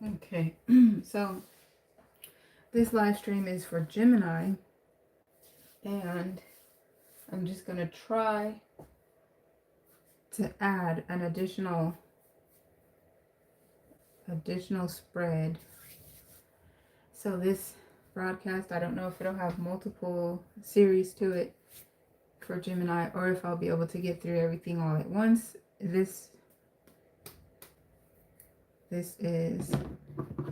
Okay, so this live stream is for Gemini, and I'm just going to try to add an additional spread. So this broadcast, I don't know if it'll have multiple series to it for Gemini, or if I'll be able to get through everything all at once. This is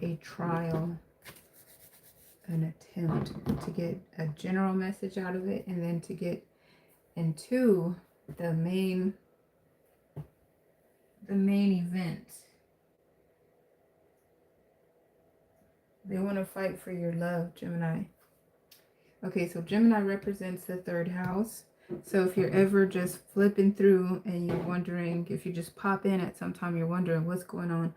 a trial, an attempt to get a general message out of it, and then to get into the main event. They want to fight for your love, Gemini. Okay, so Gemini represents the third house. So if you're ever just flipping through and you're wondering, if you just pop in at some time, you're wondering what's going on,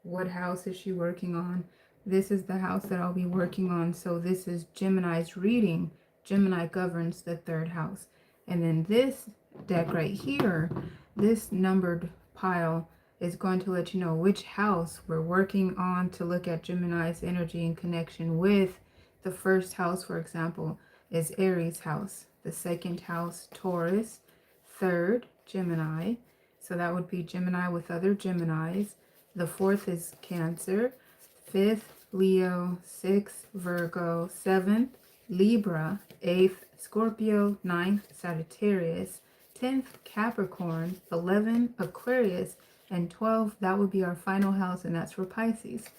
what house is she working on? This is the house that I'll be working on. So this is Gemini's reading. Gemini governs the third house. And then this deck right here, this numbered pile is going to let you know which house we're working on to look at Gemini's energy in connection with. The first house, for example, is Aries house. The second house, Taurus. Third, Gemini. So that would be Gemini with other Geminis. The fourth is Cancer. Fifth, Leo. Sixth, Virgo. Seventh, Libra. Eighth, Scorpio. Ninth, Sagittarius. 10th, Capricorn. 11, Aquarius. And 12, that would be our final house, and that's for Pisces.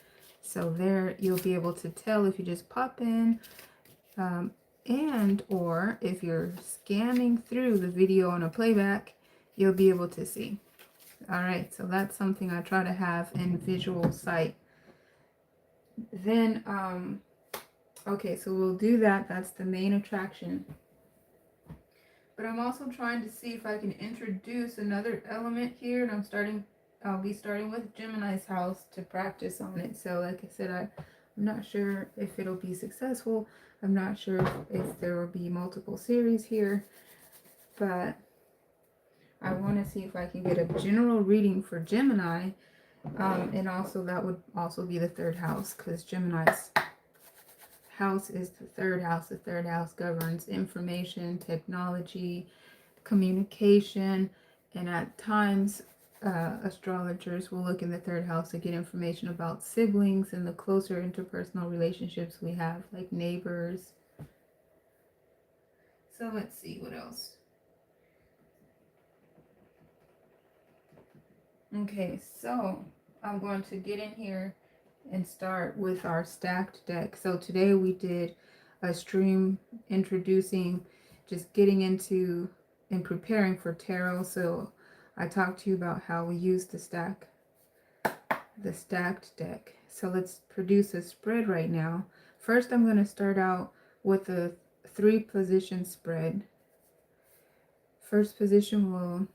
So there you'll be able to tell if you just pop in, and or if you're scanning through the video on a playback, you'll be able to see. All right, so that's something I try to have in visual sight. Then, okay, so we'll do that. That's the main attraction. But I'm also trying to see if I can introduce another element here, and I'll be starting with Gemini's house to practice on it. So like I said, I'm not sure if it'll be successful. I'm not sure if there will be multiple series here, but I want to see if I can get a general reading for Gemini, and also that would also be the third house, because Gemini's house is the third house. The third house governs information, technology, communication, and at times astrologers will look in the third house to get information about siblings and the closer interpersonal relationships we have, like neighbors. So let's see what else. Okay, so I'm going to get in here and start with our stacked deck. So today we did a stream introducing, just getting into and preparing for tarot. So I talked to you about how we use the stacked deck. So let's produce a spread right now. First, I'm going to start out with a 3-position spread. First position will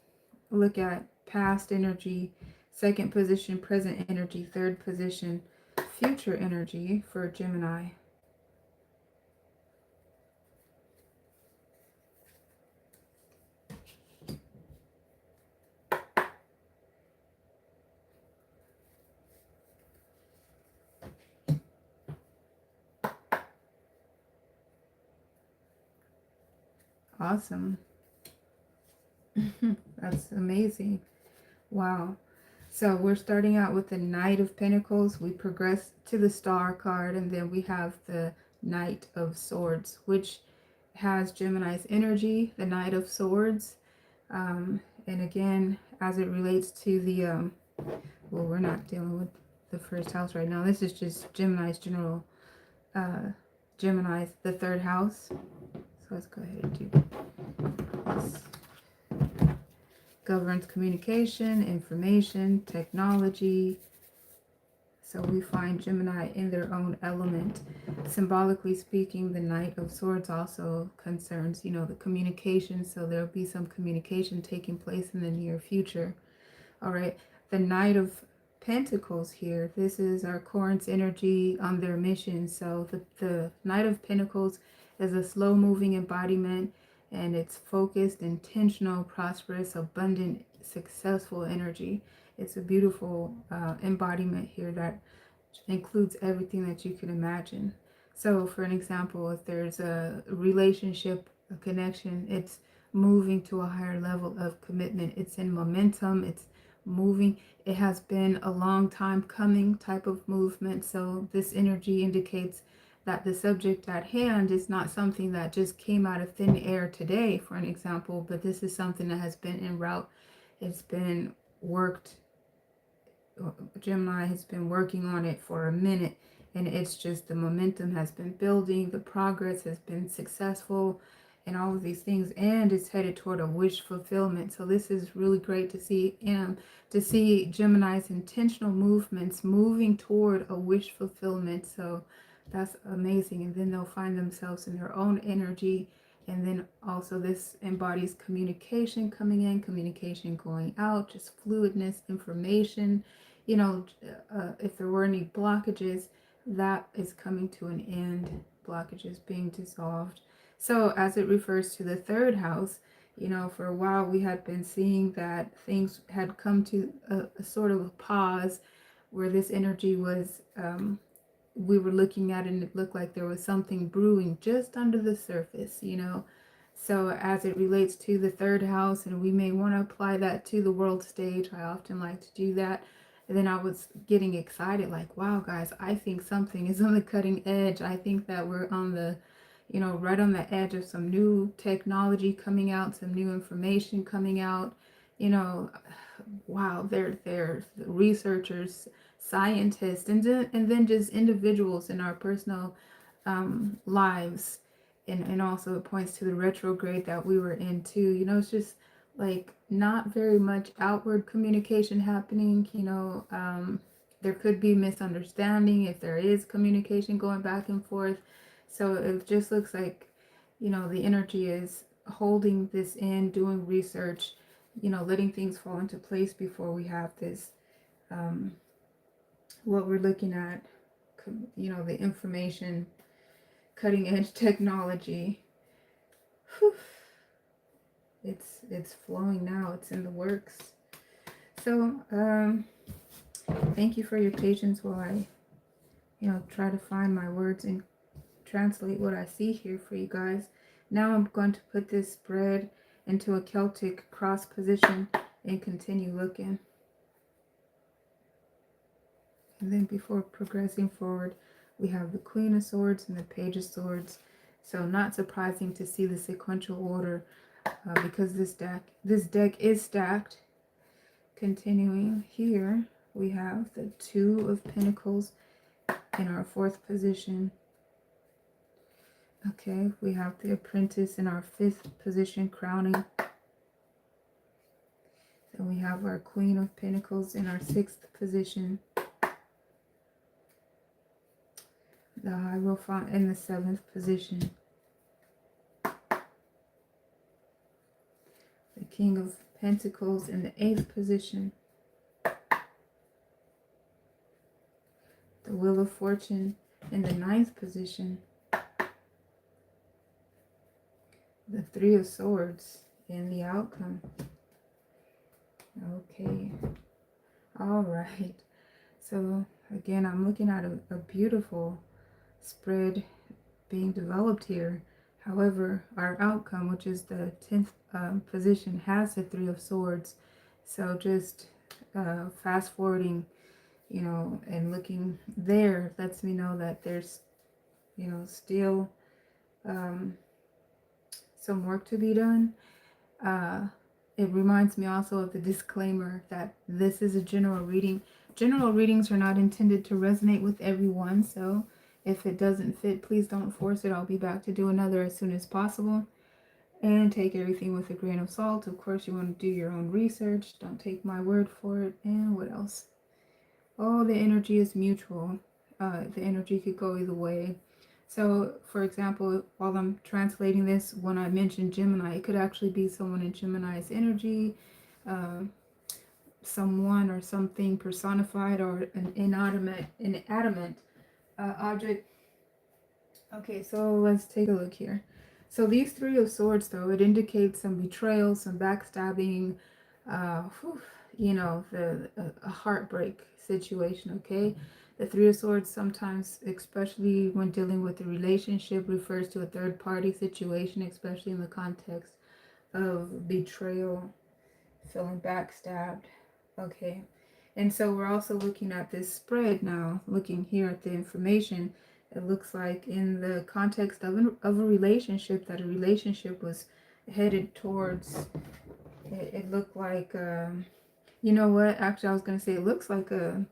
look at past energy. Second position, present energy. Third position, future energy for Gemini. Awesome. That's amazing. Wow. So we're starting out with the Knight of Pentacles. We progress to the Star card, and then we have the Knight of Swords, which has Gemini's energy, the Knight of Swords. And again, as it relates to the, well, we're not dealing with the first house right now. This is just Gemini's general, Gemini's, the third house. So let's go ahead and do this. Governs communication, information, technology. So we find Gemini in their own element. Symbolically speaking, the Knight of Swords also concerns, the communication. So there'll be some communication taking place in the near future. All right. The Knight of Pentacles here. This is our Corinth's energy on their mission. So the Knight of Pentacles is a slow-moving embodiment, and it's focused, intentional, prosperous, abundant, successful energy. It's a beautiful embodiment here that includes everything that you can imagine. So, for an example, if there's a relationship, a connection, it's moving to a higher level of commitment. It's in momentum, it's moving. It has been a long time coming type of movement. So, this energy indicates that the subject at hand is not something that just came out of thin air today, for an example, but this is something that has been en route. It's been worked. Gemini has been working on it for a minute, and it's just the momentum has been building, the progress has been successful, and all of these things, and it's headed toward a wish fulfillment. So this is really great to see Gemini's intentional movements moving toward a wish fulfillment. So that's amazing. And then they'll find themselves in their own energy. And then also this embodies communication coming in, communication going out, just fluidness, information. If there were any blockages, that is coming to an end, blockages being dissolved. So as it refers to the third house, for a while we had been seeing that things had come to a sort of a pause where this energy was, we were looking at it and it looked like there was something brewing just under the surface. So as it relates to the third house, and we may want to apply that to the world stage, I often like to do that. And then I was getting excited, like, wow, guys, I think something is on the cutting edge. I think that we're on the, right on the edge of some new technology coming out, some new information coming out. Wow, they're researchers, scientists, and then just individuals in our personal lives. And also it points to the retrograde that we were in too. It's just like not very much outward communication happening. There could be misunderstanding if there is communication going back and forth. So it just looks like, the energy is holding this in, doing research, letting things fall into place before we have this, what we're looking at, the information, cutting edge technology. Whew. It's flowing now. It's in the works. So thank you for your patience while I try to find my words and translate what I see here for you guys. Now I'm going to put this spread into a Celtic cross position and continue looking. And then before progressing forward, we have the Queen of Swords and the Page of Swords. So not surprising to see the sequential order because this deck is stacked. Continuing here, we have the Two of Pentacles in our fourth position. Okay, we have the Apprentice in our fifth position, crowning. Then we have our Queen of Pentacles in our sixth position. The Hierophant in the seventh position. The King of Pentacles in the eighth position. The Wheel of Fortune in the ninth position. The Three of Swords in the outcome. Okay. All right. So again, I'm looking at a beautiful spread being developed here. However, our outcome, which is the 10th position, has the Three of Swords. So just fast forwarding, and looking there lets me know that there's, still some work to be done. It reminds me also of the disclaimer that this is a general reading. General readings are not intended to resonate with everyone, so if it doesn't fit, please don't force it. I'll be back to do another as soon as possible. And take everything with a grain of salt. Of course, you want to do your own research. Don't take my word for it. And what else? Oh, the energy is mutual. The energy could go either way. So, for example, while I'm translating this, when I mentioned Gemini, it could actually be someone in Gemini's energy, someone or something personified, or an inanimate object. Okay, so let's take a look here. So these Three of Swords, though, it indicates some betrayal, some backstabbing, a heartbreak situation, okay? The Three of Swords sometimes, especially when dealing with a relationship, refers to a third party situation, especially in the context of betrayal, feeling backstabbed. Okay. And so we're also looking at this spread now, looking here at the information. It looks like in the context of a relationship, that a relationship was headed towards, it looked like, you know what? Actually, I was going to say it looks like a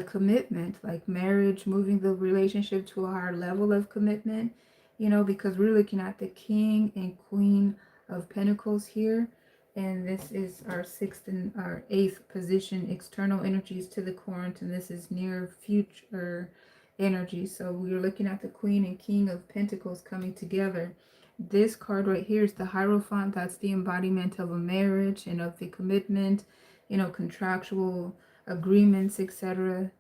commitment, like marriage, moving the relationship to a higher level of commitment, you know, because we're looking at the King and Queen of Pentacles here. And this is our 6th and our 8th position, external energies to the current, and this is near future energy. So we're looking at the Queen and King of Pentacles coming together. This card right here is the Hierophant. That's the embodiment of a marriage and of the commitment, you know, contractual agreements, etc.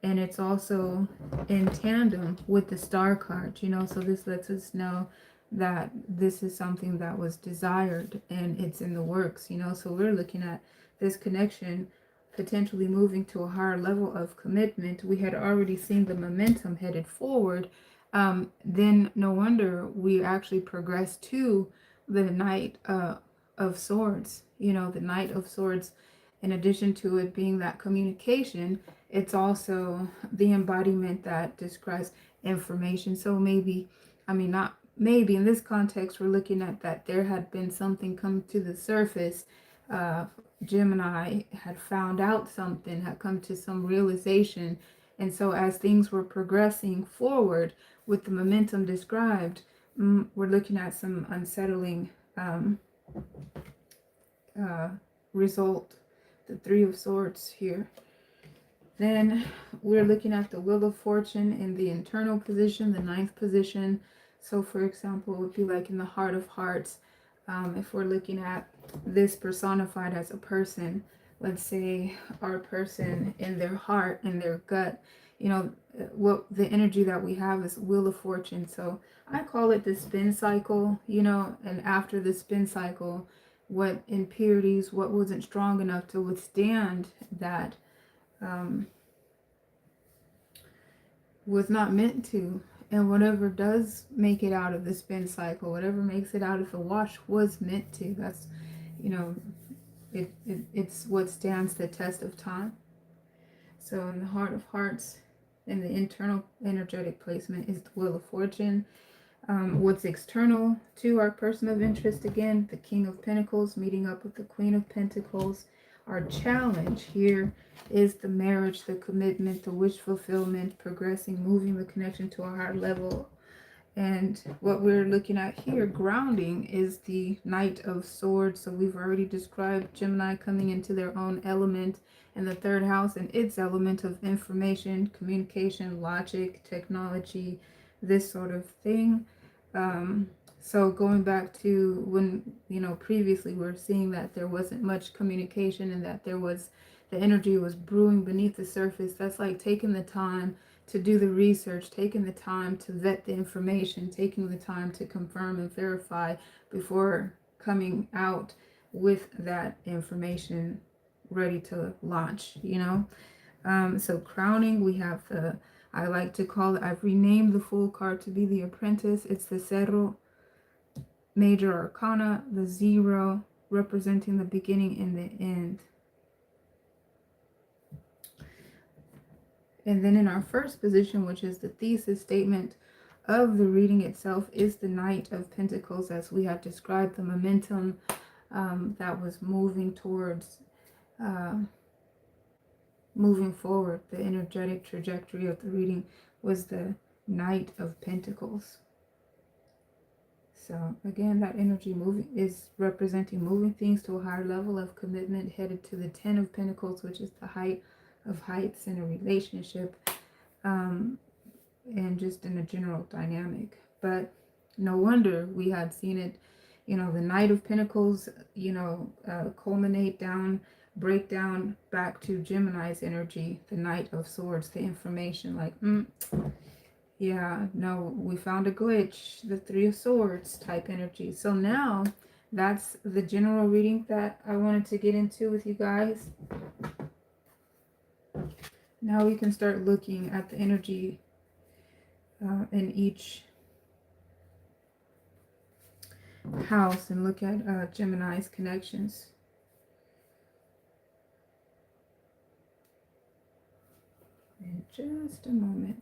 And it's also in tandem with the Star card, you know, so this lets us know that this is something that was desired and it's in the works, you know. So we're looking at this connection potentially moving to a higher level of commitment. We had already seen the momentum headed forward. Then no wonder we actually progress to the Knight of Swords, you know, the Knight of Swords. In addition to it being that communication, it's also the embodiment that describes information. So maybe, I mean, not maybe in this context, we're looking at that there had been something come to the surface. Gemini had found out something, had come to some realization. And so as things were progressing forward with the momentum described, we're looking at some unsettling result. The Three of Swords here. Then we're looking at the Wheel of Fortune in the internal position, the 9th position. So for example, it would be like in the Heart of Hearts, if we're looking at this personified as a person, let's say our person in their heart, in their gut, you know, what the energy that we have is Wheel of Fortune. So I call it the spin cycle, you know, and after the spin cycle, what impurities, what wasn't strong enough to withstand that was not meant to, and whatever does make it out of the spin cycle, whatever makes it out of the wash was meant to. That's, you know, it's what stands the test of time. So in the Heart of Hearts, in the internal energetic placement is the Wheel of Fortune. What's external to our person of interest, again, the King of Pentacles meeting up with the Queen of Pentacles. Our challenge here is the marriage, the commitment, the wish fulfillment, progressing, moving the connection to a higher level. And what we're looking at here, grounding, is the Knight of Swords. So we've already described Gemini coming into their own element in the 3rd house, and its element of information, communication, logic, technology, this sort of thing. So going back to when, you know, previously we were seeing that there wasn't much communication and that there was, the energy was brewing beneath the surface. That's like taking the time to do the research, taking the time to vet the information, taking the time to confirm and verify before coming out with that information ready to launch, you know. So crowning, we have the, I like to call it, I've renamed the Fool card to be the Apprentice. It's the Cerro Major Arcana, the 0, representing the beginning and the end. And then in our first position, which is the thesis statement of the reading itself, is the Knight of Pentacles, as we have described the momentum that was moving towards moving forward. The energetic trajectory of the reading was the Knight of Pentacles. So again, that energy moving is representing moving things to a higher level of commitment, headed to the 10 of Pentacles, which is the height of heights in a relationship, and just in a general dynamic. But no wonder we had seen it, you know, the Knight of Pentacles, you know, culminate down, break down back to Gemini's energy, the Knight of Swords, the information like, yeah, no, we found a glitch, the Three of Swords type energy. So now that's the general reading that I wanted to get into with you guys. Now we can start looking at the energy in each house and look at Gemini's connections. In just a moment.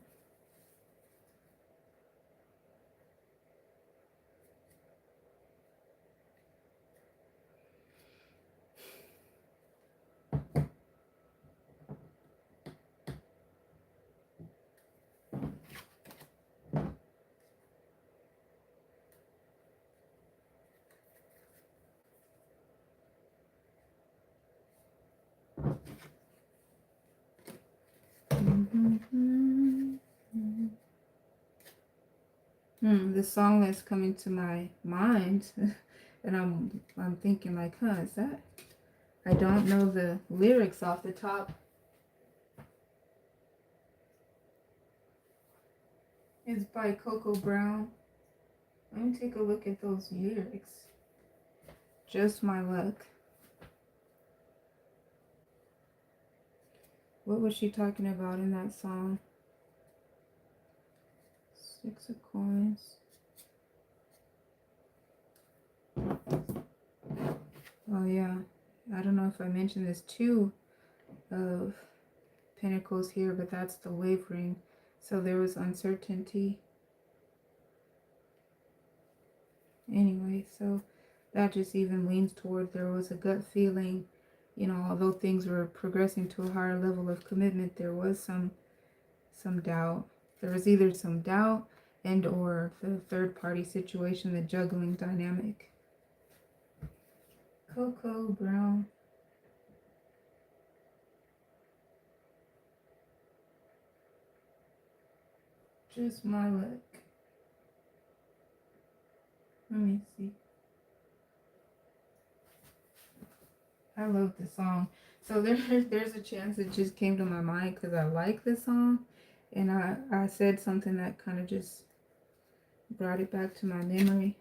The song that's coming to my mind, and I'm thinking like, is that? I don't know the lyrics off the top. It's by Coco Brown. Let me take a look at those lyrics. Just My Luck. What was she talking about in that song? 6 of Coins. Oh yeah, I don't know if I mentioned this. 2 of Pentacles here, but that's the wavering. So there was uncertainty. Anyway, so that just even leans toward there was a gut feeling, you know, although things were progressing to a higher level of commitment, there was some doubt. There was either some doubt and or the third party situation, the juggling dynamic. Coco Brown. Just My Luck. Let me see. I love the song. So there's a chance it just came to my mind because I like this song. And I said something that kind of just brought it back to my memory.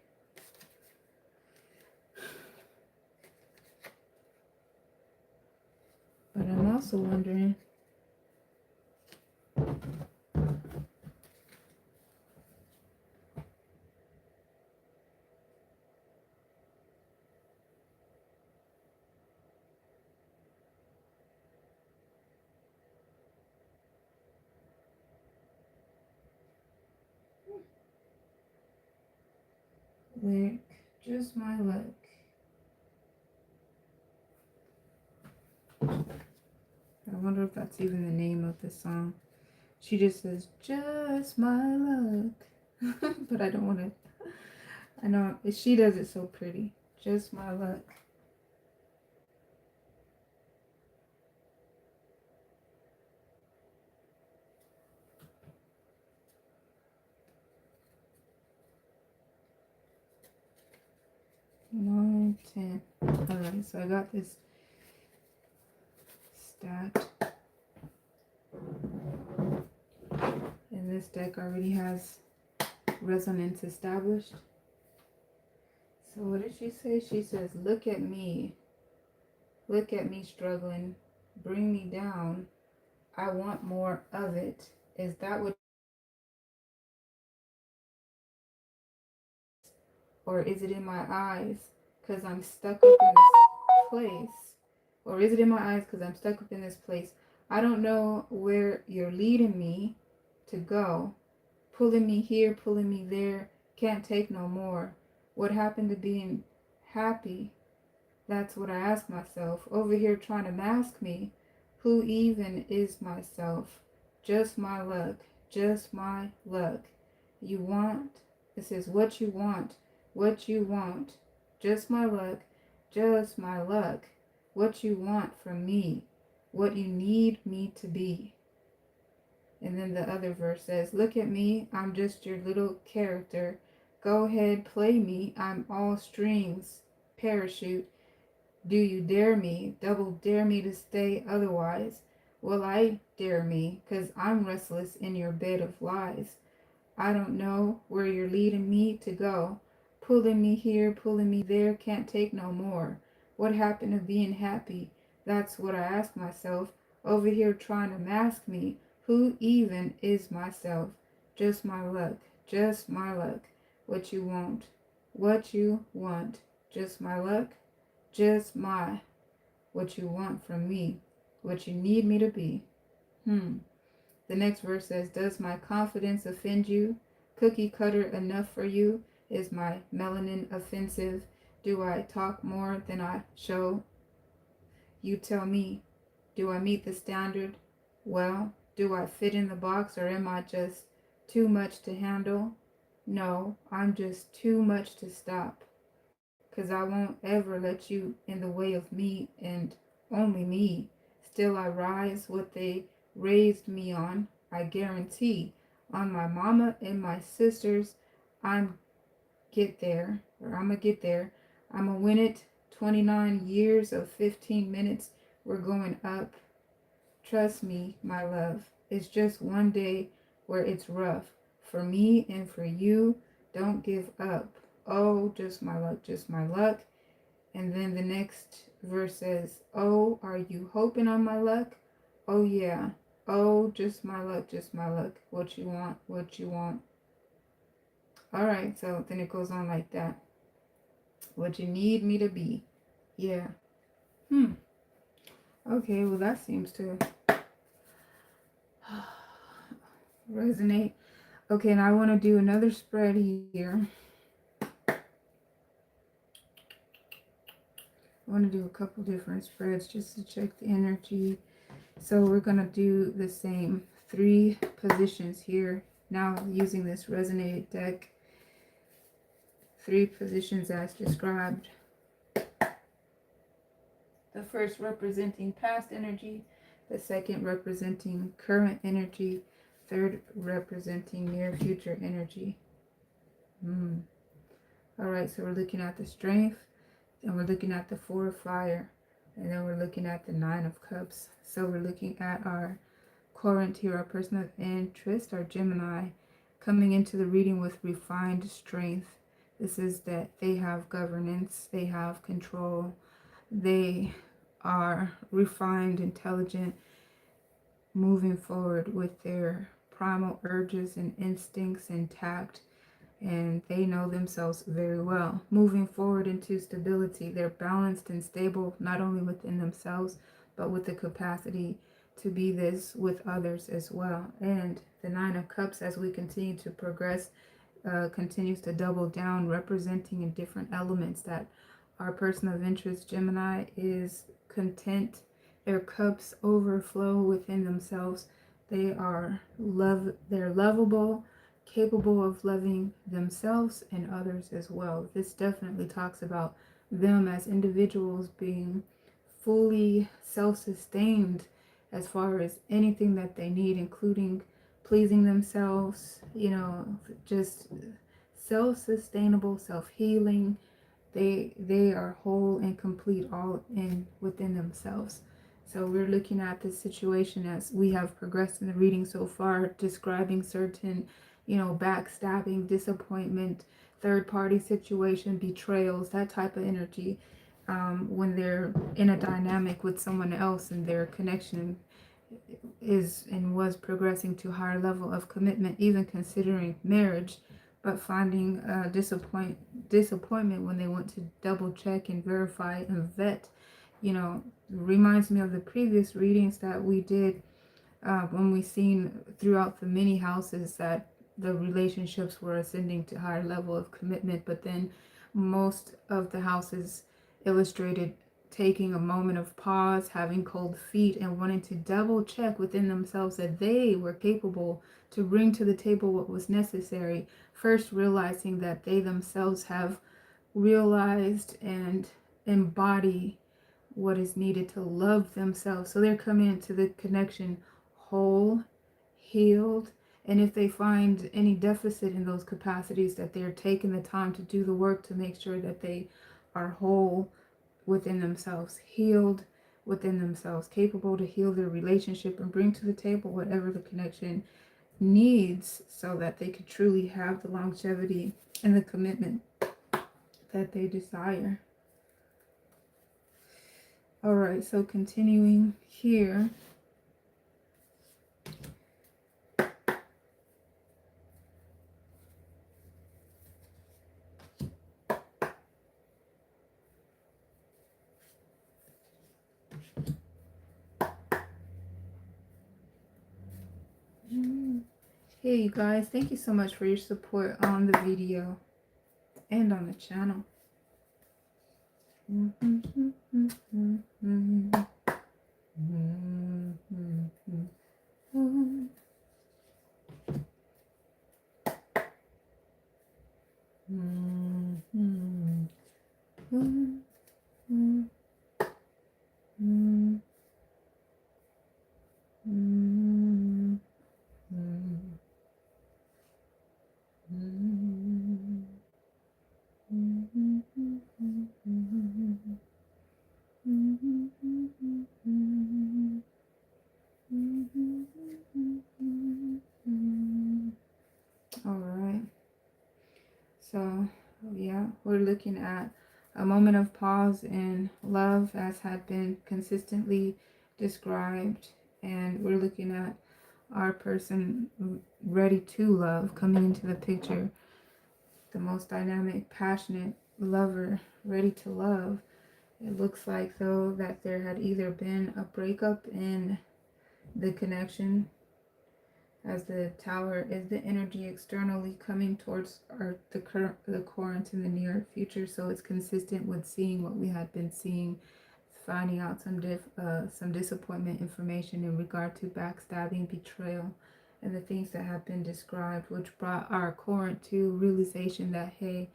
But I'm also wondering, lyric, Just My Luck. I wonder if that's even the name of the song. She just says, just my luck. But I don't want to, I know, she does it so pretty. Just my luck. Nine, 10. Alright, so I got this stacked. And this deck already has resonance established. So what did she say? She says, look at me. Look at me struggling. Bring me down. I want more of it. Is that what? Or is it in my eyes? Because I'm stuck up in this place. Or is it in my eyes because I'm stuck up in this place? I don't know where you're leading me to go. Pulling me here, pulling me there. Can't take no more. What happened to being happy? That's what I ask myself. Over here trying to mask me. Who even is myself? Just my luck. Just my luck. You want? It says what you want. What you want. Just my luck. Just my luck. What you want from me. What you need me to be. And then the other verse says, look at me. I'm just your little character. Go ahead, play me. I'm all strings. Parachute. Do you dare me? Double dare me to stay otherwise? Well, I dare me, 'cause I'm restless in your bed of lies. I don't know where you're leading me to go. Pulling me here, pulling me there, can't take no more. What happened to being happy? That's what I ask myself. over here trying to mask me. Who even is myself? Just my luck. Just my luck. What you want. What you want. Just my luck. Just my. What you want from me. What you need me to be. The next verse says, does my confidence offend you? Cookie cutter enough for you? Is my melanin offensive? Do I talk more than I show? You tell me. Do I meet the standard? Well, do I fit in the box, or am I just too much to handle? No, I'm just too much to stop. 'Cause I won't ever let you in the way of me and only me. Still I rise what they raised me on, I guarantee. On my mama and my sisters, I'm I'ma get there. I'ma win it. 29 years of 15 minutes. We're going up. Trust me, my love. It's just one day where it's rough. For me and for you, don't give up. Oh, just my luck, just my luck. And then the next verse says, oh, are you hoping on my luck? Oh, yeah. Oh, just my luck, just my luck. What you want, what you want. All right, so then it goes on like that. What you need me to be. Yeah. Okay, well, that seems to resonate. Okay, and I want to do another spread here. I want to do a couple different spreads just to check the energy. So we're going to do the same 3 positions here. Now using this resonated deck, 3 positions as described. The first representing past energy, the second representing current energy, third representing near future energy. All right, so we're looking at the strength, and we're looking at the 4 of fire, and then we're looking at the 9 of cups. So we're looking at our current here, our person of interest, our Gemini, coming into the reading with refined strength. This is that they have governance, they have control, they are refined, intelligent, moving forward with their primal urges and instincts intact, and they know themselves very well. Moving forward into stability, they're balanced and stable, not only within themselves, but with the capacity to be this with others as well. And the 9 of Cups, as we continue to progress, continues to double down, representing in different elements that our person of interest, Gemini, is content. Their cups overflow within themselves. They're lovable, capable of loving themselves and others as well. This definitely talks about them as individuals being fully self-sustained as far as anything that they need, including pleasing themselves, just self-sustainable, self-healing. They are whole and complete all in within themselves. So we're looking at this situation as we have progressed in the reading so far, describing certain, backstabbing, disappointment, third-party situation, betrayals, that type of energy. When they're in a dynamic with someone else and their connection is and was progressing to a higher level of commitment, even considering marriage, but finding disappointment when they went to double check and verify and vet. Reminds me of the previous readings that we did when we seen throughout the many houses that the relationships were ascending to higher level of commitment, but then most of the houses illustrated taking a moment of pause, having cold feet, and wanting to double check within themselves that they were capable to bring to the table what was necessary, first realizing that they themselves have realized and embody what is needed to love themselves. So they're coming into the connection whole, healed, and if they find any deficit in those capacities, that they're taking the time to do the work to make sure that they are whole within themselves, healed within themselves, capable to heal their relationship and bring to the table whatever the connection needs so that they could truly have the longevity and the commitment that they desire. All right, so continuing here, Hey, you guys, thank you so much for your support on the video and on the channel. All right. So, yeah, we're looking at a moment of pause in love as had been consistently described. And we're looking at our person ready to love coming into the picture. The most dynamic, passionate lover ready to love. It looks like, though, that there had either been a breakup in the connection, as the tower is the energy externally coming towards the current in the near future. So it's consistent with seeing what we had been seeing, finding out some disappointment information in regard to backstabbing, betrayal, and the things that have been described, which brought our current to realization that, hey,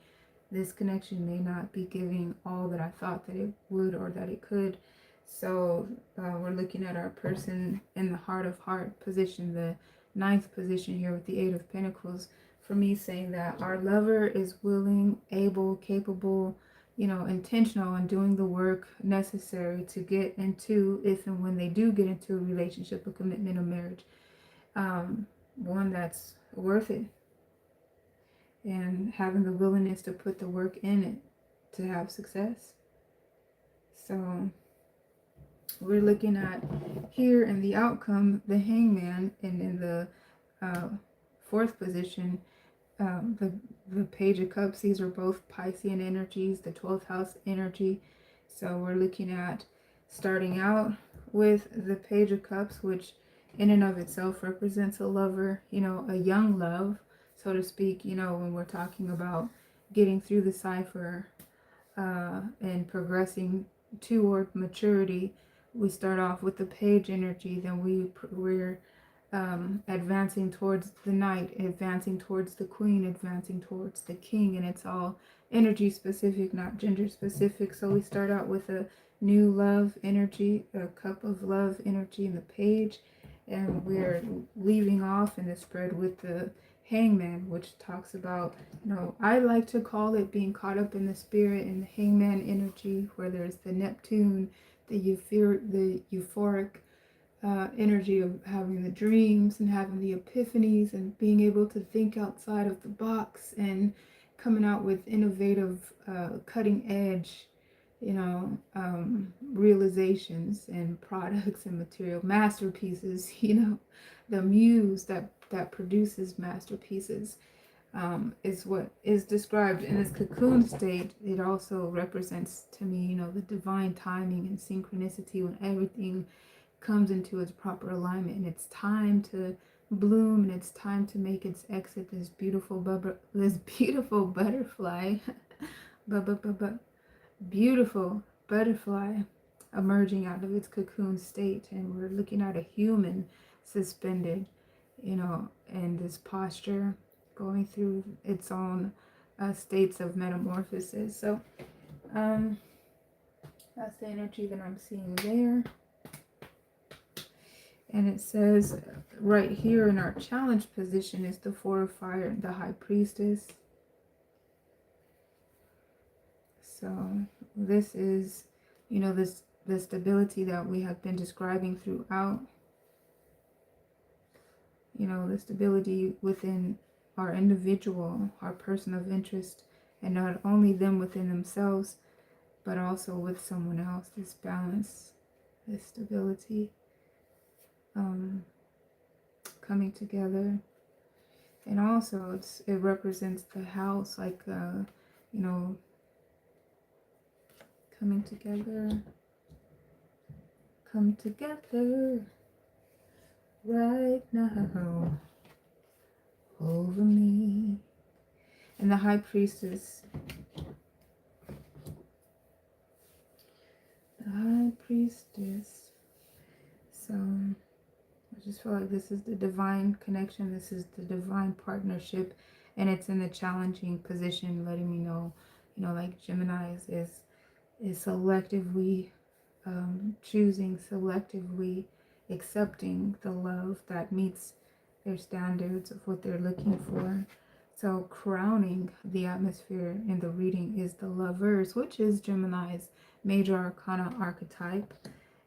this connection may not be giving all that I thought that it would or that it could. So we're looking at our person in the heart of heart position, the ninth position here with the Eight of Pentacles. For me, saying that our lover is willing, able, capable, intentional in doing the work necessary to get into, if and when they do get into a relationship, a commitment, a marriage, one that's worth it, and having the willingness to put the work in it to have success. So we're looking at here in the outcome, the Hangman, and in the fourth position, the Page of Cups. These are both Piscean energies, the 12th house energy. So we're looking at starting out with the Page of Cups, which in and of itself represents a lover, a young love, so to speak, when we're talking about getting through the cipher and progressing toward maturity. We start off with the Page energy, then we're advancing towards the Knight, advancing towards the Queen, advancing towards the King, and it's all energy specific, not gender specific. So we start out with a new love energy, a cup of love energy in the Page, and we're leaving off in the spread with the Hangman, which talks about, I like to call it being caught up in the spirit and the Hangman energy, where there's the Neptune, the euphoric energy of having the dreams and having the epiphanies and being able to think outside of the box and coming out with innovative, cutting edge, realizations and products and material masterpieces, the muse that produces masterpieces, is what is described in this cocoon state. It also represents to me, the divine timing and synchronicity when everything comes into its proper alignment and it's time to bloom and it's time to make its exit. This beautiful butterfly beautiful butterfly emerging out of its cocoon state, and we're looking at a human suspended, in this posture, going through its own states of metamorphosis. So that's the energy that I'm seeing there. And it says right here in our challenge position is the Four of Fire, the High Priestess. So this is, the stability that we have been describing throughout. The stability within our individual, our person of interest, and not only them within themselves, but also with someone else. This balance, this stability, coming together. And also it represents the house, like coming together, come together right now. over me. And the High Priestess. The High Priestess. So I just feel like this is the divine connection. This is the divine partnership. And it's in a challenging position, letting me know, like Gemini is selectively choosing, selectively accepting the love that meets their standards of what they're looking for. So crowning the atmosphere in the reading is the Lovers, which is Gemini's major arcana archetype.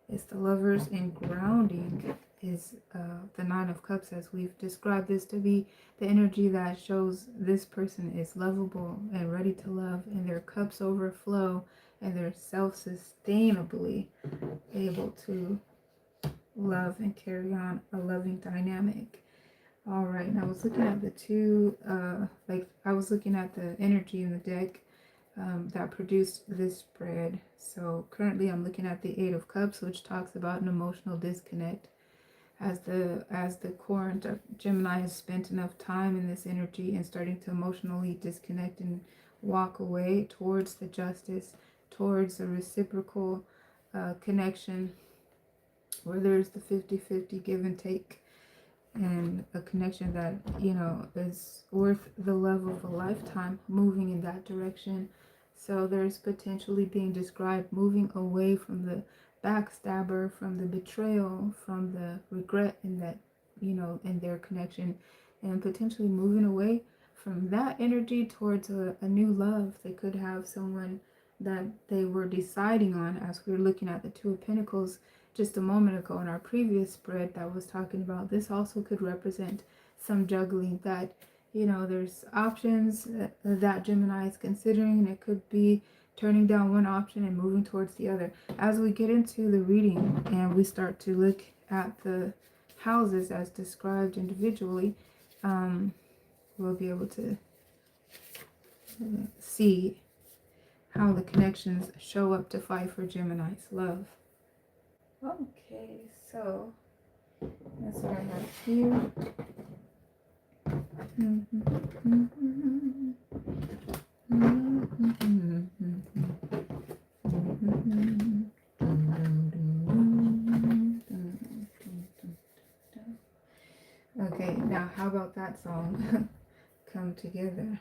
It's the Lovers, and grounding is the Nine of Cups, as we've described this to be the energy that shows this person is lovable and ready to love, and their cups overflow, and they're self-sustainably able to love and carry on a loving dynamic. All right, and I was looking at the two, I was looking at the energy in the deck that produced this spread. So currently I'm looking at the Eight of Cups, which talks about an emotional disconnect. As the core Gemini has spent enough time in this energy and starting to emotionally disconnect and walk away towards the justice, towards a reciprocal connection where there's the 50-50 give and take, and a connection that is worth the love of a lifetime, moving in that direction. So there's potentially being described moving away from the backstabber, from the betrayal, from the regret in that, in their connection, and potentially moving away from that energy towards a new love. They could have someone that they were deciding on, as we were looking at the Two of Pentacles just a moment ago in our previous spread that was talking about. This also could represent some juggling, that there's options that Gemini is considering, and it could be turning down one option and moving towards the other. As we get into the reading and we start to look at the houses as described individually, we'll be able to see how the connections show up to fight for Gemini's love. Okay, so that's what I have here. Okay, now how about that song? Come Together.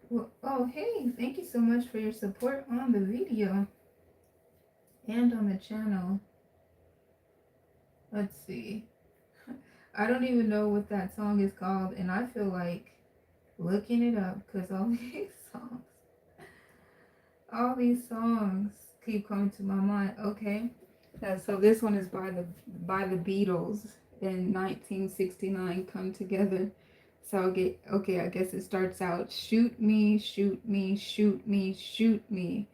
Well, oh, hey, thank you so much for your support on the video and on the channel. Let's see. I don't even know what that song is called, and I feel like looking it up because all these songs keep coming to my mind. Okay, so this one is by the Beatles in 1969. Come Together. So okay, I guess it starts out, shoot me, shoot me, shoot me, shoot me.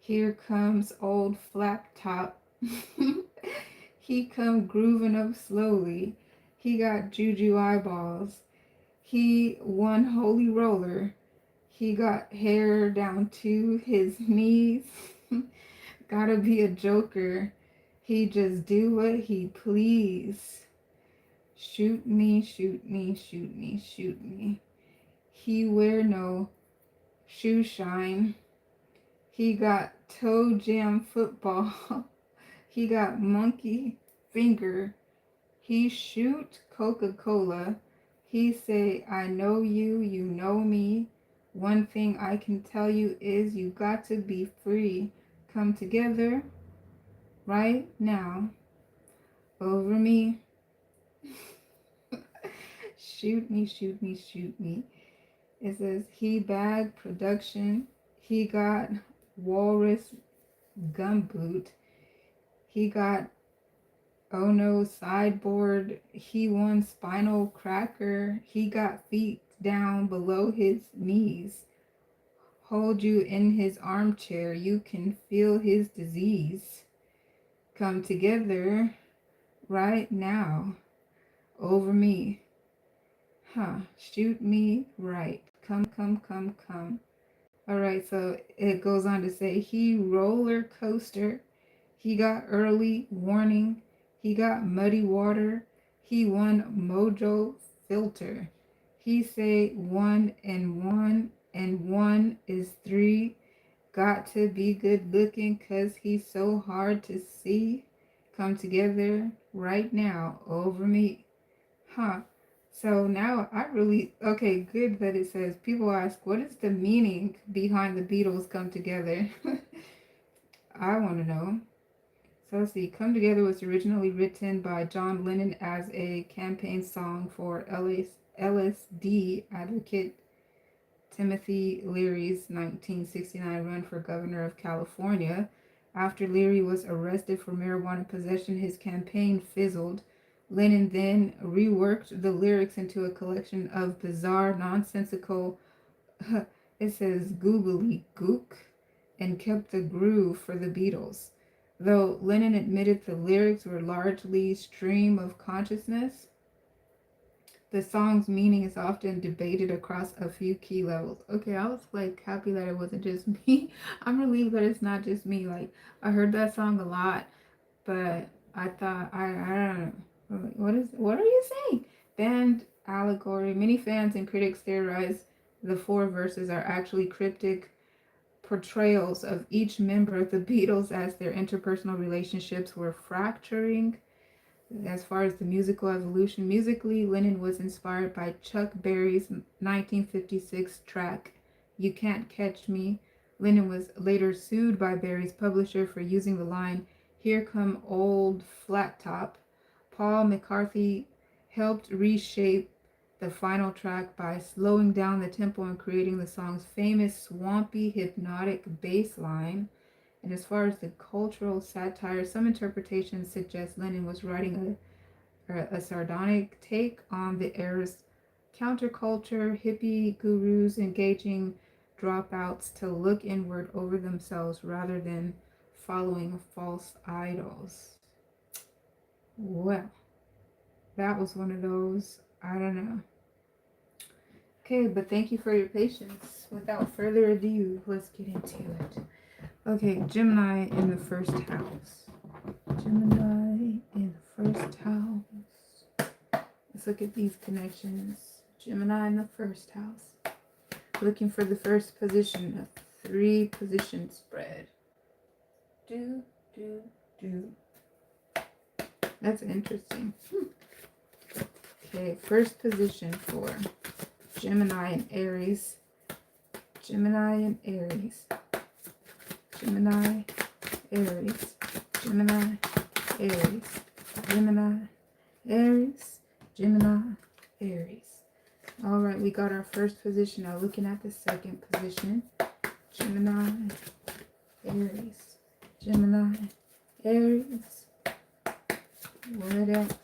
Here comes old Flap Top. He come grooving up slowly. He got juju eyeballs. He one holy roller. He got hair down to his knees. Gotta be a joker. He just do what he please. Shoot me, shoot me, shoot me, shoot me. He wear no shoe shine. He got toe jam football. He got monkey finger. He shoot Coca-Cola. He say, I know you, you know me. One thing I can tell you is you got to be free. Come together right now over me. Shoot me, shoot me, shoot me. It says he bag production. He got walrus gumboot. He got oh no sideboard. He won spinal cracker. He got feet down below his knees. Hold you in his armchair. You can feel his disease. Come together right now over me. Shoot me right. Come, come, come, come. All right, so it goes on to say he roller coaster. He got early warning. He got muddy water. He won mojo filter. He say 1 and 1 is 3. Got to be good looking 'cause he's so hard to see. Come together right now over me. Huh. So now I really, okay, good that it says, people ask, what is the meaning behind the Beatles come together? I want to know. So let's see. Come Together was originally written by John Lennon as a campaign song for LSD advocate Timothy Leary's 1969 run for governor of California. After Leary was arrested for marijuana possession, his campaign fizzled. Lennon then reworked the lyrics into a collection of bizarre, nonsensical, it says googly gook, and kept the groove for the Beatles. Though Lennon admitted the lyrics were largely stream of consciousness, the song's meaning is often debated across a few key levels. Okay, I was like happy that it wasn't just me. I'm relieved that it's not just me. Like, I heard that song a lot, but I thought I don't know. What are you saying? Band allegory. Many fans and critics theorize the 4 verses are actually cryptic portrayals of each member of the Beatles as their interpersonal relationships were fracturing. As far as the musical evolution, musically, Lennon was inspired by Chuck Berry's 1956 track, You Can't Catch Me. Lennon was later sued by Berry's publisher for using the line, Here Come Old Flat Top. Paul McCartney helped reshape the final track by slowing down the tempo and creating the song's famous swampy, hypnotic bass line. And as far as the cultural satire, some interpretations suggest Lennon was writing a sardonic take on the era's counterculture, hippie gurus engaging dropouts to look inward over themselves rather than following false idols. Well, that was one of those, I don't know. Okay, but thank you for your patience. Without further ado, let's get into it. Okay, Gemini in the first house. Gemini in the first house. Let's look at these connections. Gemini in the first house. Looking for the first position, a 3-position spread. Do. That's interesting. Okay, first position for Gemini and Aries. Gemini and Aries. Gemini, Aries, Gemini, Aries, Gemini, Aries, Gemini, Aries. All right, we got our first position. Now looking at the second position, Gemini, Aries, Gemini, Aries. What else?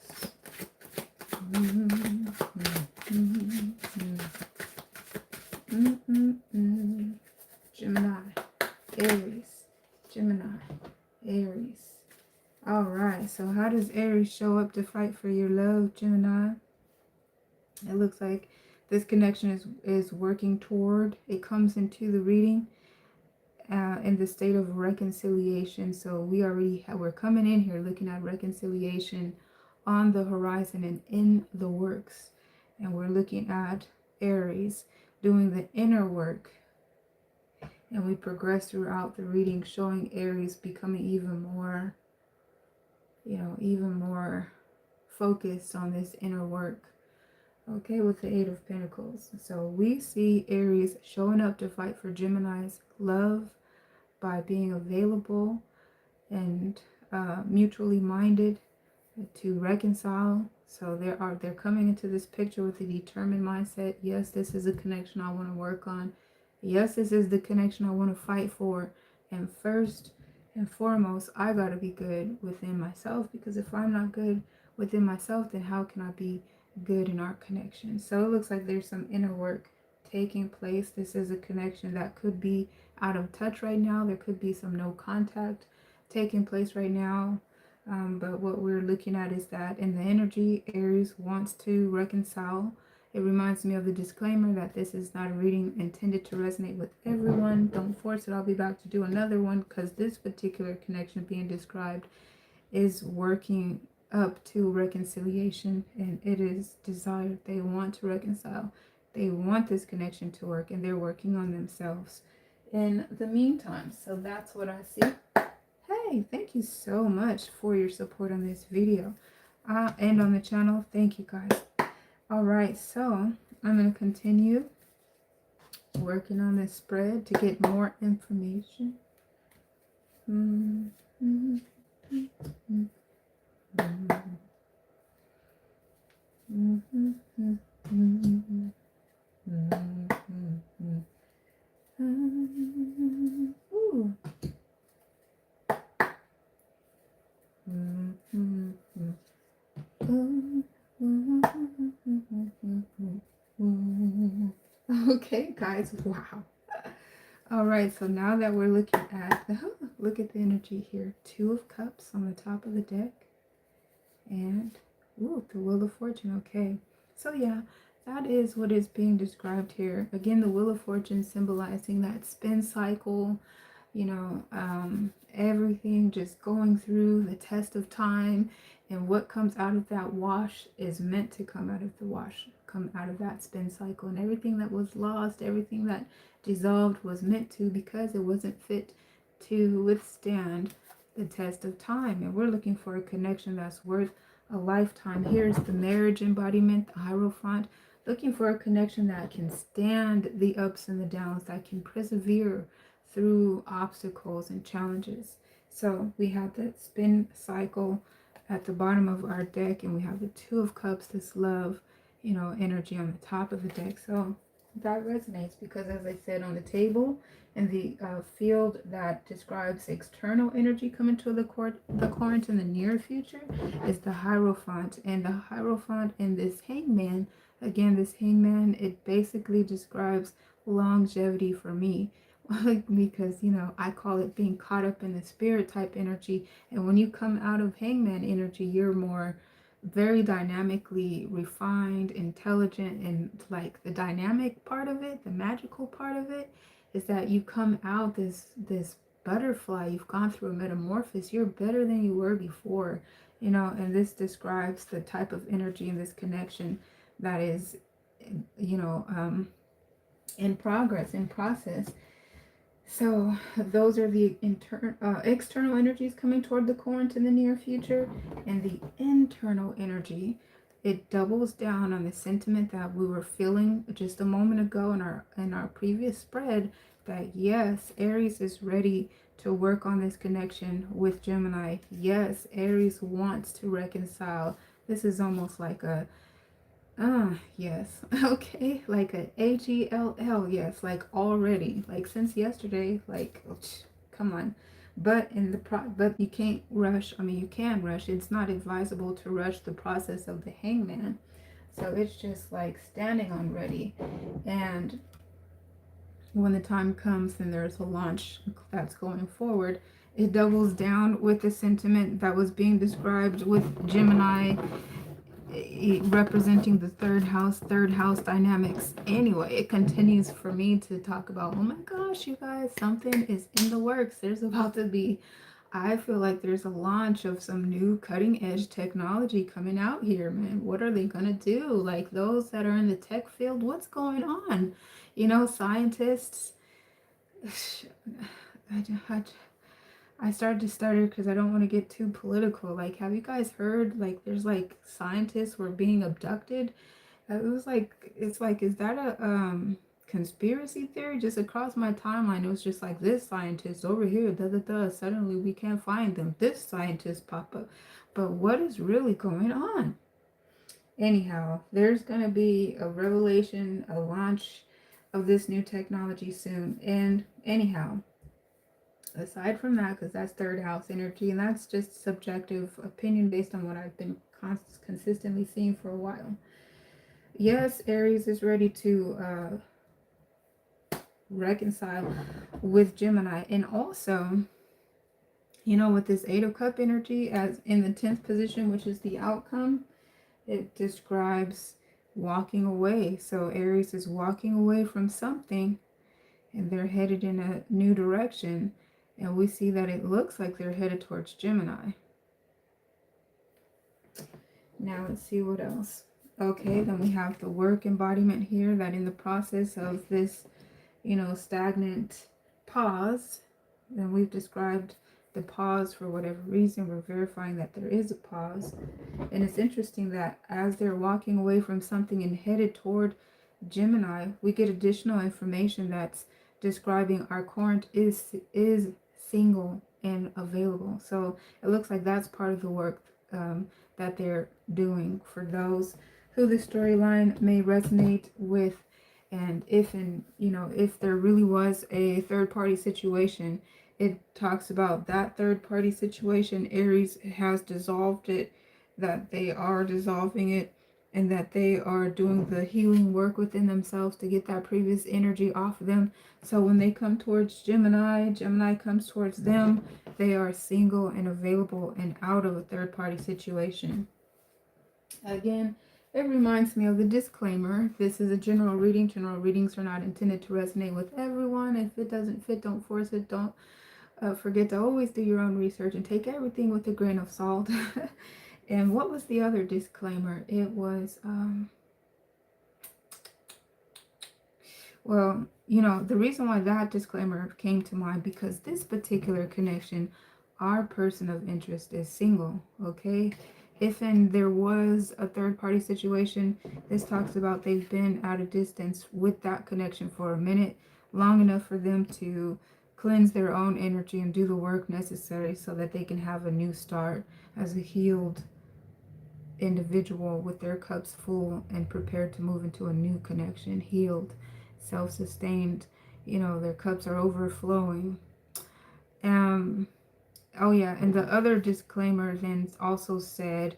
Gemini, Aries, Gemini, Aries. All right, so how does Aries show up to fight for your love, Gemini? It looks like this connection is working toward, it comes into the reading in the state of reconciliation. So we're coming in here looking at reconciliation on the horizon and in the works. And we're looking at Aries doing the inner work. And we progress throughout the reading, showing Aries becoming even more, even more focused on this inner work. Okay, with the 8 of Pentacles. So we see Aries showing up to fight for Gemini's love by being available and mutually minded to reconcile. So they're coming into this picture with a determined mindset. Yes, this is a connection I want to work on. Yes, this is the connection I want to fight for. And first and foremost, I got to be good within myself, because if I'm not good within myself, then how can I be good in our connection? So it looks like there's some inner work taking place. This is a connection that could be out of touch right now. There could be some no contact taking place right now. But what we're looking at is that in the energy, Aries wants to reconcile It reminds me of the disclaimer that this is not a reading intended to resonate with everyone. Don't force it. I'll be back to do another one because this particular connection being described is working up to reconciliation, and it is desired. They want to reconcile. They want this connection to work, and they're working on themselves in the meantime. So that's what I see. Hey, thank you so much for your support on this video and on the channel. Thank you guys. All right, so I'm going to continue working on this spread to get more information. Ooh. Okay, guys, wow. All right, so now that we're looking at look at the energy here. 2 of Cups on the top of the deck, and ooh, the Wheel of Fortune. Okay, so yeah, that is what is being described here. Again, the Wheel of Fortune symbolizing that spin cycle, you know, everything just going through the test of time, and what comes out of that wash is meant to come out of the wash, come out of that spin cycle, and everything that was lost, everything that dissolved was meant to, because it wasn't fit to withstand the test of time. And we're looking for a connection that's worth a lifetime. Here's the marriage embodiment, the Hierophant, looking for a connection that can stand the ups and the downs, that can persevere through obstacles and challenges. So we have the spin cycle at the bottom of our deck, and we have the 2 of Cups, this love, you know, energy on the top of the deck. So that resonates because, as I said, on the table and the field that describes external energy coming to the current in the near future is the Hierophant. And the Hierophant in this Hangman, again, this Hangman, it basically describes longevity for me. Because, you know, I call it being caught up in the spirit type energy. And when you come out of Hangman energy, you're more very dynamically refined, intelligent, and like the dynamic part of it, the magical part of it is that you come out this butterfly. You've gone through a metamorphosis. You're better than you were before, you know. And this describes the type of energy in this connection that is, you know, in progress, in process. So those are the external energies coming toward the current in the near future. And the internal energy, it doubles down on the sentiment that we were feeling just a moment ago in our previous spread, that yes, Aries is ready to work on this connection with Gemini. Yes, Aries wants to reconcile. This is almost like a yes. Okay, like a Hell, yes, like already, like since yesterday, like come on. But but you can't rush. I mean, you can rush. It's not advisable to rush the process of the Hangman. So it's just like standing on ready. And when the time comes and there's a launch that's going forward, it doubles down with the sentiment that was being described with Gemini representing the third house dynamics. Anyway, it continues for me to talk about, oh my gosh, you guys, something is in the works. There's about to be, I feel like there's a launch of some new cutting edge technology coming out here, man. What are they gonna do? Like those that are in the tech field, what's going on? You know, scientists, I started to stutter because I don't want to get too political. Like, have you guys heard, like, there's, like, scientists were being abducted? It was, like, it's, like, is that a conspiracy theory? Just across my timeline, it was just, like, this scientist over here, da-da-da, suddenly we can't find them. This scientist pop up. But what is really going on? Anyhow, there's going to be a revelation, a launch of this new technology soon. And anyhow, aside from that, because that's third house energy, and that's just subjective opinion based on what I've been consistently seeing for a while. Yes, Aries is ready to reconcile with Gemini. And also, you know, with this 8 of Cup energy as in the 10th position, which is the outcome, it describes walking away. So Aries is walking away from something and they're headed in a new direction. And we see that it looks like they're headed towards Gemini. Now let's see what else. Okay, then we have the work embodiment here, that in the process of this, stagnant pause, then we've described the pause for whatever reason. We're verifying that there is a pause. And it's interesting that as they're walking away from something and headed toward Gemini, we get additional information that's describing our current is single and available. So it looks like that's part of the work that they're doing for those who the storyline may resonate with. And if there really was a third party situation, it talks about that third party situation. Aries has dissolved it, that they are dissolving it, and that they are doing the healing work within themselves to get that previous energy off of them. So when they come towards Gemini, Gemini comes towards them, they are single and available and out of a third party situation. Again, it reminds me of the disclaimer. This is a general reading. General readings are not intended to resonate with everyone. If it doesn't fit, don't force it. Don't forget to always do your own research and take everything with a grain of salt. And what was the other disclaimer? It was, well, the reason why that disclaimer came to mind, because this particular connection, our person of interest is single, okay? If and there was a third party situation, this talks about they've been at a distance with that connection for a minute, long enough for them to cleanse their own energy and do the work necessary so that they can have a new start as a healed individual with their cups full and prepared to move into a new connection, healed, self-sustained, their cups are overflowing. Oh yeah, and the other disclaimer then also said,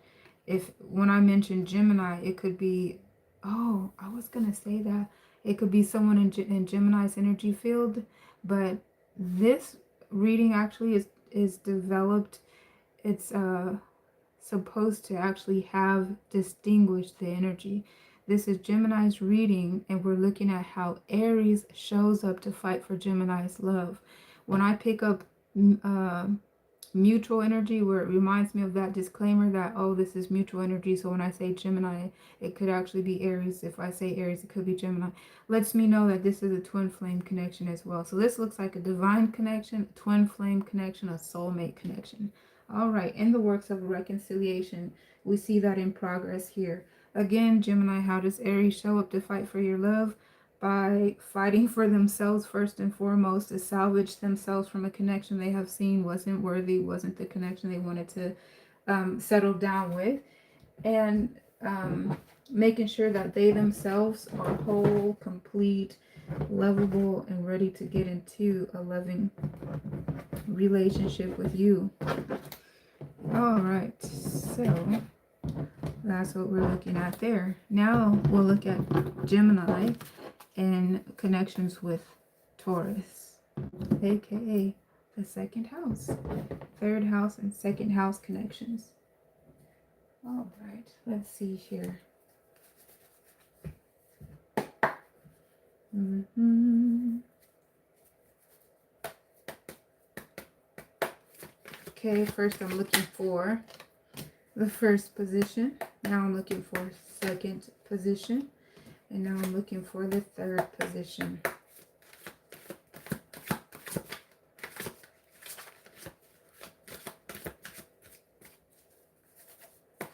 when I mentioned Gemini, it could be, I was gonna say that it could be someone in Gemini's energy field, but this reading actually is developed. It's supposed to actually have distinguished the energy. This is Gemini's reading, and we're looking at how Aries shows up to fight for Gemini's love. When I pick up mutual energy, where it reminds me of that disclaimer that, this is mutual energy, so when I say Gemini, it could actually be Aries. If I say Aries, it could be Gemini. Lets me know that this is a twin flame connection as well. So this looks like a divine connection, a twin flame connection, a soulmate connection. All right, in the works of reconciliation, we see that in progress here. Again, Gemini, how does Aries show up to fight for your love? By fighting for themselves first and foremost, to salvage themselves from a connection they have seen wasn't worthy, wasn't the connection they wanted to settle down with, and making sure that they themselves are whole, complete, lovable, and ready to get into a loving relationship with you. All right, so that's what we're looking at there. Now we'll look at Gemini and connections with Taurus, aka the second house, third house and second house connections. All right, let's see here. Okay, first I'm looking for the first position. Now I'm looking for second position. And now I'm looking for the third position.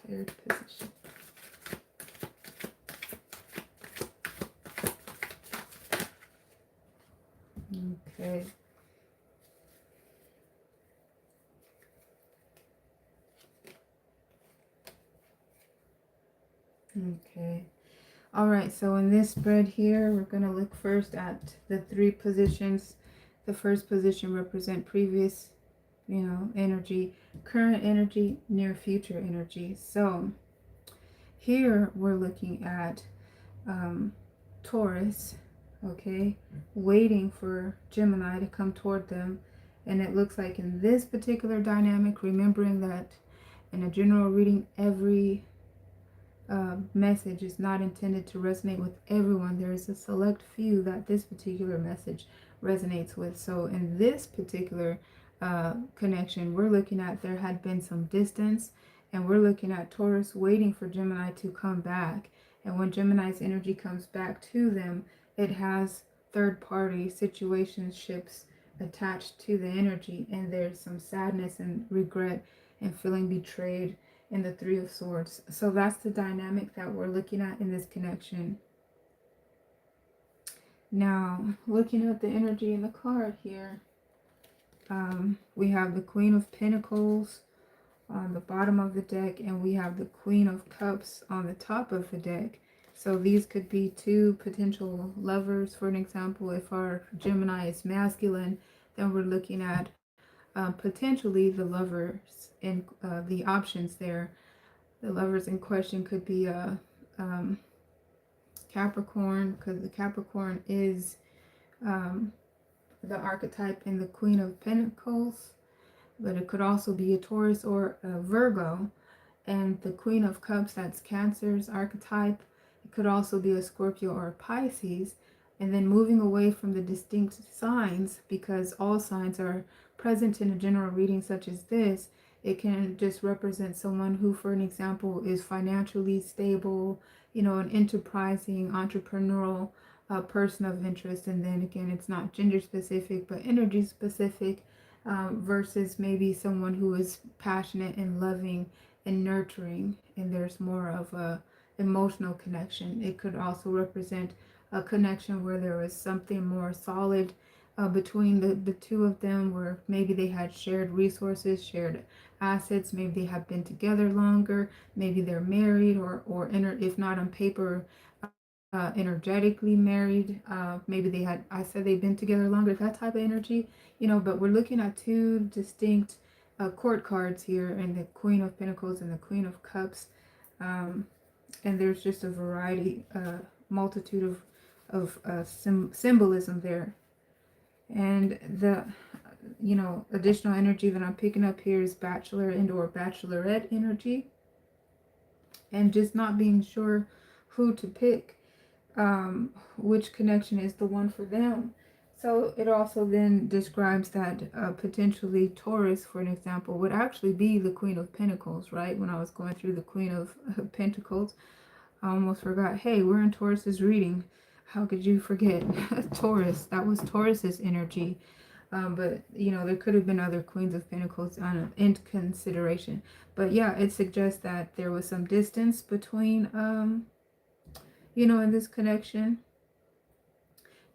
Third position. Okay. Okay. All right, so in this spread here, we're going to look first at the three positions. The first position represent previous, energy, current energy, near future energy. So here we're looking at Taurus, okay, waiting for Gemini to come toward them. And it looks like in this particular dynamic, remembering that in a general reading, every message is not intended to resonate with everyone. There is a select few that this particular message resonates with. So in this particular connection, we're looking at there had been some distance, and we're looking at Taurus waiting for Gemini to come back. And when Gemini's energy comes back to them, it has third party situationships attached to the energy, and there's some sadness and regret and feeling betrayed in the Three of Swords. So that's the dynamic that we're looking at in this connection. Now, looking at the energy in the card here, we have the Queen of Pentacles on the bottom of the deck, and we have the Queen of Cups on the top of the deck. So these could be two potential lovers. For an example, if our Gemini is masculine, then we're looking at potentially the lovers in the options there. The lovers in question could be a Capricorn, because the Capricorn is the archetype in the Queen of Pentacles, but it could also be a Taurus or a Virgo. And the Queen of Cups, that's Cancer's archetype. It could also be a Scorpio or a Pisces. And then moving away from the distinct signs, because all signs are present in a general reading such as this, it can just represent someone who, for an example, is financially stable, you know, an enterprising, entrepreneurial person of interest. And then again, it's not gender specific, but energy specific, versus maybe someone who is passionate and loving and nurturing, and there's more of a emotional connection. It could also represent a connection where there was something more solid between the two of them, where maybe they had shared resources, shared assets, maybe they have been together longer, maybe they're married, or if not on paper, energetically married. Maybe they had, I said they've been together longer, that type of energy, you know. But we're looking at two distinct court cards here, and the Queen of Pentacles and the Queen of Cups. And there's just a variety, multitude of symbolism there. And the, you know, additional energy that I'm picking up here is bachelor and or bachelorette energy, and just not being sure who to pick, which connection is the one for them. So it also then describes that potentially Taurus, for an example, would actually be the Queen of Pentacles, right? When I was going through the Queen of Pentacles, I almost forgot, hey, we're in Taurus's reading. How could you forget Taurus? That was Taurus's energy. But, you know, there could have been other Queens of Pentacles in consideration. But yeah, it suggests that there was some distance between, you know, in this connection.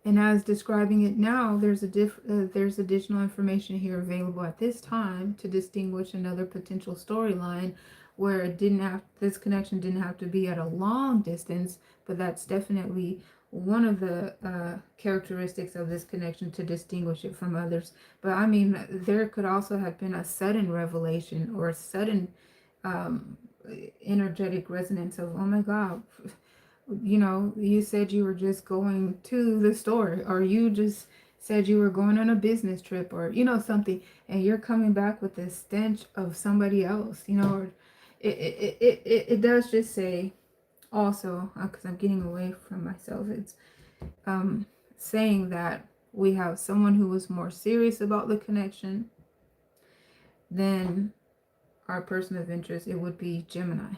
And as describing it now, there's additional information here available at this time to distinguish another potential storyline where this connection didn't have to be at a long distance, but that's definitely one of the characteristics of this connection to distinguish it from others. But I mean, there could also have been a sudden revelation or a sudden energetic resonance of, oh my God, you know, you said you were just going to the store, or you just said you were going on a business trip, or, you know, something, and you're coming back with this stench of somebody else, you know. Or it does just say also, because I'm getting away from myself, it's saying that we have someone who was more serious about the connection than our person of interest. It would be Gemini.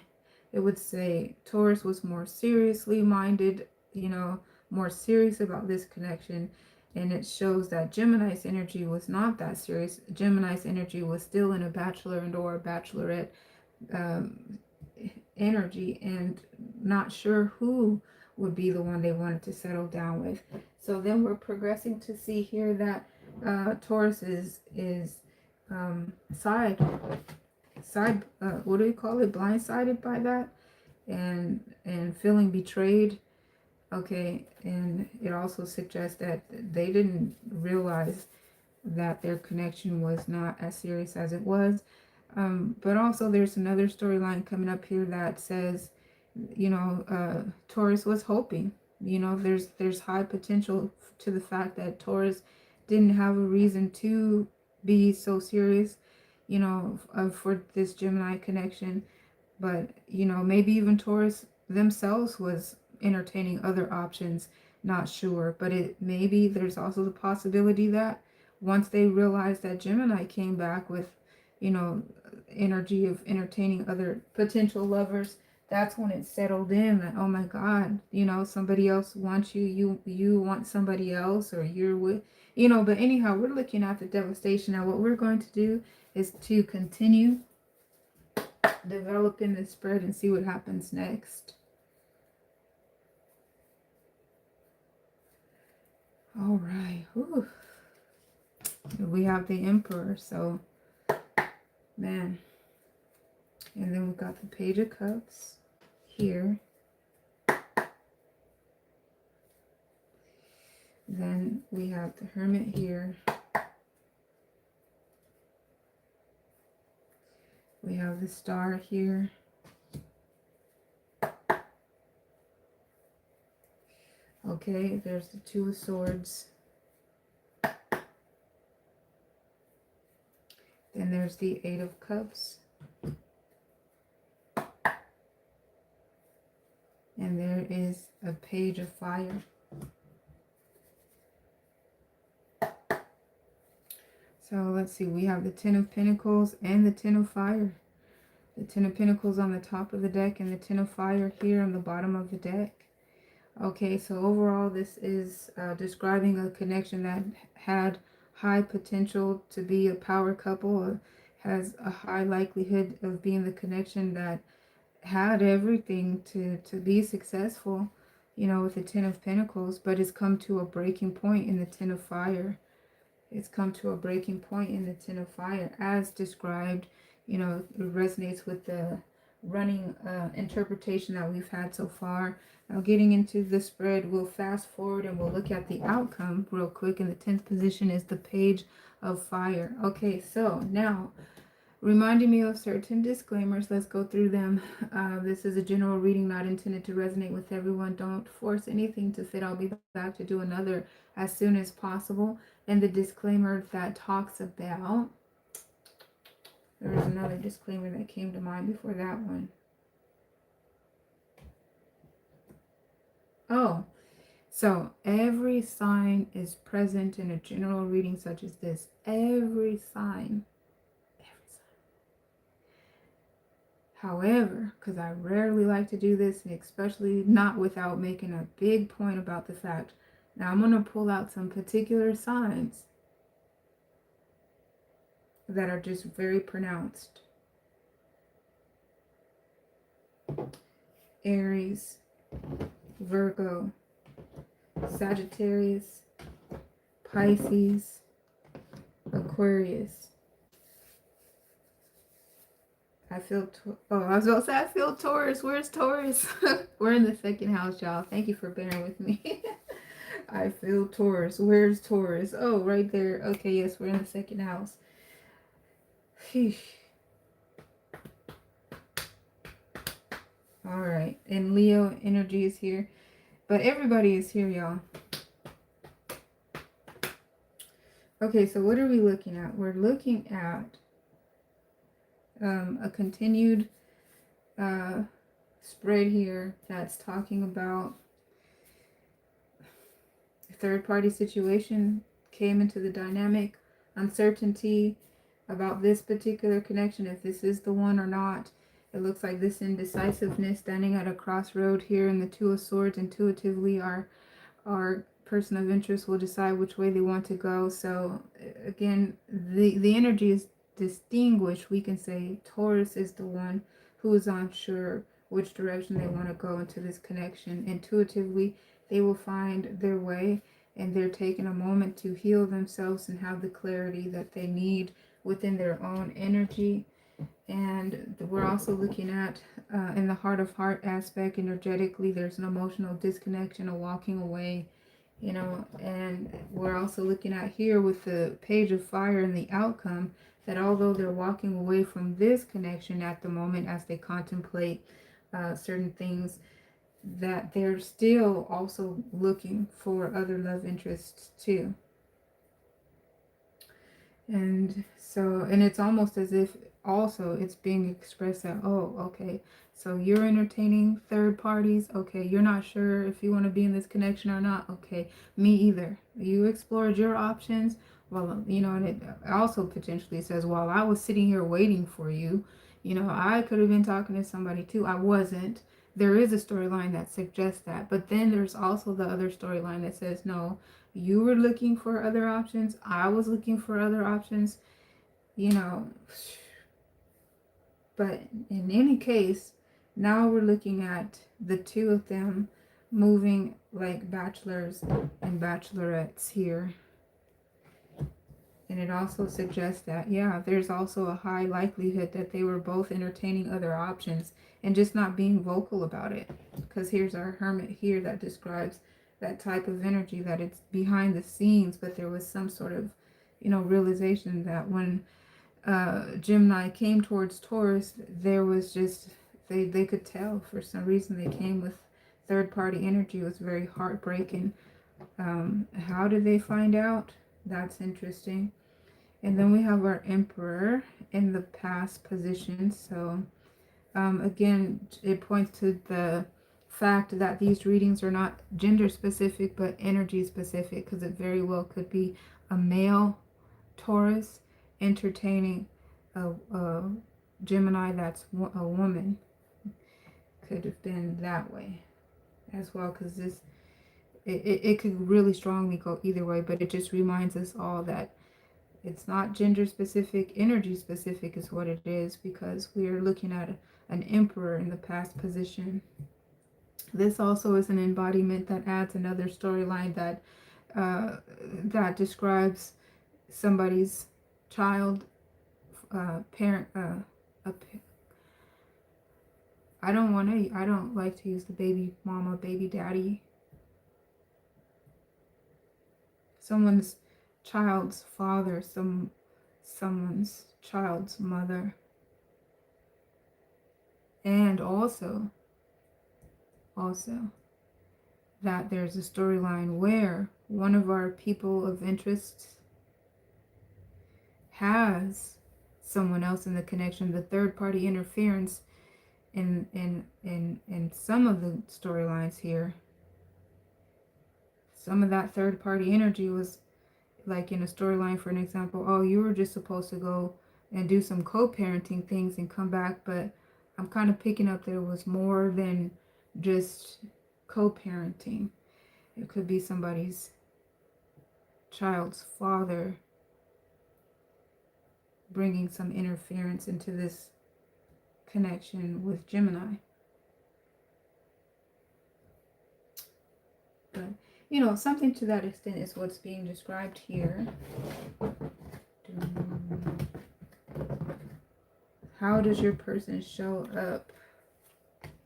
It would say Taurus was more seriously minded, you know, more serious about this connection. And it shows that Gemini's energy was not that serious. Gemini's energy was still in a bachelor and or bachelorette energy, and not sure who would be the one they wanted to settle down with. So then we're progressing to see here that Taurus is what do you call it, blindsided by that, and feeling betrayed. Okay, and it also suggests that they didn't realize that their connection was not as serious as it was. But also there's another storyline coming up here that says, you know, Taurus was hoping, you know, there's high potential to the fact that Taurus didn't have a reason to be so serious, you know, for this Gemini connection. But, you know, maybe even Taurus themselves was entertaining other options, not sure. But it maybe there's also the possibility that once they realized that Gemini came back with, you know, energy of entertaining other potential lovers, that's when it settled in that, oh my God, you know, somebody else wants you, you want somebody else, or you're with, you know. But anyhow, we're looking at the devastation. Now what we're going to do is to continue developing the spread and see what happens next. All right. Whew. We have the Emperor, so man. And then we got the Page of Cups here. Then we have the Hermit here. We have the Star here. Okay, there's the Two of Swords. Then there's the Eight of Cups. And there is a Page of Fire. So let's see, we have the Ten of Pentacles and the Ten of Fire. The Ten of Pentacles on the top of the deck and the Ten of Fire here on the bottom of the deck. Okay, so overall this is describing a connection that had high potential to be a power couple, has a high likelihood of being the connection that had everything to be successful, you know, with the Ten of Pentacles, but it's come to a breaking point in the Ten of Fire. It's come to a breaking point in the Ten of Fire as described. You know, it resonates with the running interpretation that we've had so far. Now getting into the spread, we'll fast forward and we'll look at the outcome real quick. In the 10th position is the Page of Fire. Okay, so now reminding me of certain disclaimers. Let's go through them. This is a general reading, not intended to resonate with everyone. Don't force anything to fit. I'll be back to do another as soon as possible. And the disclaimer that talks about, there was another disclaimer that came to mind before that one. Oh, so every sign is present in a general reading such as this. Every sign. However, because I rarely like to do this, and especially not without making a big point about the fact, now I'm going to pull out some particular signs that are just very pronounced. Aries, Virgo, Sagittarius, Pisces, Aquarius. I feel, I was about to say I feel Taurus. Where's Taurus? We're in the second house, y'all. Thank you for bearing with me. I feel Taurus. Where's Taurus? Oh, right there. Okay, yes, we're in the second house. Sheesh. All right, and Leo energy is here, but everybody is here, y'all. Okay, so what are we looking at? We're looking at a continued spread here that's talking about a third-party situation came into the dynamic, uncertainty about this particular connection, if this is the one or not. It looks like this indecisiveness, standing at a crossroad here in the Two of Swords. Intuitively, our person of interest will decide which way they want to go. So again, the energy is distinguished. We can say Taurus is the one who is unsure which direction they want to go into this connection. Intuitively, they will find their way, and they're taking a moment to heal themselves and have the clarity that they need within their own energy. And we're also looking at in the heart of heart aspect, energetically, there's an emotional disconnection, a walking away, you know. And we're also looking at here with the Page of Fire and the outcome, that although they're walking away from this connection at the moment as they contemplate certain things, that they're still also looking for other love interests too. And so, and it's almost as if also it's being expressed that, oh, okay, so you're entertaining third parties. Okay, you're not sure if you want to be in this connection or not. Okay, me either. You explored your options. Well, and it also potentially says, while I was sitting here waiting for you, I could have been talking to somebody too. I wasn't. There is a storyline that suggests that, but then there's also the other storyline that says, no, you were looking for other options. I was looking for other options. you know But in any case, now we're looking at the two of them moving like bachelors and bachelorettes here. And it also suggests that, yeah, there's also a high likelihood that they were both entertaining other options and just not being vocal about it. Because here's our hermit here that describes that type of energy, that it's behind the scenes, but there was some sort of, realization that when Gemini came towards Taurus, there was just, they could tell for some reason they came with third party energy. It was very heartbreaking. How did they find out? That's interesting. And then we have our Emperor in the past position. So again, it points to the fact that these readings are not gender specific but energy specific, because it very well could be a male Taurus entertaining a Gemini that's a woman. Could have been that way as well, because it could really strongly go either way, but it just reminds us all that it's not gender specific, energy specific is what it is, because we are looking at an emperor in the past position. This also is an embodiment that adds another storyline that describes somebody's child, parent. I don't like to use the baby mama, baby daddy. Someone's child's father, someone's child's mother. And also that there's a storyline where one of our people of interest has someone else in the connection. The third party interference in some of the storylines here, some of that third party energy was like in a storyline, for an example, oh, you were just supposed to go and do some co-parenting things and come back, but I'm kind of picking up there was more than just co-parenting. It could be somebody's child's father bringing some interference into this connection with Gemini. But, something to that extent is what's being described here. How does your person show up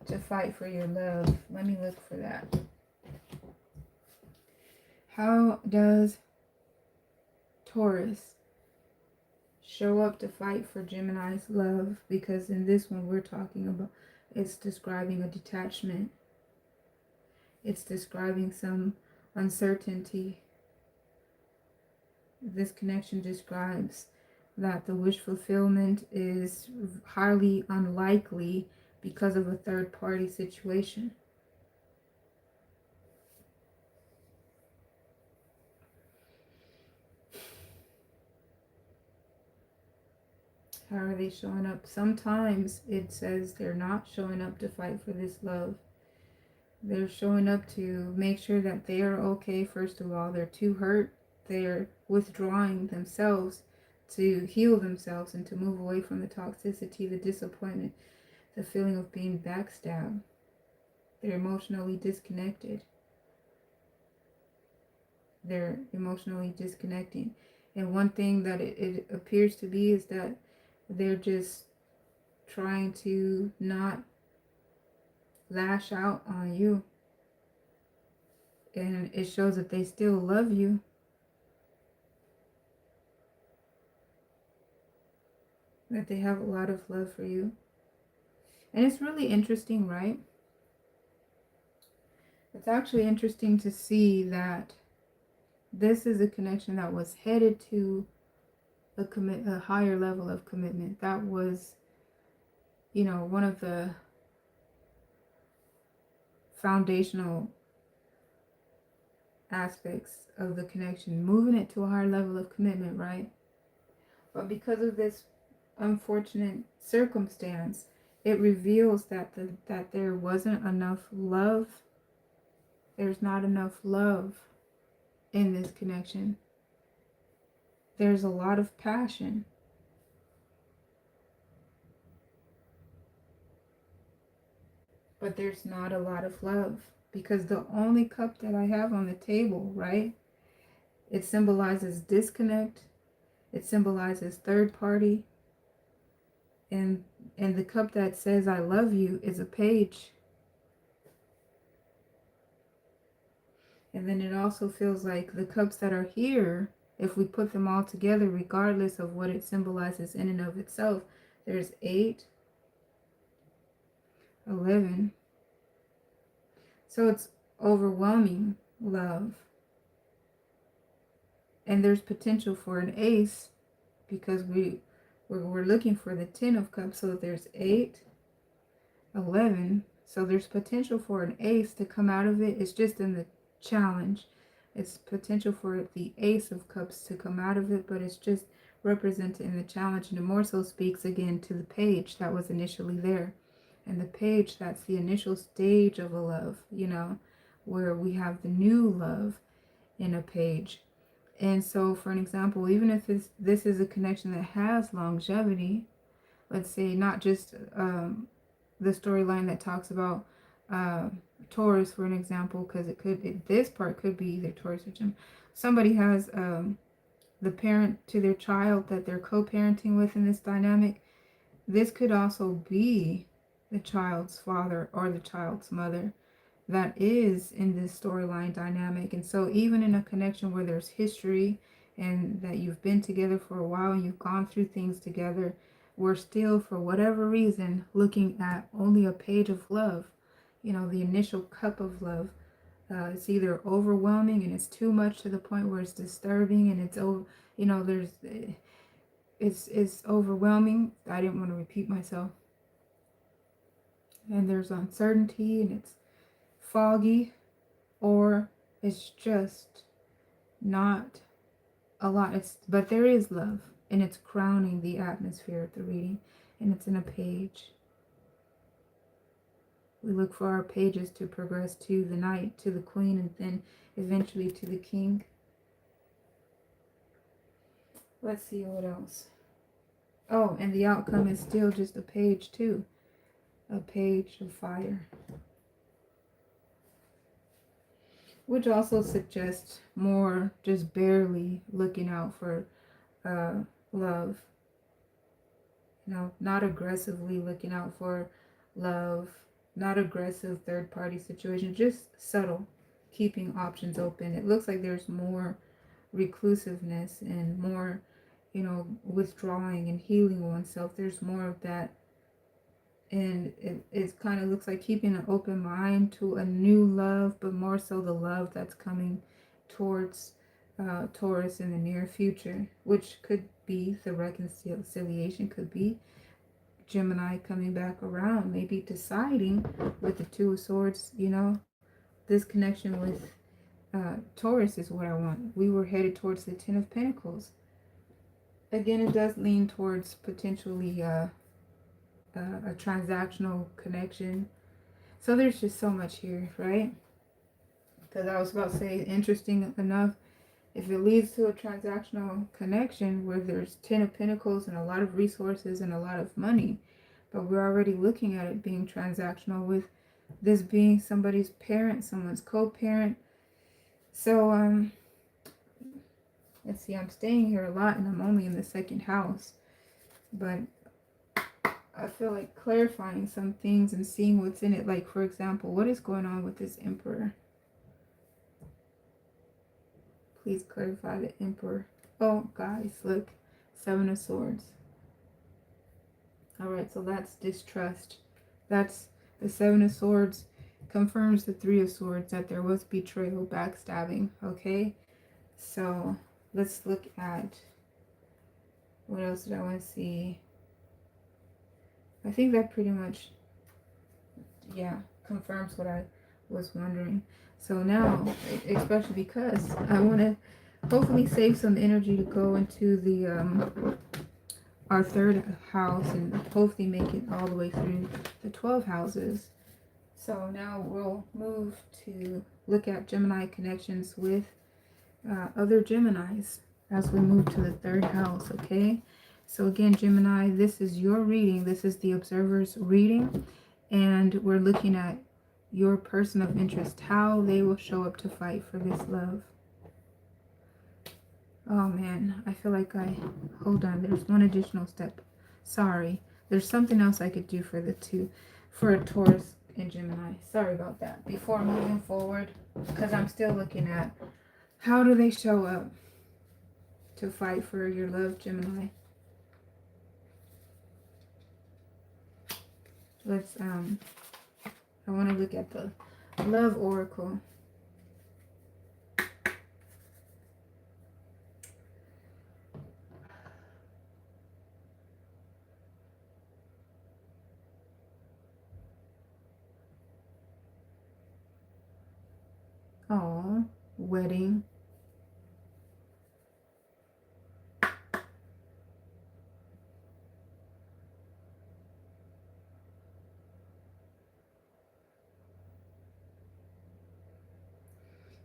to fight for your love? Let me look for that. How does Taurus show up to fight for Gemini's love? Because in this one we're talking about, it's describing a detachment. It's describing some uncertainty. This connection describes that the wish fulfillment is highly unlikely because of a third party situation. How are they showing up? Sometimes it says they're not showing up to fight for this love. They're showing up to make sure that they are okay, first of all. They're too hurt. They're withdrawing themselves to heal themselves and to move away from the toxicity, the disappointment, the feeling of being backstabbed. They're emotionally disconnected. They're emotionally disconnecting. And one thing that it appears to be is that they're just trying to not lash out on you. And it shows that they still love you. That they have a lot of love for you. And it's really interesting, right? It's actually interesting to see that this is a connection that was headed to a higher level of commitment. That was, one of the foundational aspects of the connection, moving it to a higher level of commitment, right? But because of this unfortunate circumstance, it reveals that that there wasn't enough love. There's not enough love in this connection. There's a lot of passion, but there's not a lot of love, because the only cup that I have on the table, right? It symbolizes disconnect. It symbolizes third party. And the cup that says I love you is a page. And then it also feels like the cups that are here, if we put them all together, regardless of what it symbolizes in and of itself, there's 8, 11. So it's overwhelming love. And there's potential for an ace, because we're looking for the 10 of cups. So there's 8, 11. So there's potential for an ace to come out of it. It's just in the challenge. It's potential for the ace of cups to come out of it, but it's just represented in the challenge. And it more so speaks again to the page that was initially there. And the page, that's the initial stage of a love, where we have the new love in a page. And so, for an example, even if this is a connection that has longevity, let's say not just the storyline that talks about Taurus, for an example, because this part could be either Taurus or Gemini. Somebody has the parent to their child that they're co-parenting with in this dynamic. This could also be the child's father or the child's mother that is in this storyline dynamic. And so even in a connection where there's history and that you've been together for a while and you've gone through things together, we're still, for whatever reason, looking at only a page of love, the initial cup of love. It's either overwhelming and it's too much to the point where it's disturbing, and it's overwhelming. I didn't want to repeat myself. And there's uncertainty and it's foggy, or it's just not a lot. But there is love, and it's crowning the atmosphere of the reading, and it's in a page. We look for our pages to progress to the knight, to the queen, and then eventually to the king. Let's see what else. Oh, and the outcome is still just a page too. A page of fire. Which also suggests more just barely looking out for love. Not aggressively looking out for love. Not aggressive third-party situation. Just subtle. Keeping options open. It looks like there's more reclusiveness and more, withdrawing and healing oneself. There's more of that. And it kind of looks like keeping an open mind to a new love, but more so the love that's coming towards Taurus in the near future, which could be the reconciliation, could be Gemini coming back around, maybe deciding with the Two of Swords, this connection with Taurus is what I want. We were headed towards the Ten of Pentacles. Again, it does lean towards potentially a transactional connection. So there's just so much here, right? Because I was about to say, interesting enough, if it leads to a transactional connection where there's 10 of Pentacles and a lot of resources and a lot of money, but we're already looking at it being transactional with this being somebody's parent, someone's co-parent. So let's see, I'm staying here a lot and I'm only in the second house, but I feel like clarifying some things and seeing what's in it. Like, for example, what is going on with this Emperor? Please clarify the Emperor. Oh, guys, look. 7 of Swords. Alright, so that's distrust. That's the 7 of Swords confirms the 3 of Swords, that there was betrayal, backstabbing, okay? So, let's look at What else did I want to see? I think that pretty much, yeah, confirms what I was wondering. So now, especially because I want to hopefully save some energy to go into the our third house and hopefully make it all the way through the 12 houses. So now we'll move to look at Gemini connections with other Geminis as we move to the third house, okay? So again, Gemini, this is your reading. This is the observer's reading. And we're looking at your person of interest, how they will show up to fight for this love. Oh man, I feel like hold on, there's one additional step. Sorry, there's something else I could do for for a Taurus and Gemini. Sorry about that. Before moving forward, because I'm still looking at how do they show up to fight for your love, Gemini. Let's, I want to look at the love oracle. Oh, wedding.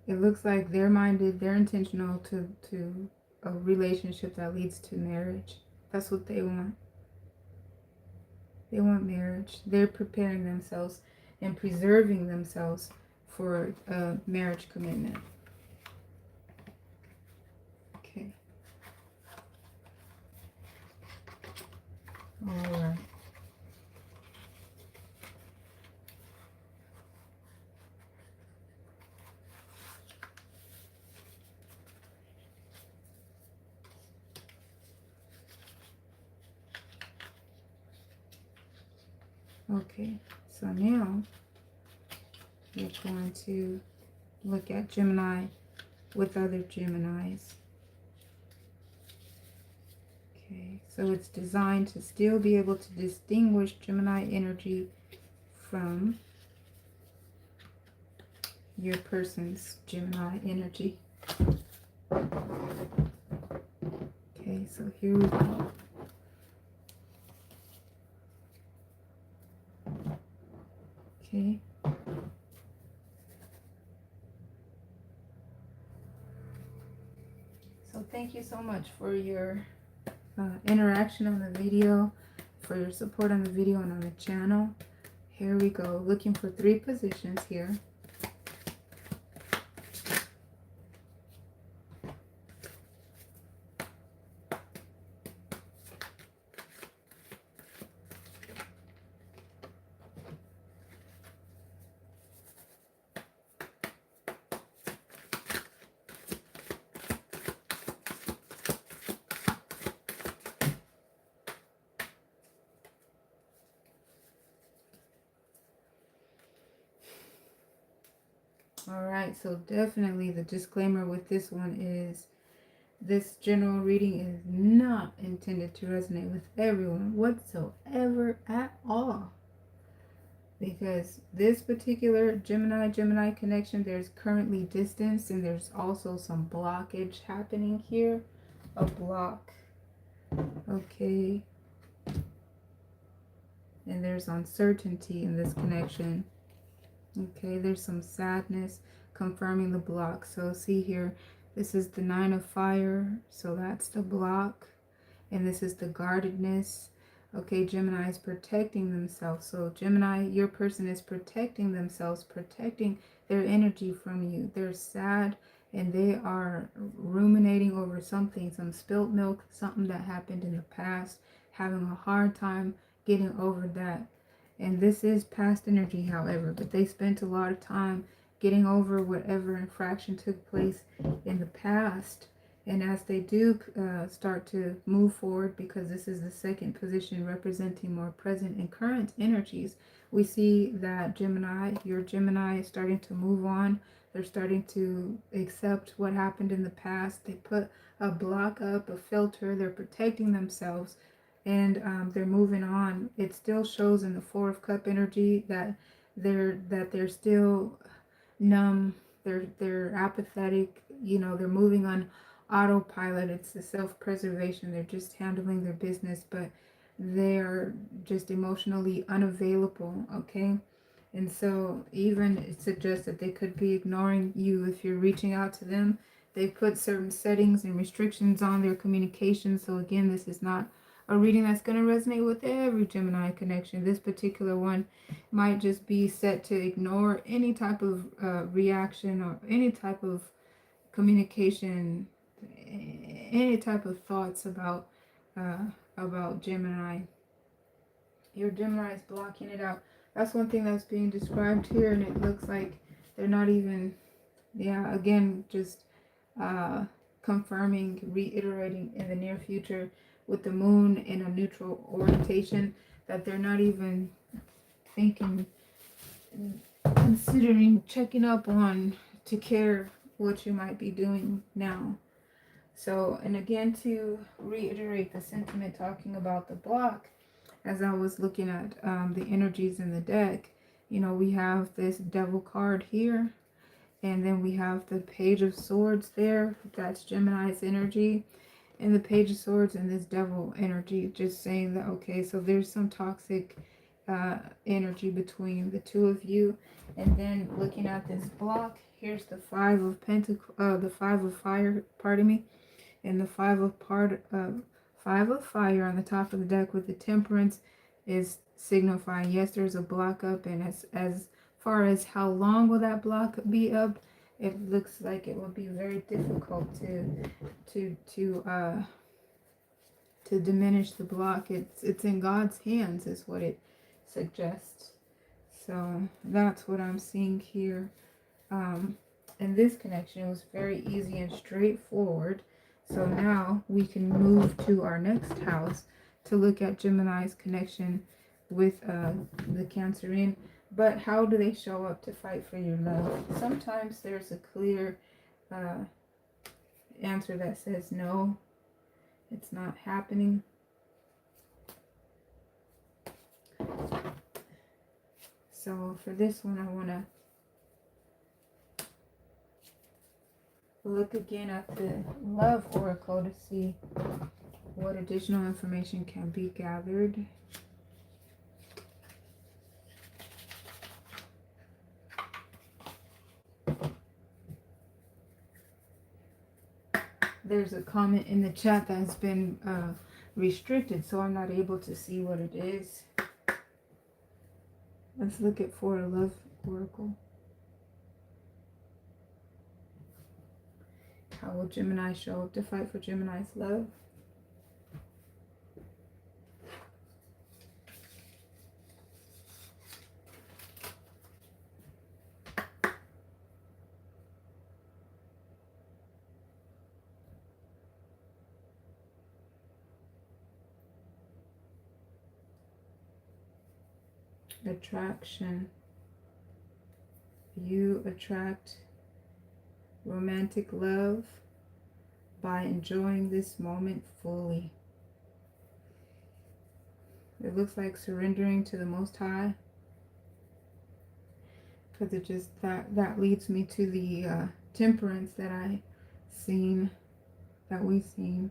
It looks like they're minded, they're intentional to a relationship that leads to marriage. That's what they want. They want marriage. They're preparing themselves and preserving themselves for a marriage commitment. Okay. All right. Okay, so now we're going to look at Gemini with other Geminis. Okay, so it's designed to still be able to distinguish Gemini energy from your person's Gemini energy. Okay, so here we go. Okay. So thank you so much for your interaction on the video, for your support on the video and on the channel. Here we go, looking for 3 positions here. All right, so definitely the disclaimer with this one is this general reading is not intended to resonate with everyone whatsoever at all. Because this particular Gemini connection, there's currently distance and there's also some blockage happening here. A block. Okay. And there's uncertainty in this connection. Okay, there's some sadness confirming the block. So see here, this is the 9 of fire. So that's the block. And this is the guardedness. Okay, Gemini is protecting themselves. So Gemini, your person is protecting themselves, protecting their energy from you. They're sad and they are ruminating over something, some spilt milk, something that happened in the past, having a hard time getting over that. And this is past energy, however, but they spent a lot of time getting over whatever infraction took place in the past. And as they do start to move forward, because this is the second position representing more present and current energies, we see that Gemini, your Gemini, is starting to move on. They're starting to accept what happened in the past. They put a block up, a filter. They're protecting themselves, and they're moving on. It still shows in the Four of Cup energy that they're still numb. They're apathetic. You know, they're moving on autopilot. It's the self-preservation. They're just handling their business, but they're just emotionally unavailable. Okay. And so even it suggests that they could be ignoring you if you're reaching out to them. They put certain settings and restrictions on their communication. So again, this is not a reading that's going to resonate with every Gemini connection. This particular one might just be set to ignore any type of reaction or any type of communication, any type of thoughts about Gemini. Your Gemini is blocking it out. That's one thing that's being described here, and it looks like they're not even, yeah, again, just confirming, reiterating in the near future with the moon in a neutral orientation that they're not even thinking, considering checking up on to care what you might be doing now. So, and again, to reiterate the sentiment talking about the block, as I was looking at the energies in the deck, you know, we have this Devil card here, and then we have the Page of Swords there. That's Gemini's energy. And the Page of Swords and this Devil energy, just saying that, okay, so there's some toxic energy between the two of you. And then looking at this block, here's the Five of Pentacles, the Five of Fire, pardon me, and the Five of Fire on the top of the deck with the Temperance is signifying, yes, there's a block up, and as far as how long will that block be up, it looks like it will be very difficult to diminish the block. It's in God's hands is what it suggests. So that's what I'm seeing here. And this connection was very easy and straightforward. So now we can move to our next house to look at Gemini's connection with the Cancerian. But how do they show up to fight for your love? Sometimes there's a clear answer that says no, it's not happening. So for this one, I want to look again at the Love Oracle to see what additional information can be gathered. There's a comment in the chat that has been restricted, so I'm not able to see what it is. Let's look at for a Love Oracle. How will Gemini show up to fight for Gemini's love? Attraction. You attract romantic love by enjoying this moment fully. It looks like surrendering to the Most High, because it just that leads me to the temperance that we've seen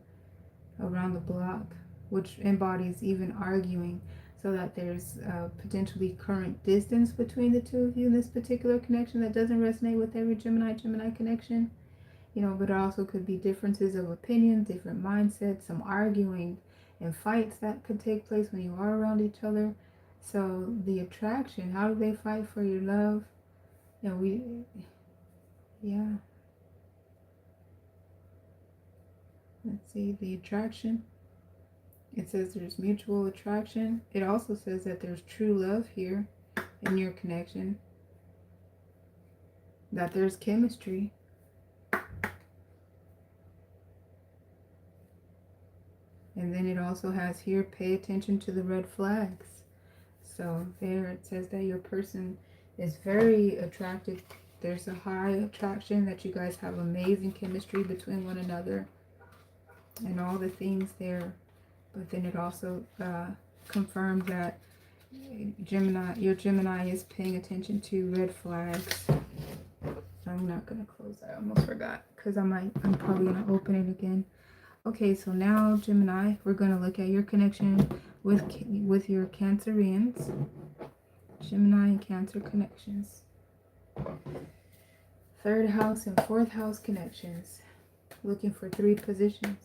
around the block, which embodies even arguing, so that there's potentially current distance between the two of you in this particular connection that doesn't resonate with every Gemini connection. You know, but it also could be differences of opinion, different mindsets, some arguing and fights that could take place when you are around each other. So the attraction, how do they fight for your love? And yeah. Let's see, the attraction. It says there's mutual attraction. It also says that there's true love here in your connection. That there's chemistry. And then it also has here, pay attention to the red flags. So there it says that your person is very attracted. There's a high attraction, that you guys have amazing chemistry between one another and all the things there. But then it also confirms that your Gemini is paying attention to red flags. I'm not gonna close that. I almost forgot, because I'm probably gonna open it again. Okay, so now Gemini, we're gonna look at your connection with your Cancerians. Gemini and Cancer connections. Third house and fourth house connections. Looking for 3 positions.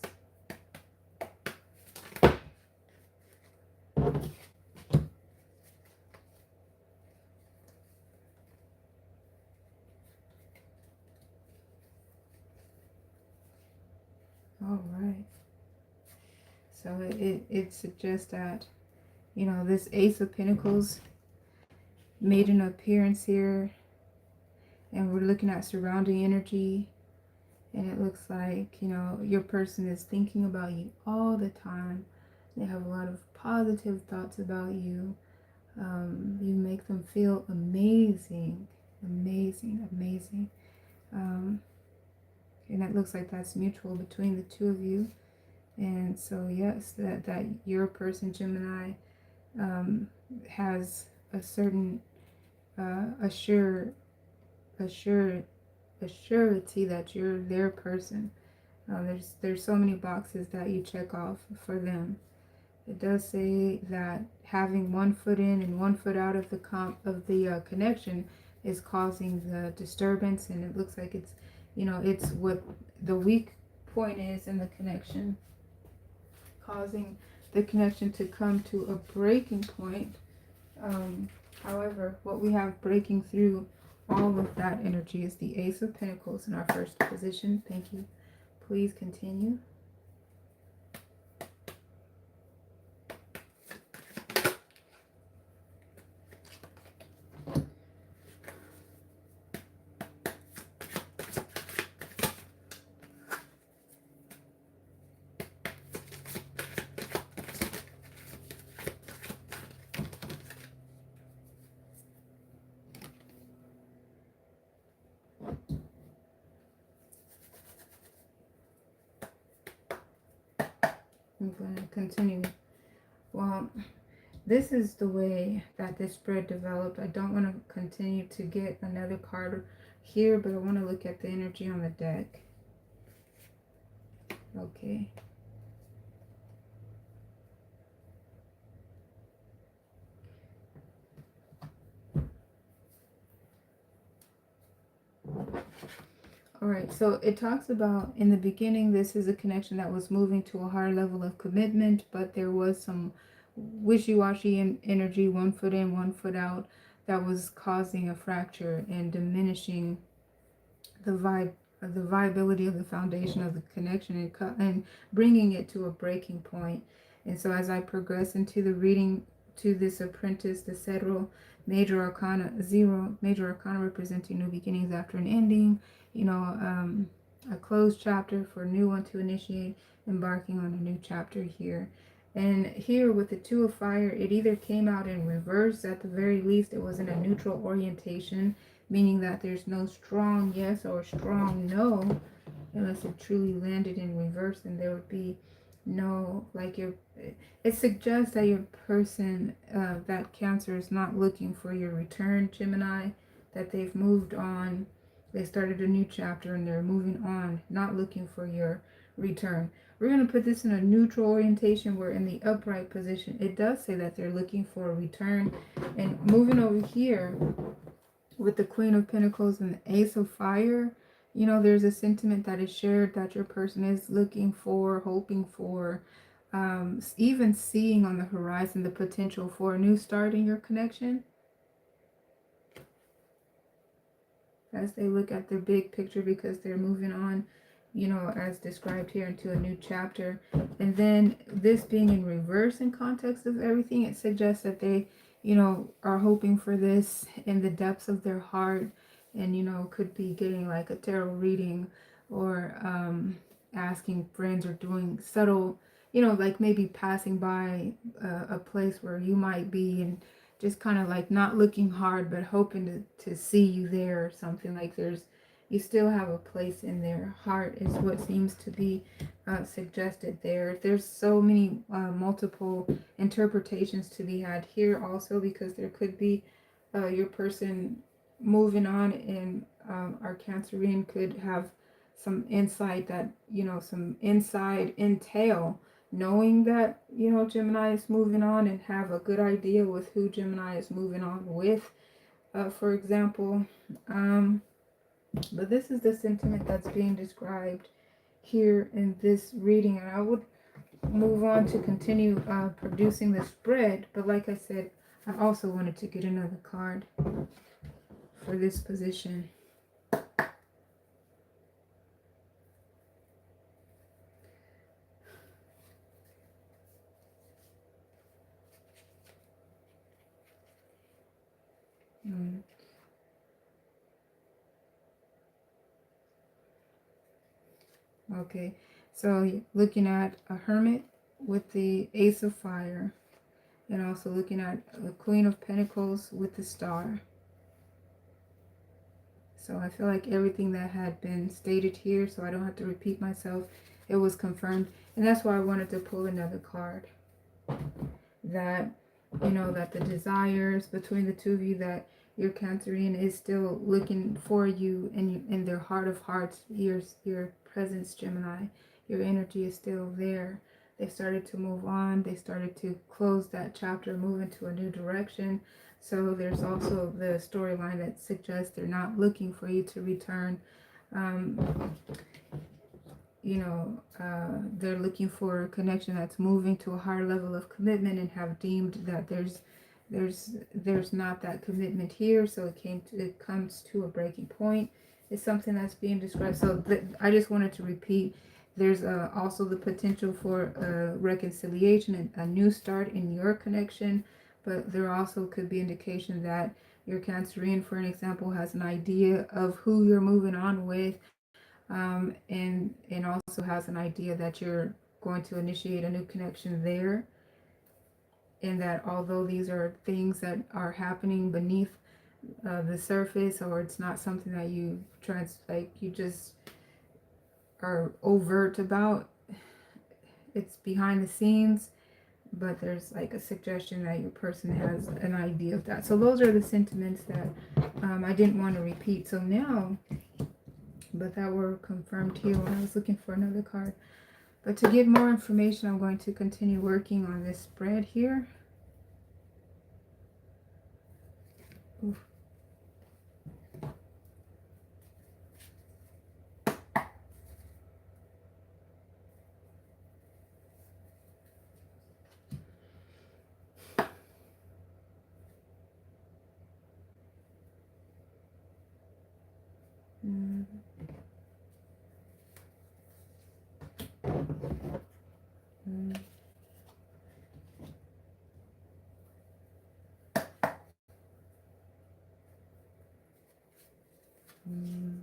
All right. So it suggests that, you know, this Ace of Pentacles made an appearance here, and we're looking at surrounding energy, and it looks like, you know, your person is thinking about you all the time. They have a lot of positive thoughts about you. You make them feel amazing, amazing, amazing. And it looks like that's mutual between the two of you. And so yes, that your person, Gemini, has a certain assurity that you're their person. There's so many boxes that you check off for them. It does say that having 1 foot in and 1 foot out of the connection is causing the disturbance, and it looks like it's, you know, it's what the weak point is in the connection, causing the connection to come to a breaking point. However, what we have breaking through all of that energy is the Ace of Pentacles in our first position. Thank you. Please continue. I'm going to continue. Well, this is the way that this spread developed. I don't want to continue to get another card here, but I want to look at the energy on the deck. Okay. All right, so it talks about, in the beginning, this is a connection that was moving to a higher level of commitment, but there was some wishy-washy energy, 1 foot in, 1 foot out, that was causing a fracture and diminishing the viability of the foundation of the connection, and bringing it to a breaking point. And so as I progress into the reading to this apprentice, the Cedral, Major Arcana 0, Major Arcana representing new beginnings after an ending, you know, a closed chapter for a new one to initiate, embarking on a new chapter here. And here with the 2 of Fire, it either came out in reverse, at the very least it was in a neutral orientation, meaning that there's no strong yes or strong no, unless it truly landed in reverse, and there would be no, like, it suggests that your person, that Cancer, is not looking for your return, Gemini, that they've moved on. They started a new chapter and they're moving on, not looking for your return. We're going to put this in a neutral orientation. We're in the upright position. It does say that they're looking for a return. And moving over here with the Queen of Pentacles and the Ace of Fire, you know, there's a sentiment that is shared that your person is looking for, hoping for, even seeing on the horizon the potential for a new start in your connection. As they look at their big picture, because they're moving on, you know, as described here, into a new chapter. And then this being in reverse in context of everything, it suggests that they, you know, are hoping for this in the depths of their heart, and, you know, could be getting like a tarot reading, or asking friends, or doing subtle, you know, like maybe passing by a place where you might be, and just kind of like not looking hard but hoping to see you there, or something. Like there's, you still have a place in their heart is what seems to be suggested there. There's so many multiple interpretations to be had here also, because there could be your person moving on, and our Cancerian could have some insight that, you know, some inside intel, knowing that, you know, Gemini is moving on, and have a good idea with who Gemini is moving on with, for example. But this is the sentiment that's being described here in this reading, and I would move on to continue producing the spread. But like I said, I also wanted to get another card for this position. Mm. Okay, so looking at a Hermit with the Ace of Fire, and also looking at the Queen of Pentacles with the Star. So I feel like everything that had been stated here, so I don't have to repeat myself, it was confirmed. And that's why I wanted to pull another card. That, you know, that the desires between the two of you, that your Cancerian is still looking for you, and in their heart of hearts, your presence, Gemini, your energy is still there. They started to move on. They started to close that chapter, move into a new direction. So there's also the storyline that suggests they're not looking for you to return. You know, they're looking for a connection that's moving to a higher level of commitment, and have deemed that there's not that commitment here. So it comes to a breaking point. It's something that's being described. So I just wanted to repeat. There's also the potential for reconciliation and a new start in your connection, but there also could be indication that your Cancerian, for an example, has an idea of who you're moving on with, and also has an idea that you're going to initiate a new connection there, and that although these are things that are happening beneath the surface, or it's not something that you you just are overt about, it's behind the scenes, but there's like a suggestion that your person has an idea of that. So those are the sentiments that I didn't want to repeat. So now, but that were confirmed here when I was looking for another card. But to get more information, I'm going to continue working on this spread here. Oof. Mm. Mm. Mm.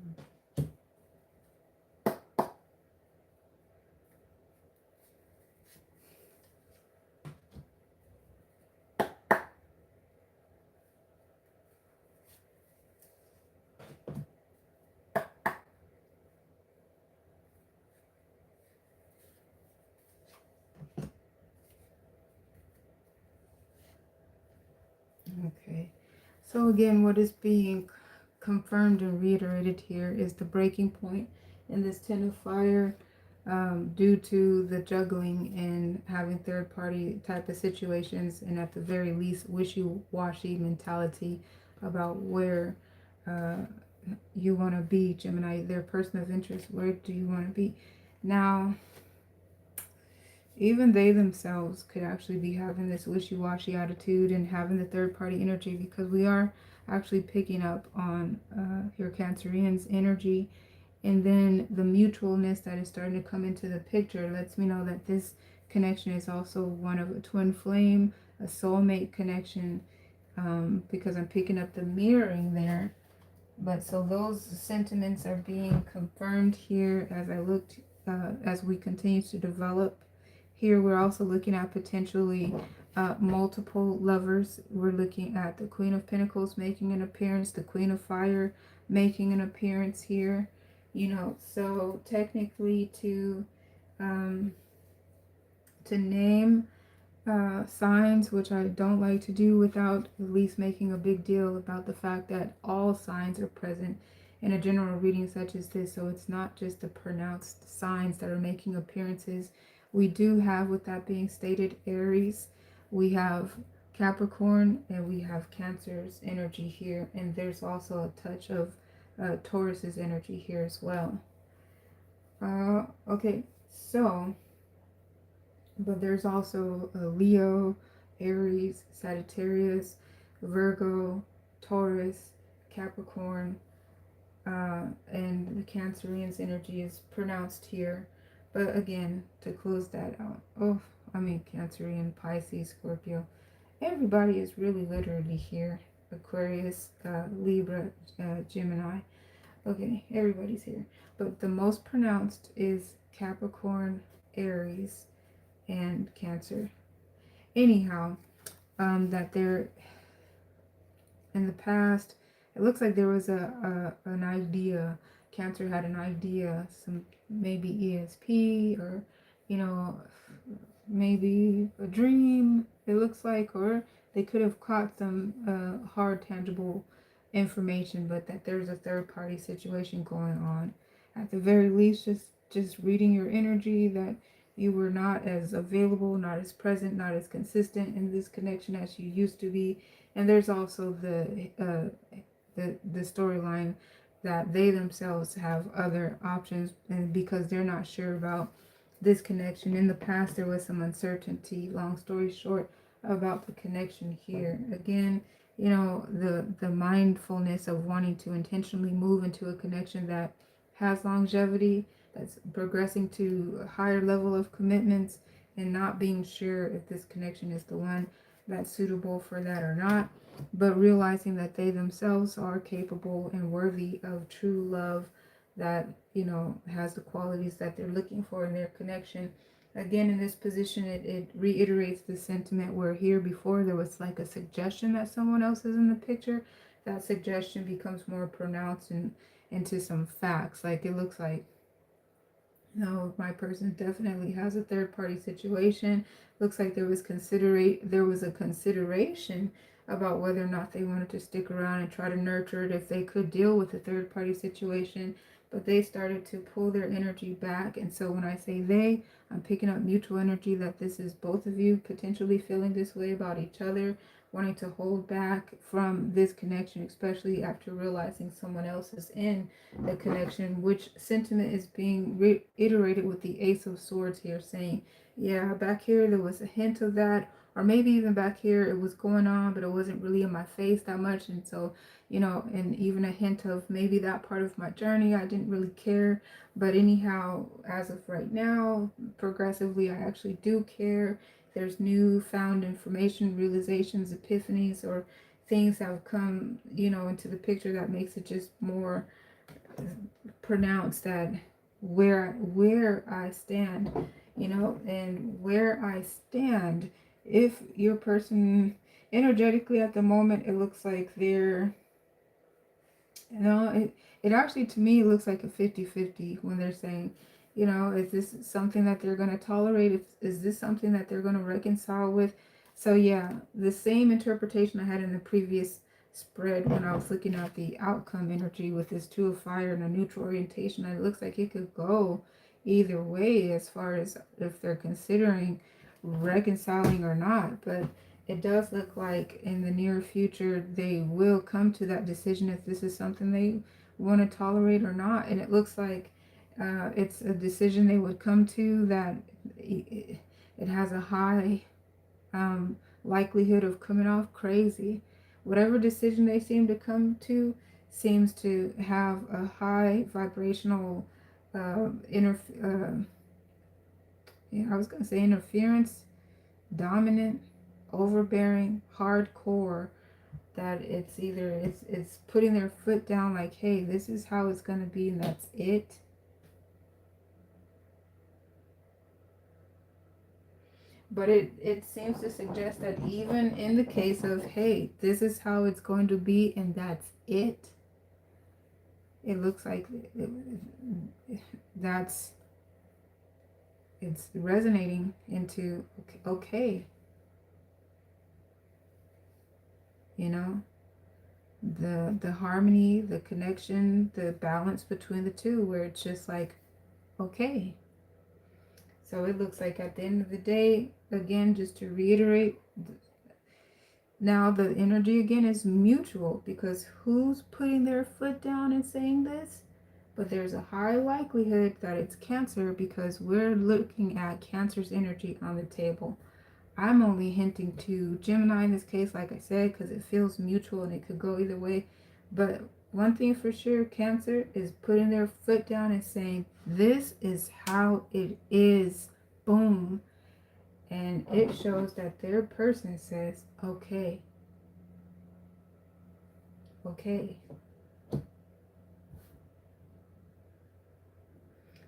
Okay. So again, what is being confirmed and reiterated here is the breaking point in this Ten of Fire, due to the juggling and having third party type of situations, and at the very least wishy-washy mentality about where you want to be, Gemini, their person of interest. Where do you want to be? Now, even they themselves could actually be having this wishy-washy attitude and having the third-party energy, because we are actually picking up on your Cancerian's energy. And then the mutualness that is starting to come into the picture lets me know that this connection is also one of a twin flame, a soulmate connection, because I'm picking up the mirroring there. But so those sentiments are being confirmed here as I looked, as we continue to develop Here we're also looking at potentially multiple lovers. We're looking at the Queen of Pentacles making an appearance, the Queen of Fire making an appearance here. You know, so technically um, to name signs, which I don't like to do without at least making a big deal about the fact that all signs are present in a general reading such as this. So it's not just the pronounced signs that are making appearances. We do have, with that being stated, Aries, we have Capricorn, and we have Cancer's energy here. And there's also a touch of Taurus's energy here as well. Okay, so but there's also a Leo, Aries, Sagittarius, Virgo, Taurus, Capricorn, and the Cancerian's energy is pronounced here. But again, to close that out, Cancerian, Pisces, Scorpio, everybody is really literally here. Aquarius, Libra, Gemini. Okay, everybody's here. But the most pronounced is Capricorn, Aries, and Cancer. Anyhow, that there in the past, it looks like there was an idea. Cancer had an idea, some maybe ESP, or you know, maybe a dream. It looks like, or they could have caught some hard, tangible information, but that there's a third party situation going on. At the very least, just reading your energy, that you were not as available, not as present, not as consistent in this connection as you used to be. And there's also the storyline that they themselves have other options, and because they're not sure about this connection. In the past, there was some uncertainty, long story short, about the connection here. Again, you know, the mindfulness of wanting to intentionally move into a connection that has longevity, that's progressing to a higher level of commitments, and not being sure if this connection is the one that's suitable for that or not, but realizing that they themselves are capable and worthy of true love that, you know, has the qualities that they're looking for in their connection. Again, in this position, it reiterates the sentiment where here before there was like a suggestion that someone else is in the picture. That suggestion becomes more pronounced and into some facts. Like it looks like, no, my person definitely has a third party situation. Looks like there was a consideration about whether or not they wanted to stick around and try to nurture it if they could deal with a third party situation, but they started to pull their energy back. And so when I say they, I'm picking up mutual energy, that this is both of you potentially feeling this way about each other, wanting to hold back from this connection, especially after realizing someone else is in the connection, which sentiment is being reiterated with the Ace of Swords here, saying, yeah, back here there was a hint of that, or maybe even back here it was going on, but it wasn't really in my face that much. And so, you know, and even a hint of maybe that part of my journey I didn't really care. But anyhow, as of right now, progressively I actually do care. There's newfound information, realizations, epiphanies, or things that have come, you know, into the picture that makes it just more pronounced that where I stand, you know, and where I stand, if your person energetically at the moment, it looks like they're, you know, it actually to me looks like a 50-50 when they're saying, you know, is this something that they're going to tolerate? Is this something that they're going to reconcile with? So yeah, the same interpretation I had in the previous spread when I was looking at the outcome energy with this Two of Fire and a neutral orientation, it looks like it could go either way as far as if they're considering reconciling or not. But it does look like in the near future they will come to that decision if this is something they want to tolerate or not. And it looks like it's a decision they would come to that it has a high likelihood of coming off crazy. Whatever decision they seem to come to seems to have a high vibrational I was going to say interference, dominant, overbearing, hardcore, that it's either it's putting their foot down like, hey, this is how it's going to be and that's it. But it seems to suggest that even in the case of, hey, this is how it's going to be and that's it, it looks like that's, it's resonating into, okay, you know, the harmony, the connection, the balance between the two, where it's just like, okay. So it looks like at the end of the day, again, just to reiterate, now the energy again is mutual, because who's putting their foot down and saying this? But there's a high likelihood that it's Cancer, because we're looking at Cancer's energy on the table. I'm only hinting to Gemini in this case, like I said, because it feels mutual and it could go either way. But one thing for sure, Cancer is putting their foot down and saying, this is how it is. Boom. And it shows that their person says, okay, okay.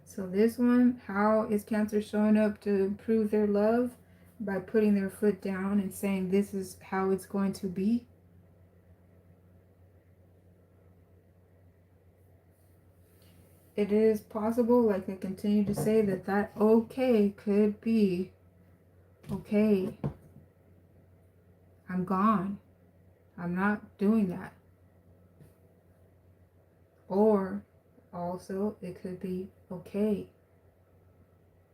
So this one, how is Cancer showing up to prove their love? By putting their foot down and saying, this is how it's going to be. It is possible, like I continue to say, that okay could be, okay, I'm gone. I'm not doing that. Or also it could be, okay,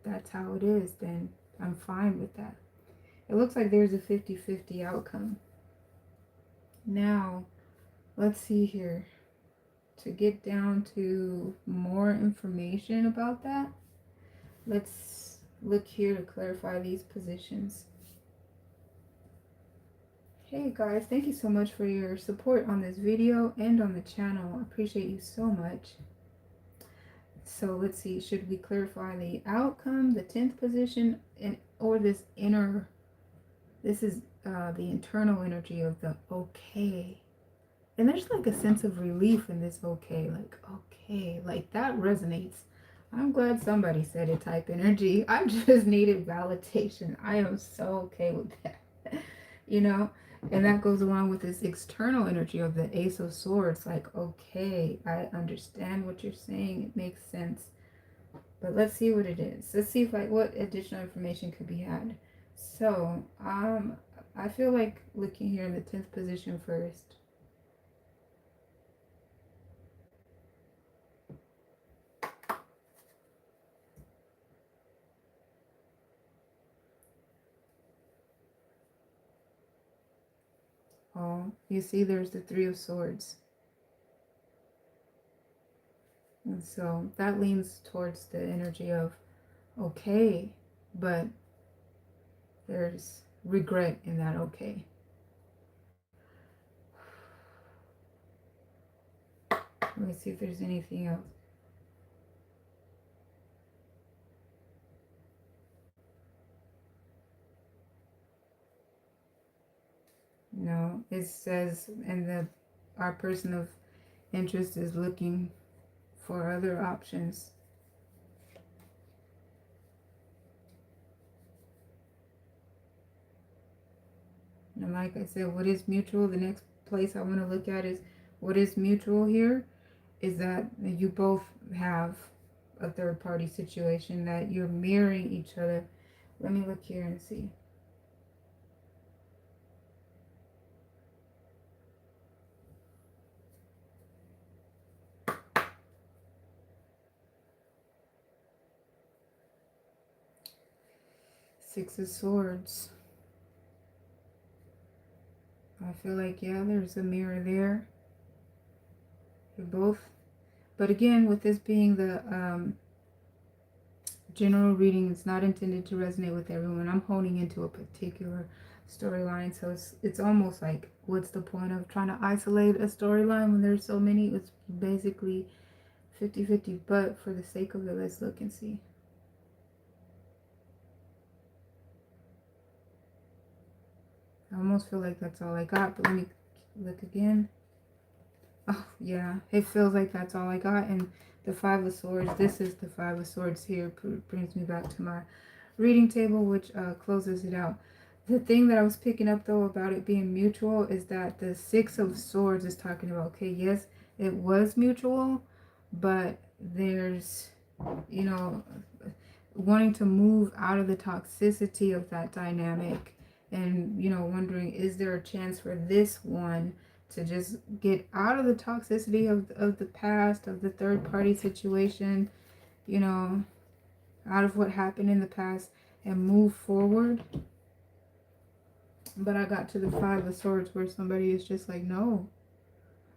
that's how it is, then I'm fine with that. It looks like there's a 50-50 outcome. Now, let's see here. To get down to more information about that, let's look here to clarify these positions. Hey guys, thank you so much for your support on this video and on the channel. I appreciate you so much. So let's see, should we clarify the outcome, the 10th position, and or this inner, this is the internal energy of the okay. And there's like a sense of relief in this okay, like that resonates. I'm glad somebody said it, type energy. I just needed validation. I am so okay with that. You know? And that goes along with this external energy of the Ace of Swords. Like, okay, I understand what you're saying. It makes sense. But let's see what it is. Let's see if like what additional information could be had. So, I feel like looking here in the 10th position first. Oh, you see there's the Three of Swords. And so that leans towards the energy of, okay, but there's regret in that okay. Let me see if there's anything else. No, it says, and our person of interest is looking for other options. And like I said, what is mutual? The next place I want to look at is what is mutual here is that you both have a third party situation, that you're mirroring each other. Let me look here and see. Six of Swords. I feel like, yeah, there's a mirror there. You're both. But again, with this being the general reading, it's not intended to resonate with everyone. I'm honing into a particular storyline. So it's almost like, what's the point of trying to isolate a storyline when there's so many? It's basically 50-50. But for the sake of it, let's look and see. I almost feel like that's all I got, but let me look again. Oh, yeah, it feels like that's all I got. And the Five of Swords, this is the Five of Swords here, brings me back to my reading table, which closes it out. The thing that I was picking up though about it being mutual is that the Six of Swords is talking about, okay, yes, it was mutual, but there's, you know, wanting to move out of the toxicity of that dynamic, and, you know, wondering, is there a chance for this one to just get out of the toxicity of the past, of the third party situation, you know, out of what happened in the past and move forward. But I got to the Five of Swords where somebody is just like, no,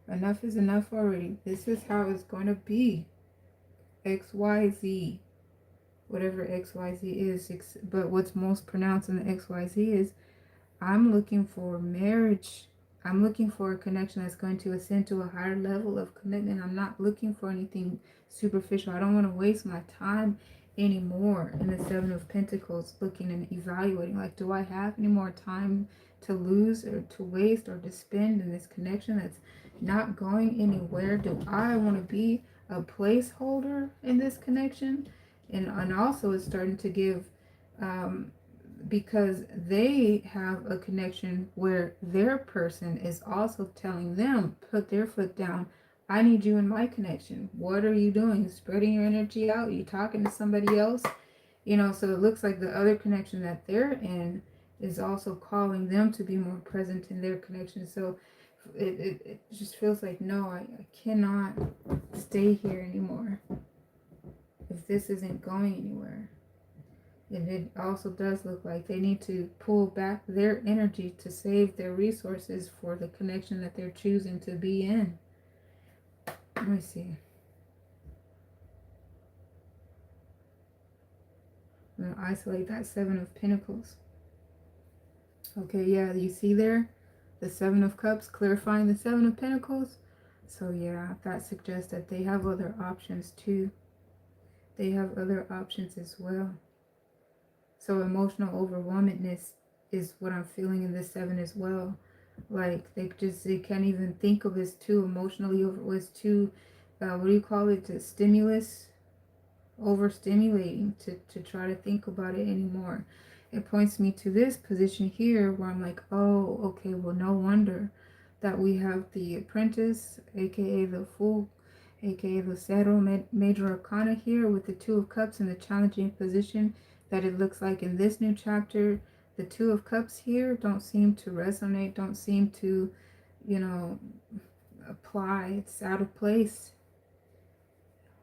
enough is enough already. This is how it's going to be. XYZ. Whatever XYZ is. But what's most pronounced in the XYZ is, I'm looking for marriage. I'm looking for a connection that's going to ascend to a higher level of commitment. I'm not looking for anything superficial. I don't want to waste my time anymore in the Seven of Pentacles, looking and evaluating, like, do I have any more time to lose or to waste or to spend in this connection that's not going anywhere? Do I want to be a placeholder in this connection? And also it's starting to give, because they have a connection where their person is also telling them, put their foot down. I need you in my connection. What are you doing? Spreading your energy out? Are you talking to somebody else? You know, so it looks like the other connection that they're in is also calling them to be more present in their connection. So it just feels like, no, I cannot stay here anymore if this isn't going anywhere. And it also does look like they need to pull back their energy to save their resources for the connection that they're choosing to be in. Let me see. I'm going to isolate that Seven of Pentacles. Okay, yeah, you see there? The Seven of Cups, clarifying the Seven of Pentacles. So yeah, that suggests that they have other options too. They have other options as well. So emotional overwhelmedness is what I'm feeling in this Seven as well. Like they can't even think of as too emotionally over, as too, what do you call it, to stimulus, overstimulating to try to think about it anymore. It points me to this position here where I'm like, oh, okay, well, no wonder that we have the Apprentice, aka the Fool, aka the Cero Major Arcana here with the Two of Cups in the challenging position that it looks like in this new chapter. The Two of Cups here don't seem to resonate, don't seem to, you know, apply. It's out of place.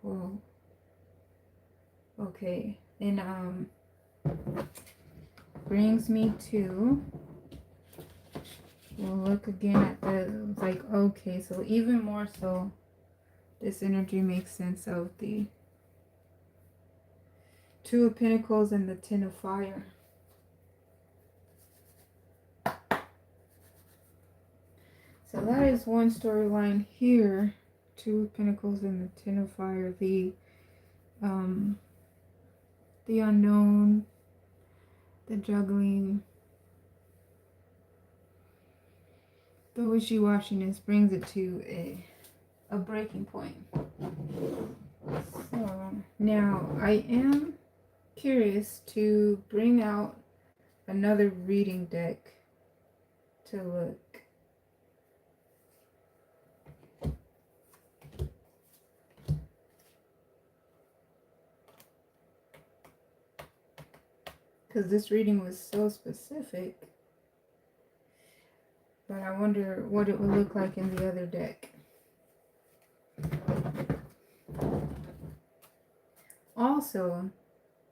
Well, okay. And brings me to, we'll look again at the, like, okay, so even more so, this energy makes sense of the Two of Pentacles and the Ten of Fire. So that is one storyline here. Two of Pentacles and the Ten of Fire. The unknown, the juggling, the wishy-washiness brings it to a breaking point. So now I am curious to bring out another reading deck to look. Because this reading was so specific. But I wonder what it would look like in the other deck. Also,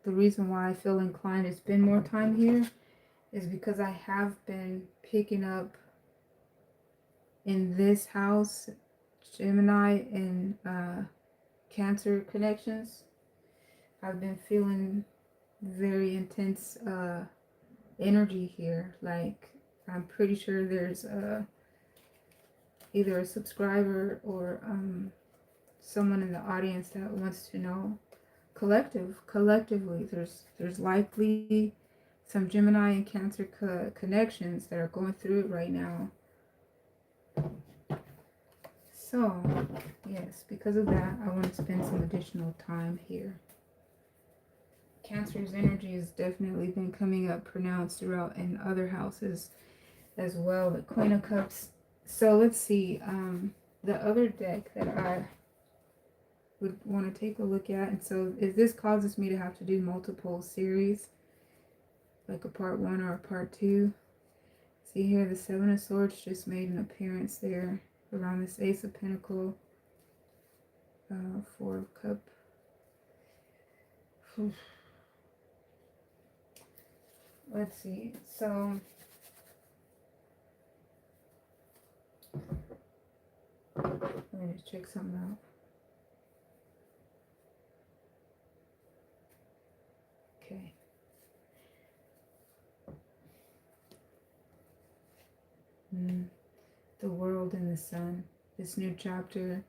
the reason why I feel inclined to spend more time here is because I have been picking up in this house Gemini and Cancer connections. I've been feeling very intense energy here. Like, I'm pretty sure there's either a subscriber or someone in the audience that wants to know. Collectively, there's likely some Gemini and Cancer connections that are going through it right now. So, yes, because of that, I want to spend some additional time here. Cancer's energy has definitely been coming up pronounced throughout in other houses as well. The Queen of Cups. So let's see. The other deck that I would want to take a look at, and so if this causes me to have to do multiple series, like a part 1 or a part 2. See here, the Seven of Swords just made an appearance there around this Ace of Pentacle, 4 of Cup. Let's see. So let me just check something out. Okay. The world and the sun. This new chapter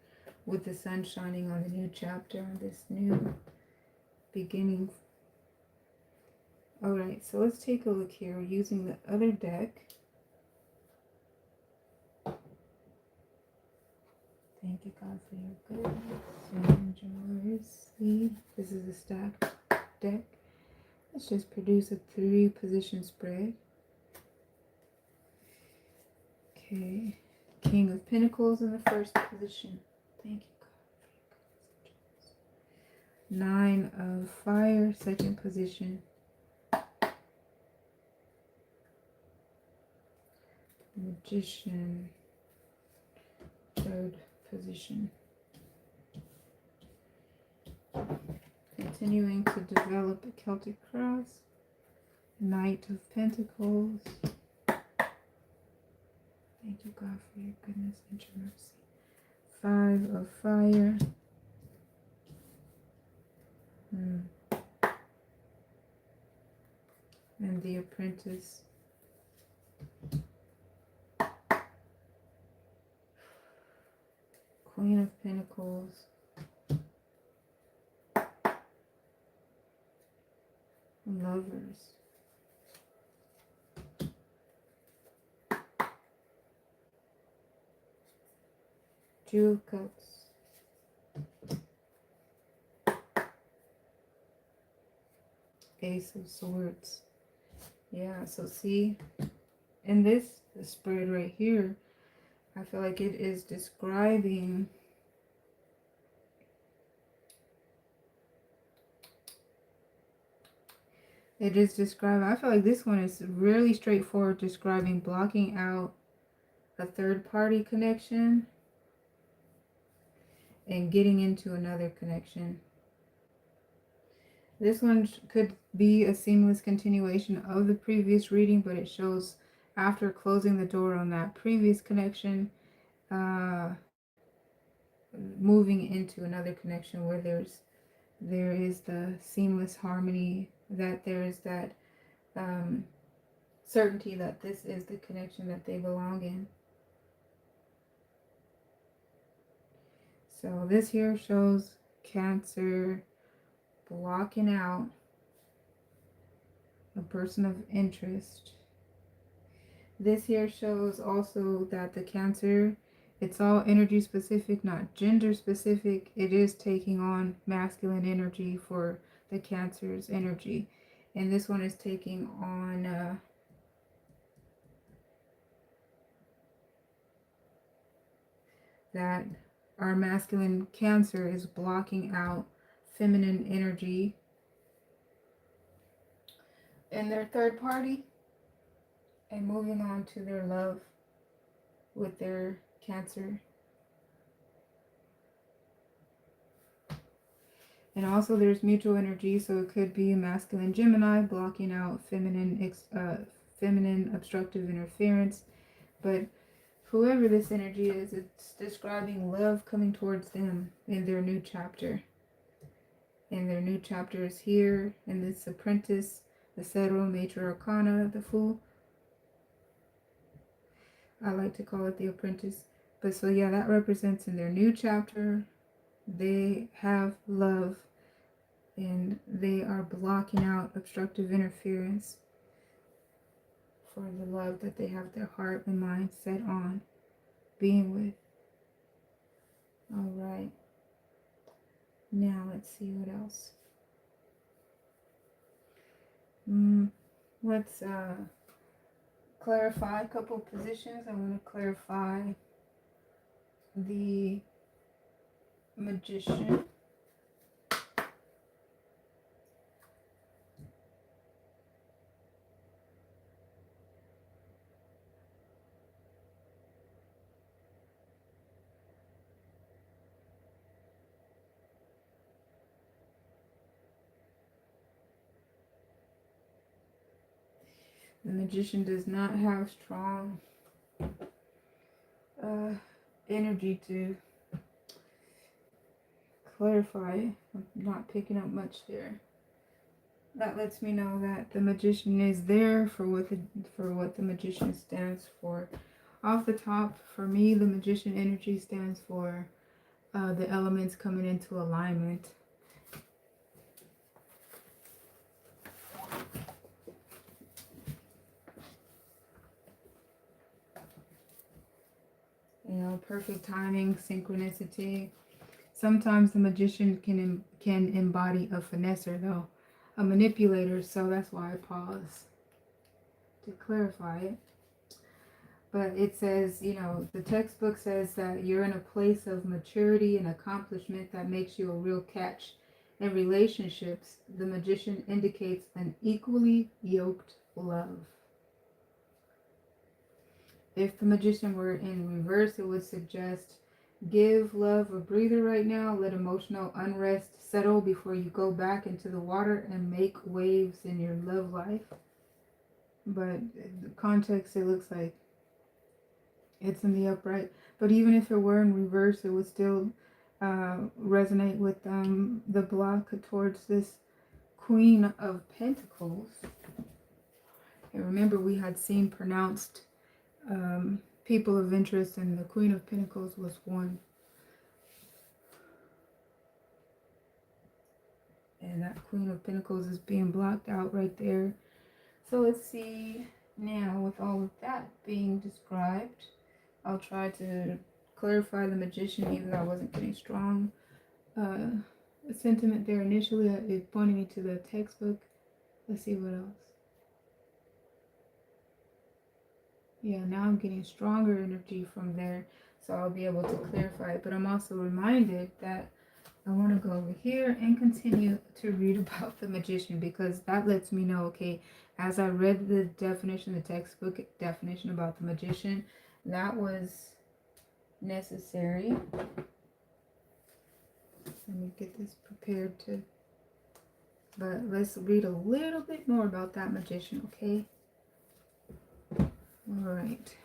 with the sun shining on the new chapter, this new beginning. Alright, so let's take a look here using the other deck. Thank you, God, for your goodness and your mercy. This is a stacked deck. Let's just produce a 3-position spread. Okay. King of Pentacles in the first position. Thank you, God, for your goodness and your mercy. 9 of Fire, second position. Magician, third position. Continuing to develop a Celtic cross. Knight of Pentacles. Thank you, God, for your goodness and your mercy. 5 of Fire. And the Apprentice. Queen of Pentacles. Lovers. Two of Cups. Ace of Swords. Yeah, so see, in this spread right here, I feel like it is describing I feel like this one is really straightforward, describing blocking out a third party connection and getting into another connection. This one could be a seamless continuation of the previous reading, but it shows after closing the door on that previous connection, moving into another connection where there is the seamless harmony, that there is that certainty that this is the connection that they belong in. So this here shows Cancer blocking out a person of interest. This here shows also that the Cancer, it's all energy specific, not gender specific. It is taking on masculine energy for the Cancer's energy. And this one is taking on that our masculine Cancer is blocking out feminine energy in their third party and moving on to their love with their Cancer. And also there's mutual energy, so it could be a masculine Gemini blocking out feminine obstructive interference. But whoever this energy is, it's describing love coming towards them in their new chapter. And their new chapter is here in this Apprentice, the Cetro, Major Arcana, the Fool. I like to call it the Apprentice. But so yeah, that represents in their new chapter, they have love and they are blocking out obstructive interference for the love that they have their heart and mind set on being with. All right. Now let's see what else. Let's clarify a couple positions. I want to clarify the Magician. The Magician does not have strong energy to clarify. I'm not picking up much there. That lets me know that the Magician is there for what the Magician stands for. Off the top, for me, the Magician energy stands for the elements coming into alignment. You know, perfect timing, synchronicity. Sometimes the Magician can embody a finesser, though, a manipulator. So that's why I pause to clarify it. But it says, you know, the textbook says that you're in a place of maturity and accomplishment that makes you a real catch. In relationships, the Magician indicates an equally yoked love. If the Magician were in reverse, it would suggest give love a breather right now. Let emotional unrest settle before you go back into the water and make waves in your love life. But the context, it looks like it's in the upright. But even if it were in reverse, it would still resonate with the block towards this Queen of Pentacles. And remember, we had seen pronounced people of interest, and the Queen of Pentacles was one. And that Queen of Pentacles is being blocked out right there. So let's see now, with all of that being described, I'll try to clarify the Magician, even though I wasn't getting strong sentiment there initially. It pointed me to the textbook. Let's see what else. Yeah, now I'm getting stronger energy from there, so I'll be able to clarify it. But I'm also reminded that I want to go over here and continue to read about the Magician, because that lets me know, okay, as I read the definition, the textbook definition about the Magician, that was necessary. Let me get this prepared to, but let's read a little bit more about that Magician, okay? All right.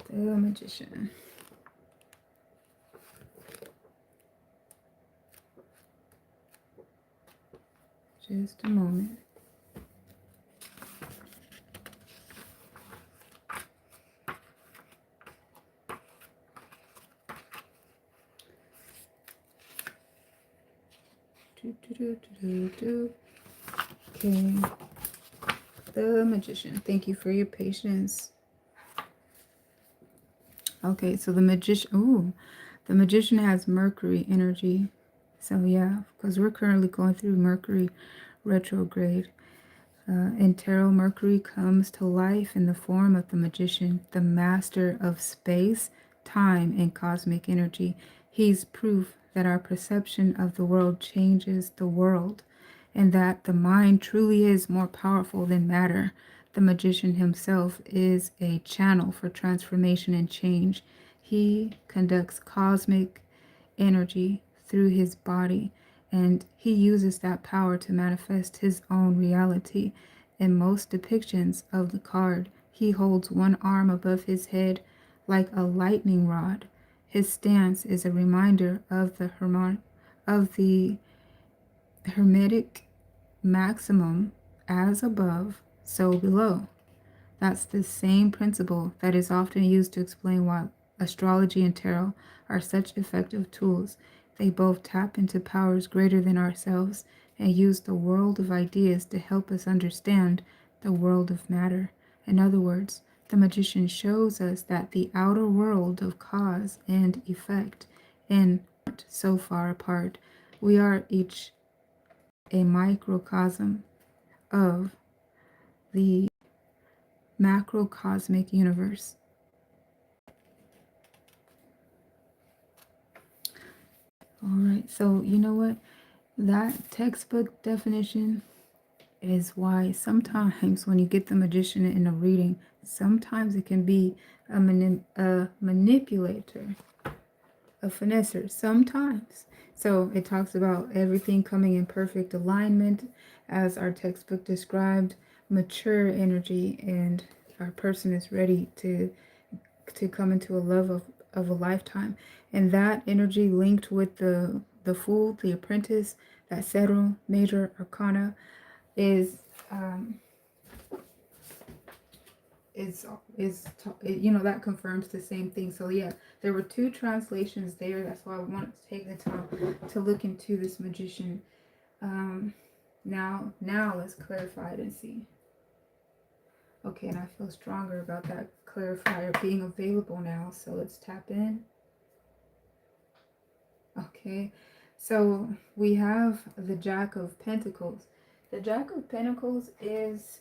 The Magician. Just a moment. Okay. The Magician. Thank you for your patience. Okay, so the Magician. Ooh, the Magician has Mercury energy. So yeah, because we're currently going through Mercury retrograde. In tarot, Mercury comes to life in the form of the Magician, the master of space, time, and cosmic energy. He's proof that our perception of the world changes the world, and that the mind truly is more powerful than matter. The Magician himself is a channel for transformation and change. He conducts cosmic energy through his body, and he uses that power to manifest his own reality. In most depictions of the card, he holds one arm above his head like a lightning rod. His stance is a reminder of the Hermetic maximum, as above, so below. That's the same principle that is often used to explain why astrology and tarot are such effective tools. They both tap into powers greater than ourselves and use the world of ideas to help us understand the world of matter. In other words, the Magician shows us that the outer world of cause and effect and not so far apart. We are each a microcosm of the macrocosmic universe. All right, so you know what? That textbook definition is why sometimes when you get the magician in a reading, sometimes it can be a manipulator, a finesser, sometimes. So it talks about everything coming in perfect alignment, as our textbook described, mature energy, and our person is ready to come into a love of a lifetime. And that energy linked with the Fool, the Apprentice, that Zero major arcana is you know, that confirms the same thing. So yeah, there were two translations there. That's why I wanted to take the time to look into this magician. Now let's clarify it and see. Okay, and I feel stronger about that clarifier being available now. So let's tap in. Okay, so we have the Jack of Pentacles. The Jack of Pentacles is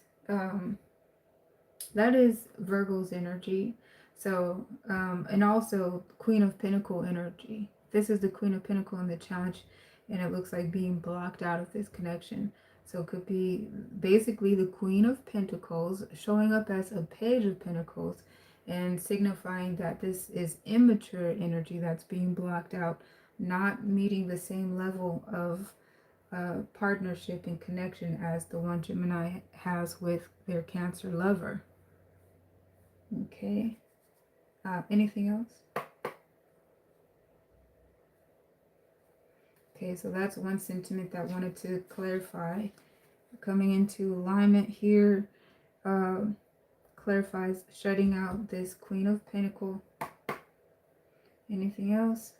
that is Virgo's energy. So and also Queen of Pentacle energy. This is the Queen of Pentacle in the challenge, and it looks like being blocked out of this connection. So it could be basically the Queen of Pentacles showing up as a Page of Pentacles and signifying that this is immature energy that's being blocked out, not meeting the same level of partnership and connection as the one Gemini has with their Cancer lover. Okay. Anything else? Okay, so that's one sentiment that I wanted to clarify. Coming into alignment here clarifies shutting out this Queen of Pentacle. Anything else?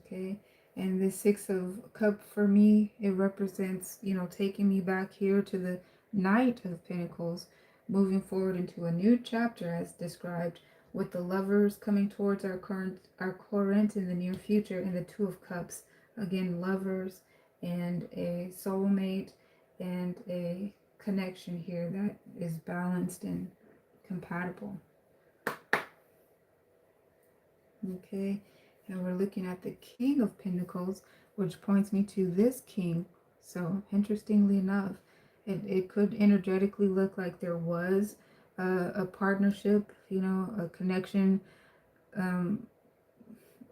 Okay, and the Six of Cups for me, it represents, you know, taking me back here to the Knight of Pentacles, moving forward into a new chapter as described, with the Lovers coming towards our current in the near future, and the Two of Cups, again, lovers and a soulmate and a connection here that is balanced and compatible. Okay, and we're looking at the King of Pentacles, which points me to this king. So interestingly enough, it could energetically look like there was a partnership, you know, a connection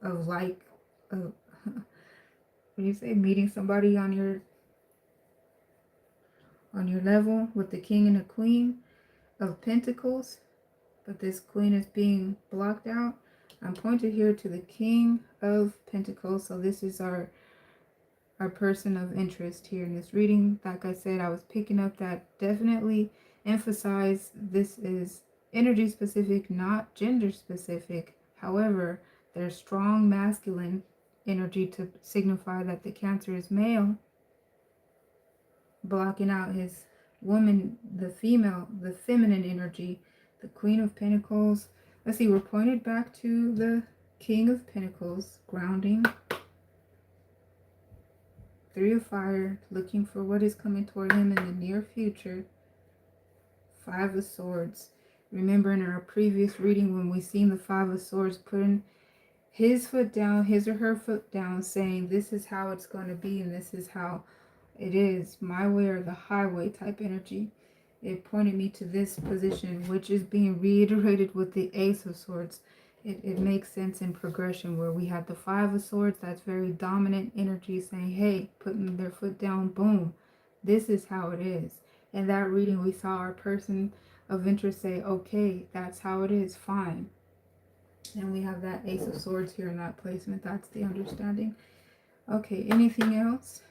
of like, when you say meeting somebody on your level with the King and the Queen of Pentacles, but this Queen is being blocked out. I'm pointed here to the King of Pentacles, so this is our person of interest here in this reading. Like I said, I was picking up that definitely emphasize this is energy specific, not gender specific. However, there's strong masculine energy to signify that the Cancer is male, blocking out his woman, the female, the feminine energy, the Queen of Pentacles. Let's see, we're pointed back to the King of Pentacles, grounding. Three of Fire, looking for what is coming toward him in the near future. Five of Swords. Remember in our previous reading when we seen the Five of Swords putting his foot down, his or her foot down, saying this is how it's going to be and this is how it is, my way or the highway type energy. It pointed me to this position, which is being reiterated with the Ace of Swords. It makes sense in progression where we had the Five of Swords, that's very dominant energy saying, hey, putting their foot down, boom, this is how it is. In that reading, we saw our person of interest say, okay, that's how it is, fine. And we have that Ace of Swords here in that placement. That's the understanding. Okay, anything else?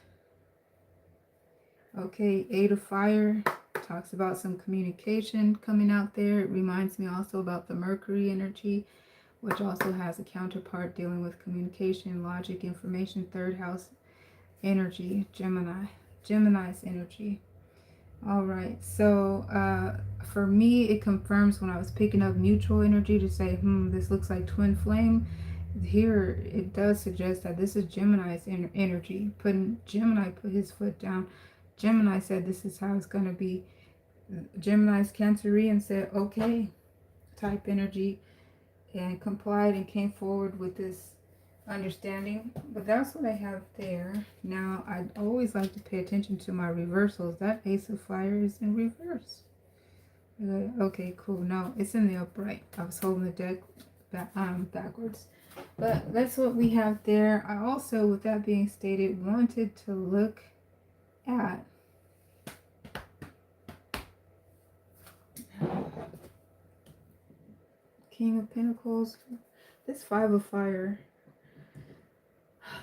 Okay, Eight of Fire talks about some communication coming out there. It reminds me also about the Mercury energy, which also has a counterpart dealing with communication, logic, information, third house energy, Gemini's energy. All right. So for me, it confirms when I was picking up mutual energy to say, this looks like twin flame. Here, it does suggest that this is Gemini's energy. Gemini put his foot down. Gemini said this is how it's going to be. Gemini's Cancerian said, okay, type energy, and complied and came forward with this understanding. But that's what I have there. Now, I always like to pay attention to my reversals. That Ace of Fire is in reverse. Okay, cool. No, it's in the upright. I was holding the deck backwards. But that's what we have there. I also, with that being stated, wanted to look at King of Pentacles. This Five of Fire.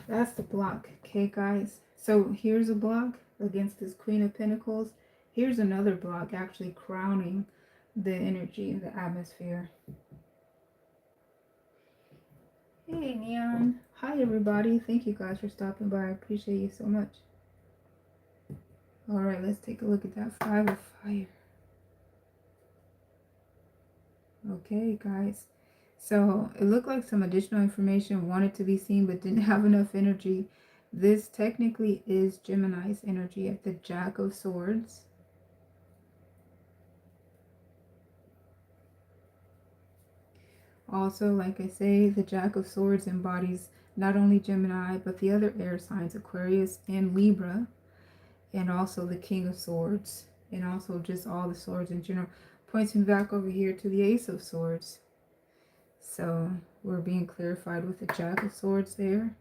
That's the block, okay, guys? So here's a block against this Queen of Pentacles. Here's another block actually crowning the energy in the atmosphere. Hey, Neon. Hi, everybody. Thank you guys for stopping by. I appreciate you so much. All right, let's take a look at that Five of Fire. Okay, guys. So it looked like some additional information wanted to be seen but didn't have enough energy. This technically is Gemini's energy at the Jack of Swords. Also, like I say, the Jack of Swords embodies not only Gemini, but the other air signs, Aquarius and Libra, and also the King of Swords, and also just all the swords in general. Points me back over here to the Ace of Swords. So we're being clarified with the Jack of Swords there.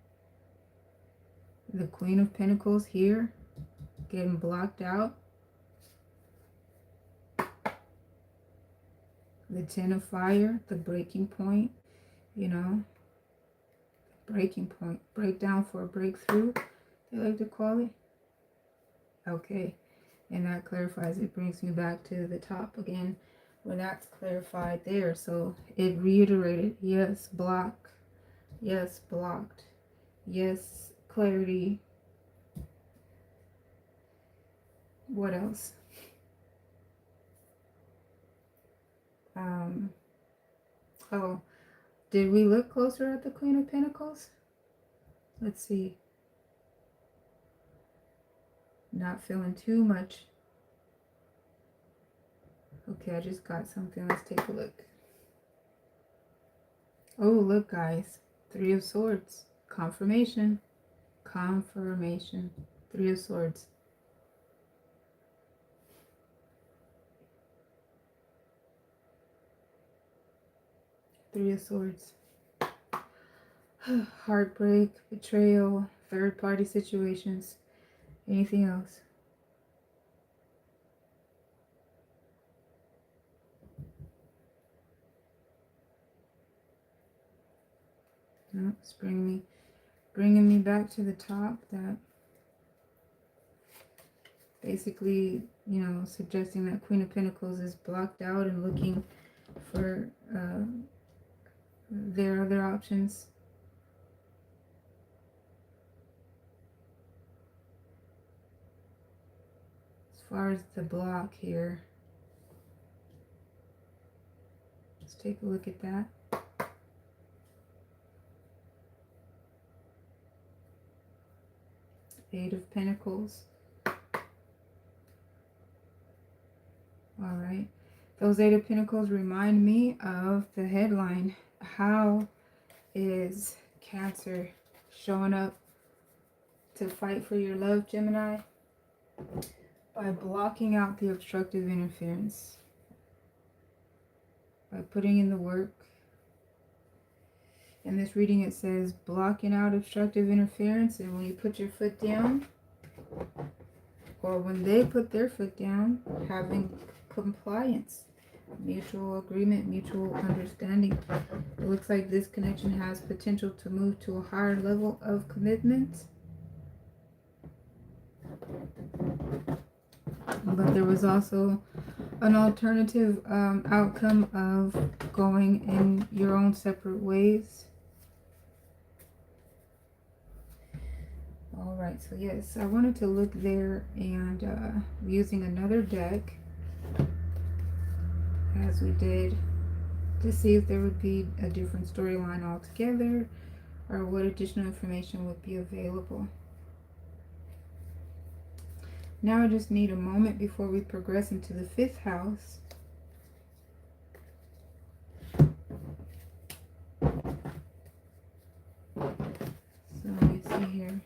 The Queen of Pentacles here, getting blocked out. The Ten of Fire, the breaking point, you know, breaking point, breakdown for a breakthrough, they like to call it. Okay, and that clarifies it, brings me back to the top again, where that's clarified there. So it reiterated, yes, block, yes, blocked, yes, clarity. What else? Oh, did we look closer at the Queen of Pentacles? Let's see. Not feeling too much. Okay, I just got something. Let's take a look. Oh, look, guys. Three of Swords. Confirmation. Confirmation. Three of Swords. Three of Swords. Heartbreak, betrayal, third-party situations. Anything else? No, it's bringing me back to the top. That basically, you know, suggesting that Queen of Pentacles is blocked out and looking for their other options. As far as the block here, let's take a look at that. Eight of Pentacles. All right. Those Eight of Pentacles remind me of the headline. How is Cancer showing up to fight for your love, Gemini? By blocking out the obstructive interference. By putting in the work. In this reading it says blocking out obstructive interference, and when you put your foot down, or when they put their foot down, having compliance, mutual agreement, mutual understanding. It looks like this connection has potential to move to a higher level of commitment. But there was also an alternative outcome of going in your own separate ways. All right, so yes, I wanted to look there and using another deck as we did to see if there would be a different storyline altogether or what additional information would be available. Now I just need a moment before we progress into the 5th house. So let me see here.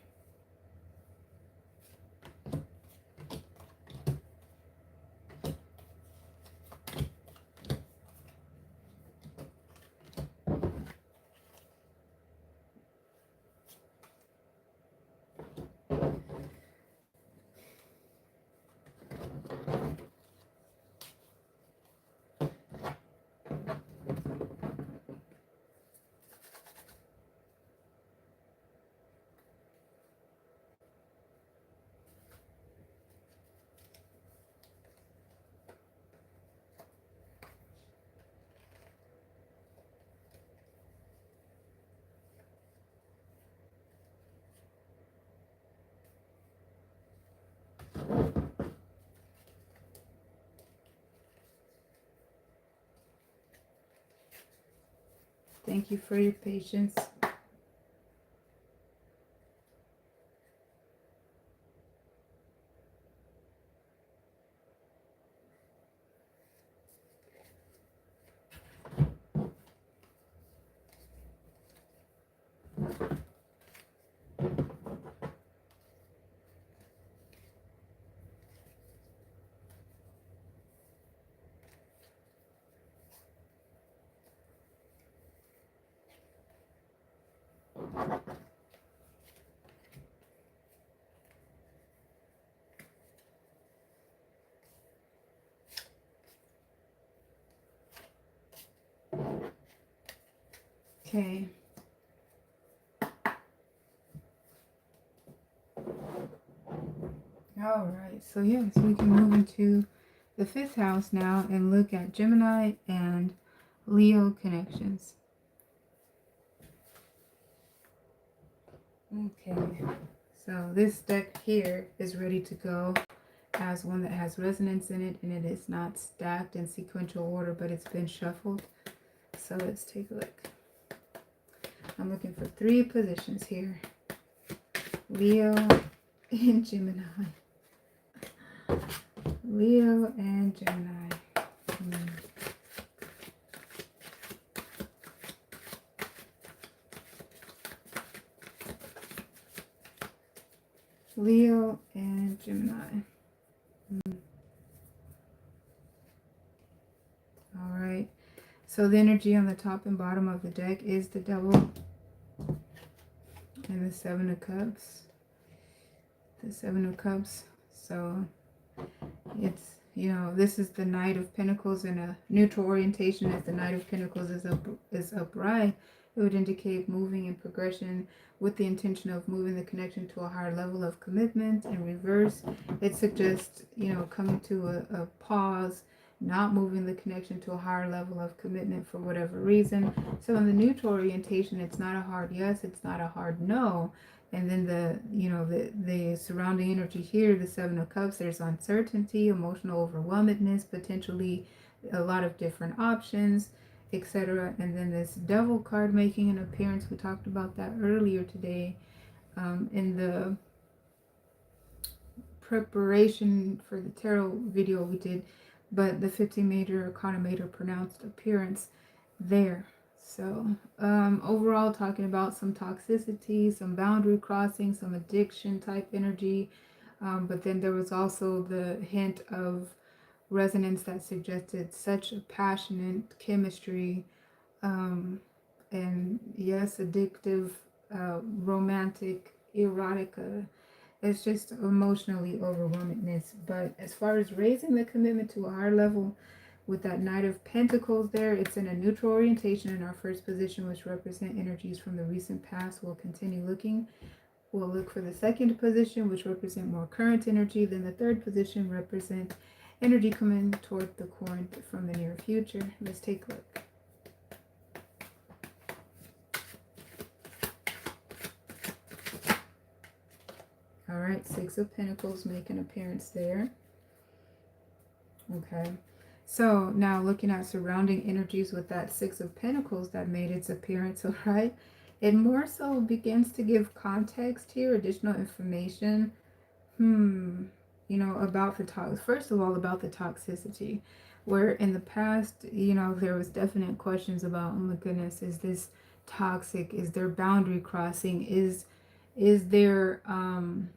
Thank you for your patience. Okay. All right, so yes, we can move into the 5th house now and look at Gemini and Leo connections. Okay, so this deck here is ready to go as one that has resonance in it, and it is not stacked in sequential order, but it's been shuffled. So let's take a look. I'm looking for 3 positions here. Leo and Gemini. Leo and Gemini. Leo and Gemini. All right. So the energy on the top and bottom of the deck is the Devil and the 7 of Cups. The 7 of Cups. So it's, you know, this is the Knight of Pentacles, and a neutral orientation as the Knight of Pentacles is upright. It would indicate moving in progression with the intention of moving the connection to a higher level of commitment. In reverse, it suggests, you know, coming to a pause, not moving the connection to a higher level of commitment for whatever reason. So in the neutral orientation, it's not a hard yes, it's not a hard no. And then the surrounding energy here, the 7 of Cups, there's uncertainty, emotional overwhelmedness, potentially a lot of different options, etc. And then this Devil card making an appearance. We talked about that earlier today in the preparation for the tarot video we did, but the 15 major arcana made a pronounced appearance there. So overall, talking about some toxicity, some boundary crossing, some addiction type energy, but then there was also the hint of resonance that suggested such a passionate chemistry, and yes, addictive, romantic, erotica. It's just emotionally overwhelmingness. But as far as raising the commitment to a higher level, with that Knight of Pentacles there, it's in a neutral orientation in our first position, which represent energies from the recent past. We'll continue looking. We'll look for the second position, which represent more current energy. Then the third position represent energy coming toward the current from the near future. Let's take a look. All right, Six of Pentacles make an appearance there. Okay. So now looking at surrounding energies with that Six of Pentacles that made its appearance, all right, it more so begins to give context here, additional information, about the first of all, about the toxicity, where in the past, there was definite questions about, oh my goodness, is this toxic? Is there boundary crossing? Is there an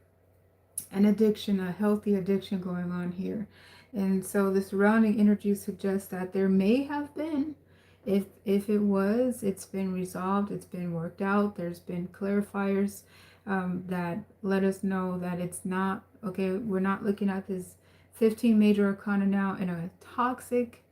addiction, a healthy addiction going on here? And so the surrounding energy suggests that there may have been, if it was, it's been resolved, it's been worked out, there's been clarifiers that let us know that it's not, okay, we're not looking at this 15 major arcana now in a toxic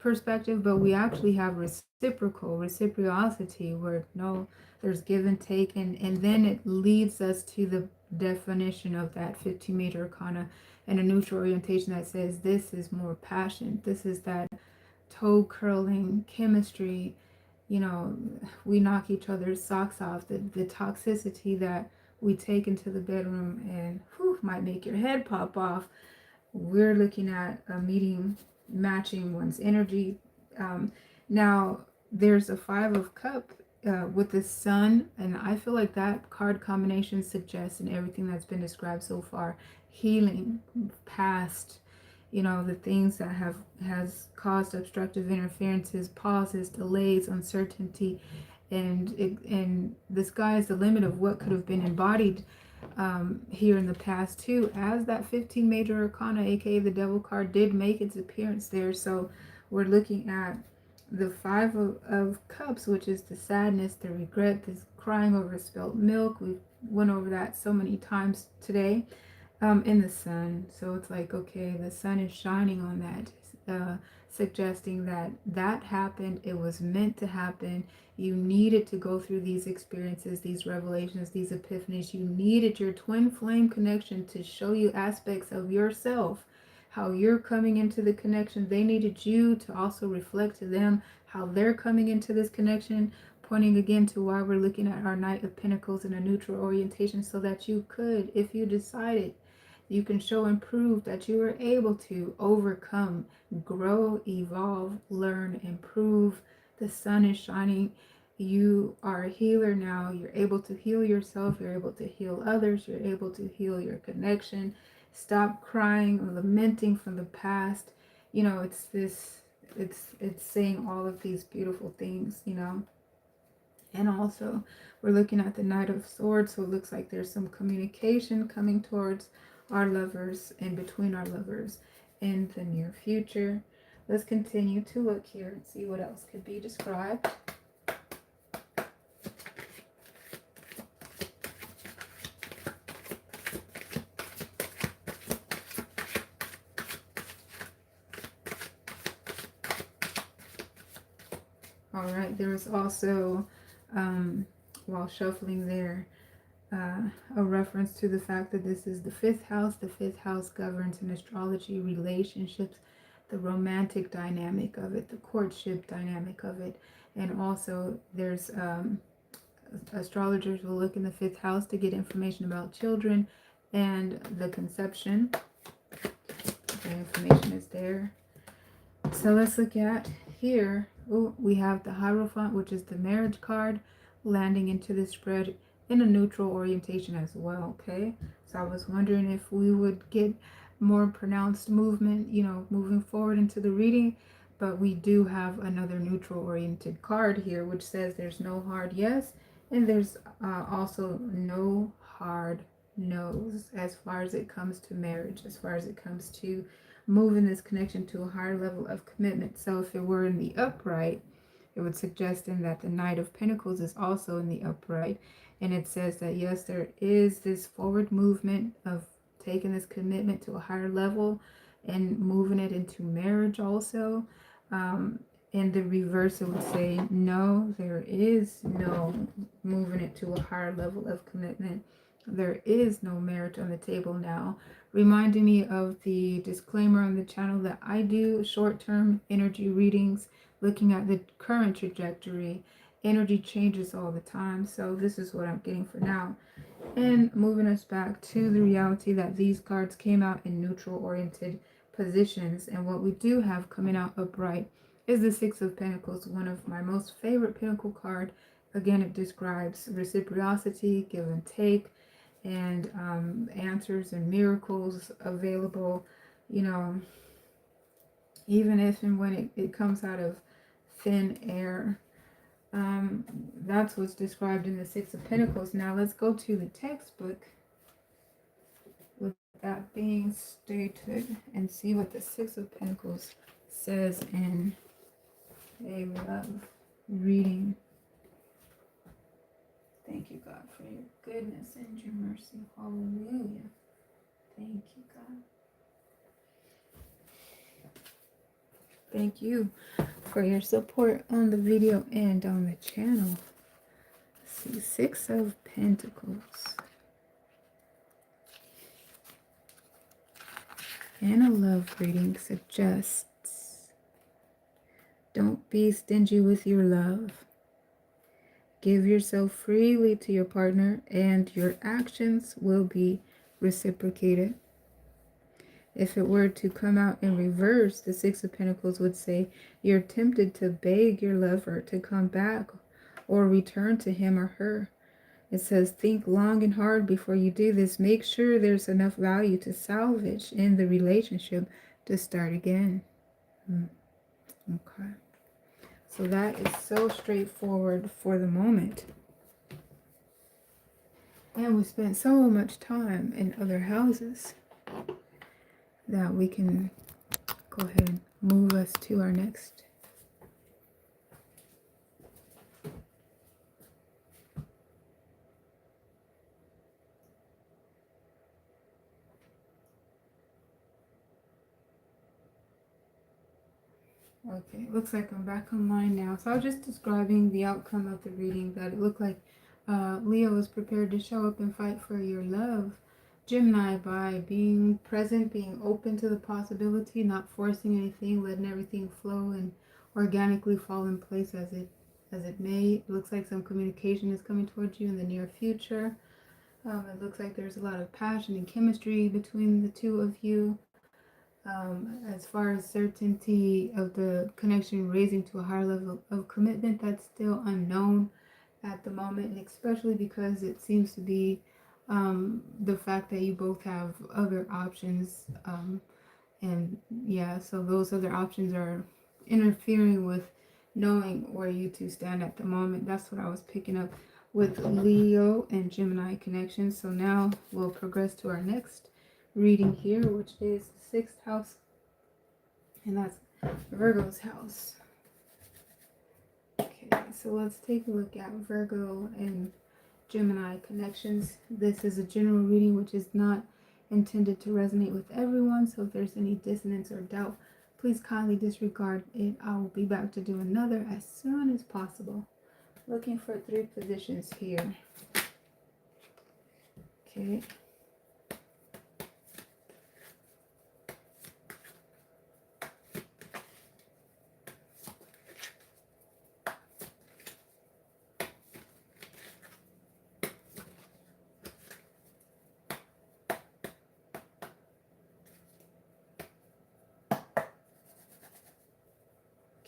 perspective, but we actually have reciprocity, where no, there's give and take, and then it leads us to the definition of that 15 major arcana and a neutral orientation that says this is more passion, this is that toe curling chemistry, we knock each other's socks off, the toxicity that we take into the bedroom and might make your head pop off. We're looking at a meeting, matching one's energy. Now there's a Five of Cups with the Sun, and I feel like that card combination suggests, in everything that's been described so far, healing past, the things that has caused obstructive interferences, pauses, delays, uncertainty, and the sky is the limit of what could have been embodied here in the past too, as that 15 major arcana, aka the Devil card, did make its appearance there. So we're looking at the Five of Cups, which is the sadness, the regret, this crying over spilt milk. We went over that so many times today. In the Sun. So it's like, okay, the sun is shining on that, suggesting that happened. It was meant to happen. You needed to go through these experiences, these revelations, these epiphanies. You needed your twin flame connection to show you aspects of yourself, how you're coming into the connection. They needed you to also reflect to them how they're coming into this connection, pointing again to why we're looking at our Knight of Pentacles in a neutral orientation, so that you could, if you decided, you can show and prove that you are able to overcome, grow, evolve, learn, improve. The sun is shining. You are a healer now. You're able to heal yourself. You're able to heal others. You're able to heal your connection. Stop crying or lamenting from the past. It's this, it's saying all of these beautiful things, And also, we're looking at the Knight of Swords, so it looks like there's some communication coming towards our lovers and between our lovers in the near future. Let's continue to look here and see what else could be described. All right, there was also, while shuffling there, a reference to the fact that this is the fifth house. The fifth house governs in astrology relationships, the romantic dynamic of it, the courtship dynamic of it. And also there's astrologers will look in the fifth house to get information about children and the conception. The information is there. So let's look at here. Oh, we have the Hierophant, which is the marriage card, landing into the spread in a neutral orientation as well. Okay, so I was wondering if we would get more pronounced movement, moving forward into the reading, but we do have another neutral oriented card here, which says there's no hard yes, and there's also no hard no's as far as it comes to marriage, as far as it comes to moving this connection to a higher level of commitment. So if it were in the upright, it would suggest then that the Knight of Pentacles is also in the upright. And it says that, yes, there is this forward movement of taking this commitment to a higher level and moving it into marriage also. In the reverse, it would say, no, there is no moving it to a higher level of commitment. There is no marriage on the table now. Reminding me of the disclaimer on the channel that I do short-term energy readings, looking at the current trajectory. Energy changes all the time, so this is what I'm getting for now. And moving us back to the reality that these cards came out in neutral oriented positions. And what we do have coming out upright is the Six of Pentacles, one of my most favorite Pentacle card. Again, it describes reciprocity, give and take, and answers and miracles available, you know, even if and when it comes out of thin air. That's what's described in the Six of Pentacles. Now let's go to the textbook with that being stated and see what the Six of Pentacles says in a love reading. Thank you, God, for your goodness and your mercy. Hallelujah. Thank you, God. Thank you for your support on the video and on the channel. Let's see, Six of Pentacles. And a love reading suggests, don't be stingy with your love. Give yourself freely to your partner and your actions will be reciprocated. If it were to come out in reverse, the Six of Pentacles would say you're tempted to beg your lover to come back or return to him or her. It says, think long and hard before you do this. Make sure there's enough value to salvage in the relationship to start again. Okay. So that is so straightforward for the moment. And we spent so much time in other houses that we can go ahead and move us to our next. Okay, looks like I'm back online now. So I was just describing the outcome of the reading, that it looked like Leo is prepared to show up and fight for your love, Gemini, by being present, being open to the possibility, not forcing anything, letting everything flow and organically fall in place as it may. It looks like some communication is coming towards you in the near future. It looks like there's a lot of passion and chemistry between the two of you. As far as certainty of the connection raising to a higher level of commitment, that's still unknown at the moment, and especially because it seems to be the fact that you both have other options, and yeah, so those other options are interfering with knowing where you two stand at the moment. That's what I was picking up with Leo and Gemini connection. So now we'll progress to our next reading here, which is the 6th house, and that's Virgo's house. Okay, so let's take a look at Virgo and Gemini connections. This is a general reading which is not intended to resonate with everyone, so if there's any dissonance or doubt, please kindly disregard it. I will be back to do another as soon as possible. Looking for 3 positions here. Okay.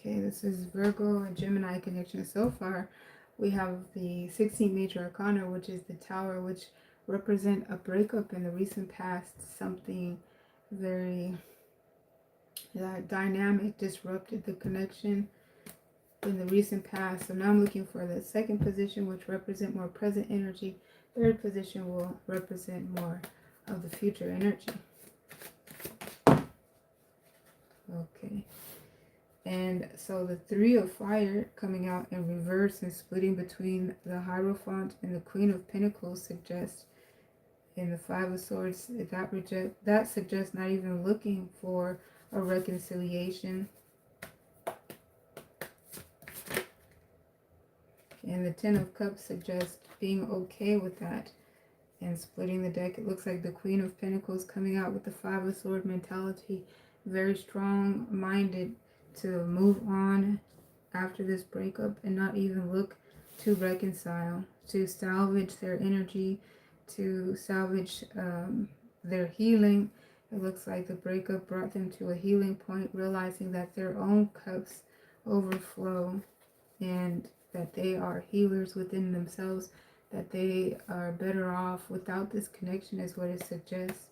Okay, this is Virgo and Gemini connection. So far, we have the 16 major arcana, which is the Tower, which represent a breakup in the recent past. Something very dynamic disrupted the connection in the recent past. So now I'm looking for the 2nd position, which represent more present energy. 3rd position will represent more of the future energy. Okay. And so the 3 of Fire coming out in reverse and splitting between the Hierophant and the Queen of Pentacles suggests, in the 5 of Swords, that suggests not even looking for a reconciliation. And the 10 of Cups suggests being okay with that and splitting the deck. It looks like the Queen of Pentacles coming out with the 5 of Swords mentality, very strong-minded to move on after this breakup and not even look to reconcile, to salvage their energy, to salvage their healing. It looks like the breakup brought them to a healing point, realizing that their own cups overflow and that they are healers within themselves, that they are better off without this connection is what it suggests.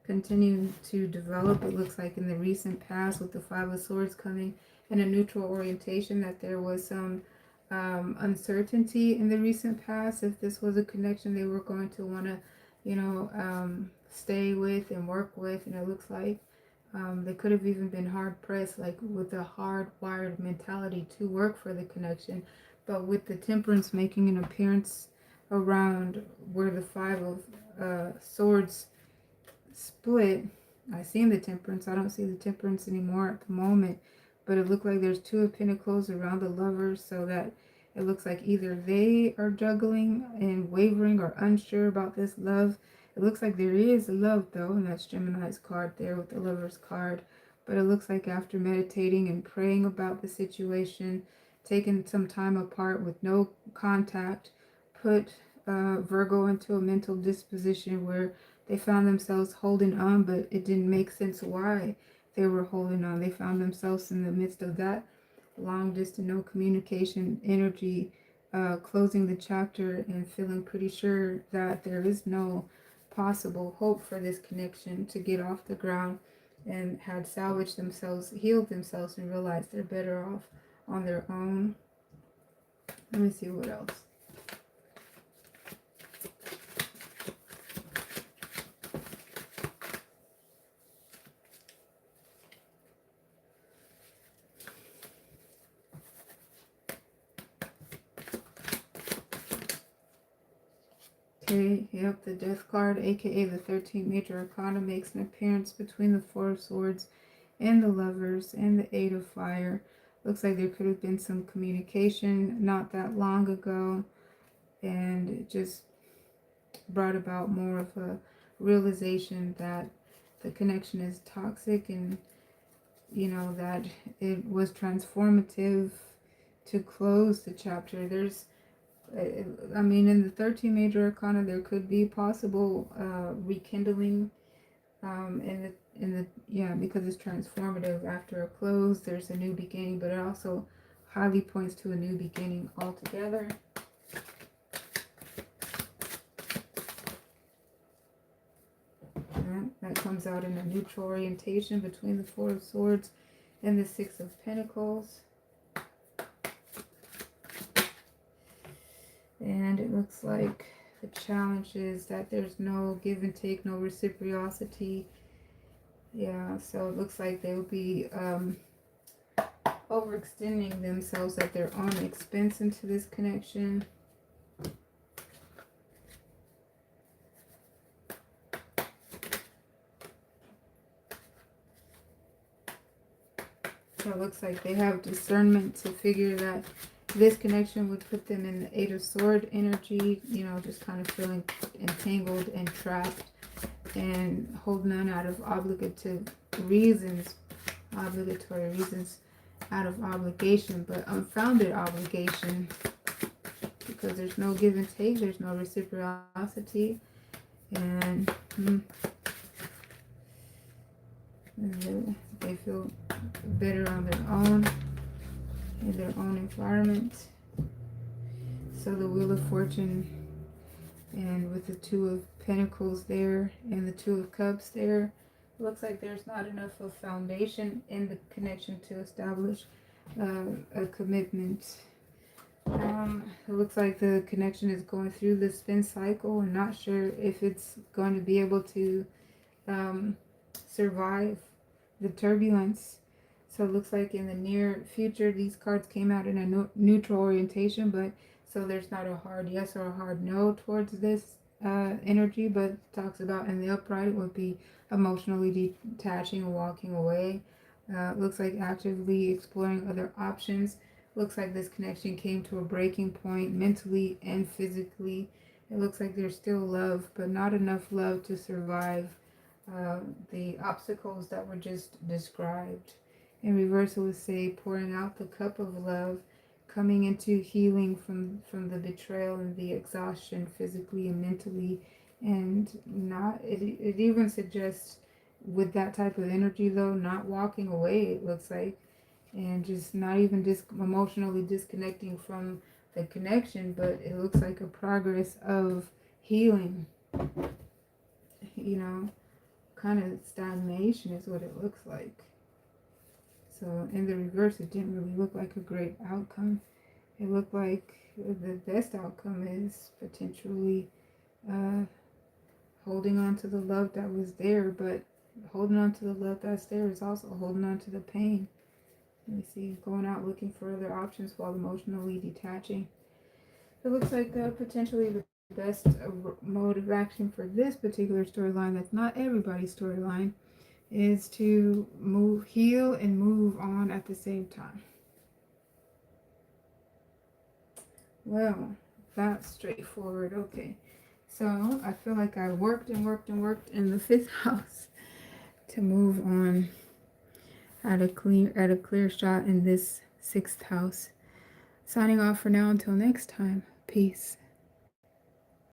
Continue to develop, it looks like in the recent past with the Five of Swords coming in a neutral orientation, that there was some uncertainty in the recent past if this was a connection they were going to want to, stay with and work with. And it looks like they could have even been hard pressed, like with a hardwired mentality to work for the connection. But with the Temperance making an appearance around where the Five of Swords split, I seen the Temperance. I don't see the Temperance anymore at the moment, but it looked like there's Two of Pentacles around the Lovers, so that it looks like either they are juggling and wavering or unsure about this love. It looks like there is love though, and that's Gemini's card there with the Lovers card. But it looks like after meditating and praying about the situation, taking some time apart with no contact, put Virgo into a mental disposition where they found themselves holding on, but it didn't make sense why they were holding on. They found themselves in the midst of that long distance, no communication energy, closing the chapter and feeling pretty sure that there is no possible hope for this connection to get off the ground, and had salvaged themselves, healed themselves, and realized they're better off on their own. Let me see what else. Okay, yep, the Death card, aka the 13th major arcana, makes an appearance between the Four of Swords and the Lovers and the Eight of Fire. Looks like there could have been some communication not that long ago, and it just brought about more of a realization that the connection is toxic, and that it was transformative to close the chapter. There's in the 13 major arcana, there could be possible rekindling because it's transformative. After a close, there's a new beginning, but it also highly points to a new beginning altogether. And that comes out in a neutral orientation between the Four of Swords and the Six of Pentacles. And it looks like the challenge is that there's no give and take, no reciprocity. Yeah, so it looks like they will be overextending themselves at their own expense into this connection. So it looks like they have discernment to figure that this connection would put them in the Eight of Swords energy, just kind of feeling entangled and trapped and holding on out of obligatory reasons out of obligation, but unfounded obligation, because there's no give and take, there's no reciprocity, and they feel better on their own, in their own environment. So the Wheel of Fortune, and with the Two of Pentacles there and the Two of Cups there, it looks like there's not enough of foundation in the connection to establish a commitment. It looks like the connection is going through the spin cycle and not sure if it's going to be able to survive the turbulence. So it looks like in the near future, these cards came out in a neutral orientation, but so there's not a hard yes or a hard no towards this energy, but it talks about in the upright it would be emotionally detaching and walking away. Looks like actively exploring other options. Looks like this connection came to a breaking point mentally and physically. It looks like there's still love, but not enough love to survive the obstacles that were just described. In reverse, it would say pouring out the cup of love, coming into healing from the betrayal and the exhaustion physically and mentally, and not it even suggests with that type of energy though, not walking away, it looks like, and just not even emotionally disconnecting from the connection, but it looks like a progress of healing, you know, kind of stagnation is what it looks like. So in the reverse, it didn't really look like a great outcome. It looked like the best outcome is potentially holding on to the love that was there, but holding on to the love that's there is also holding on to the pain. Let me see, going out looking for other options while emotionally detaching. It looks like potentially the best mode of action for this particular storyline, that's not everybody's storyline, is to heal and move on at the same time. Well, that's straightforward. Okay, so I feel like I worked and worked and worked in the 5th house to move on at a clear shot in this 6th house. Signing off for now until next time. Peace.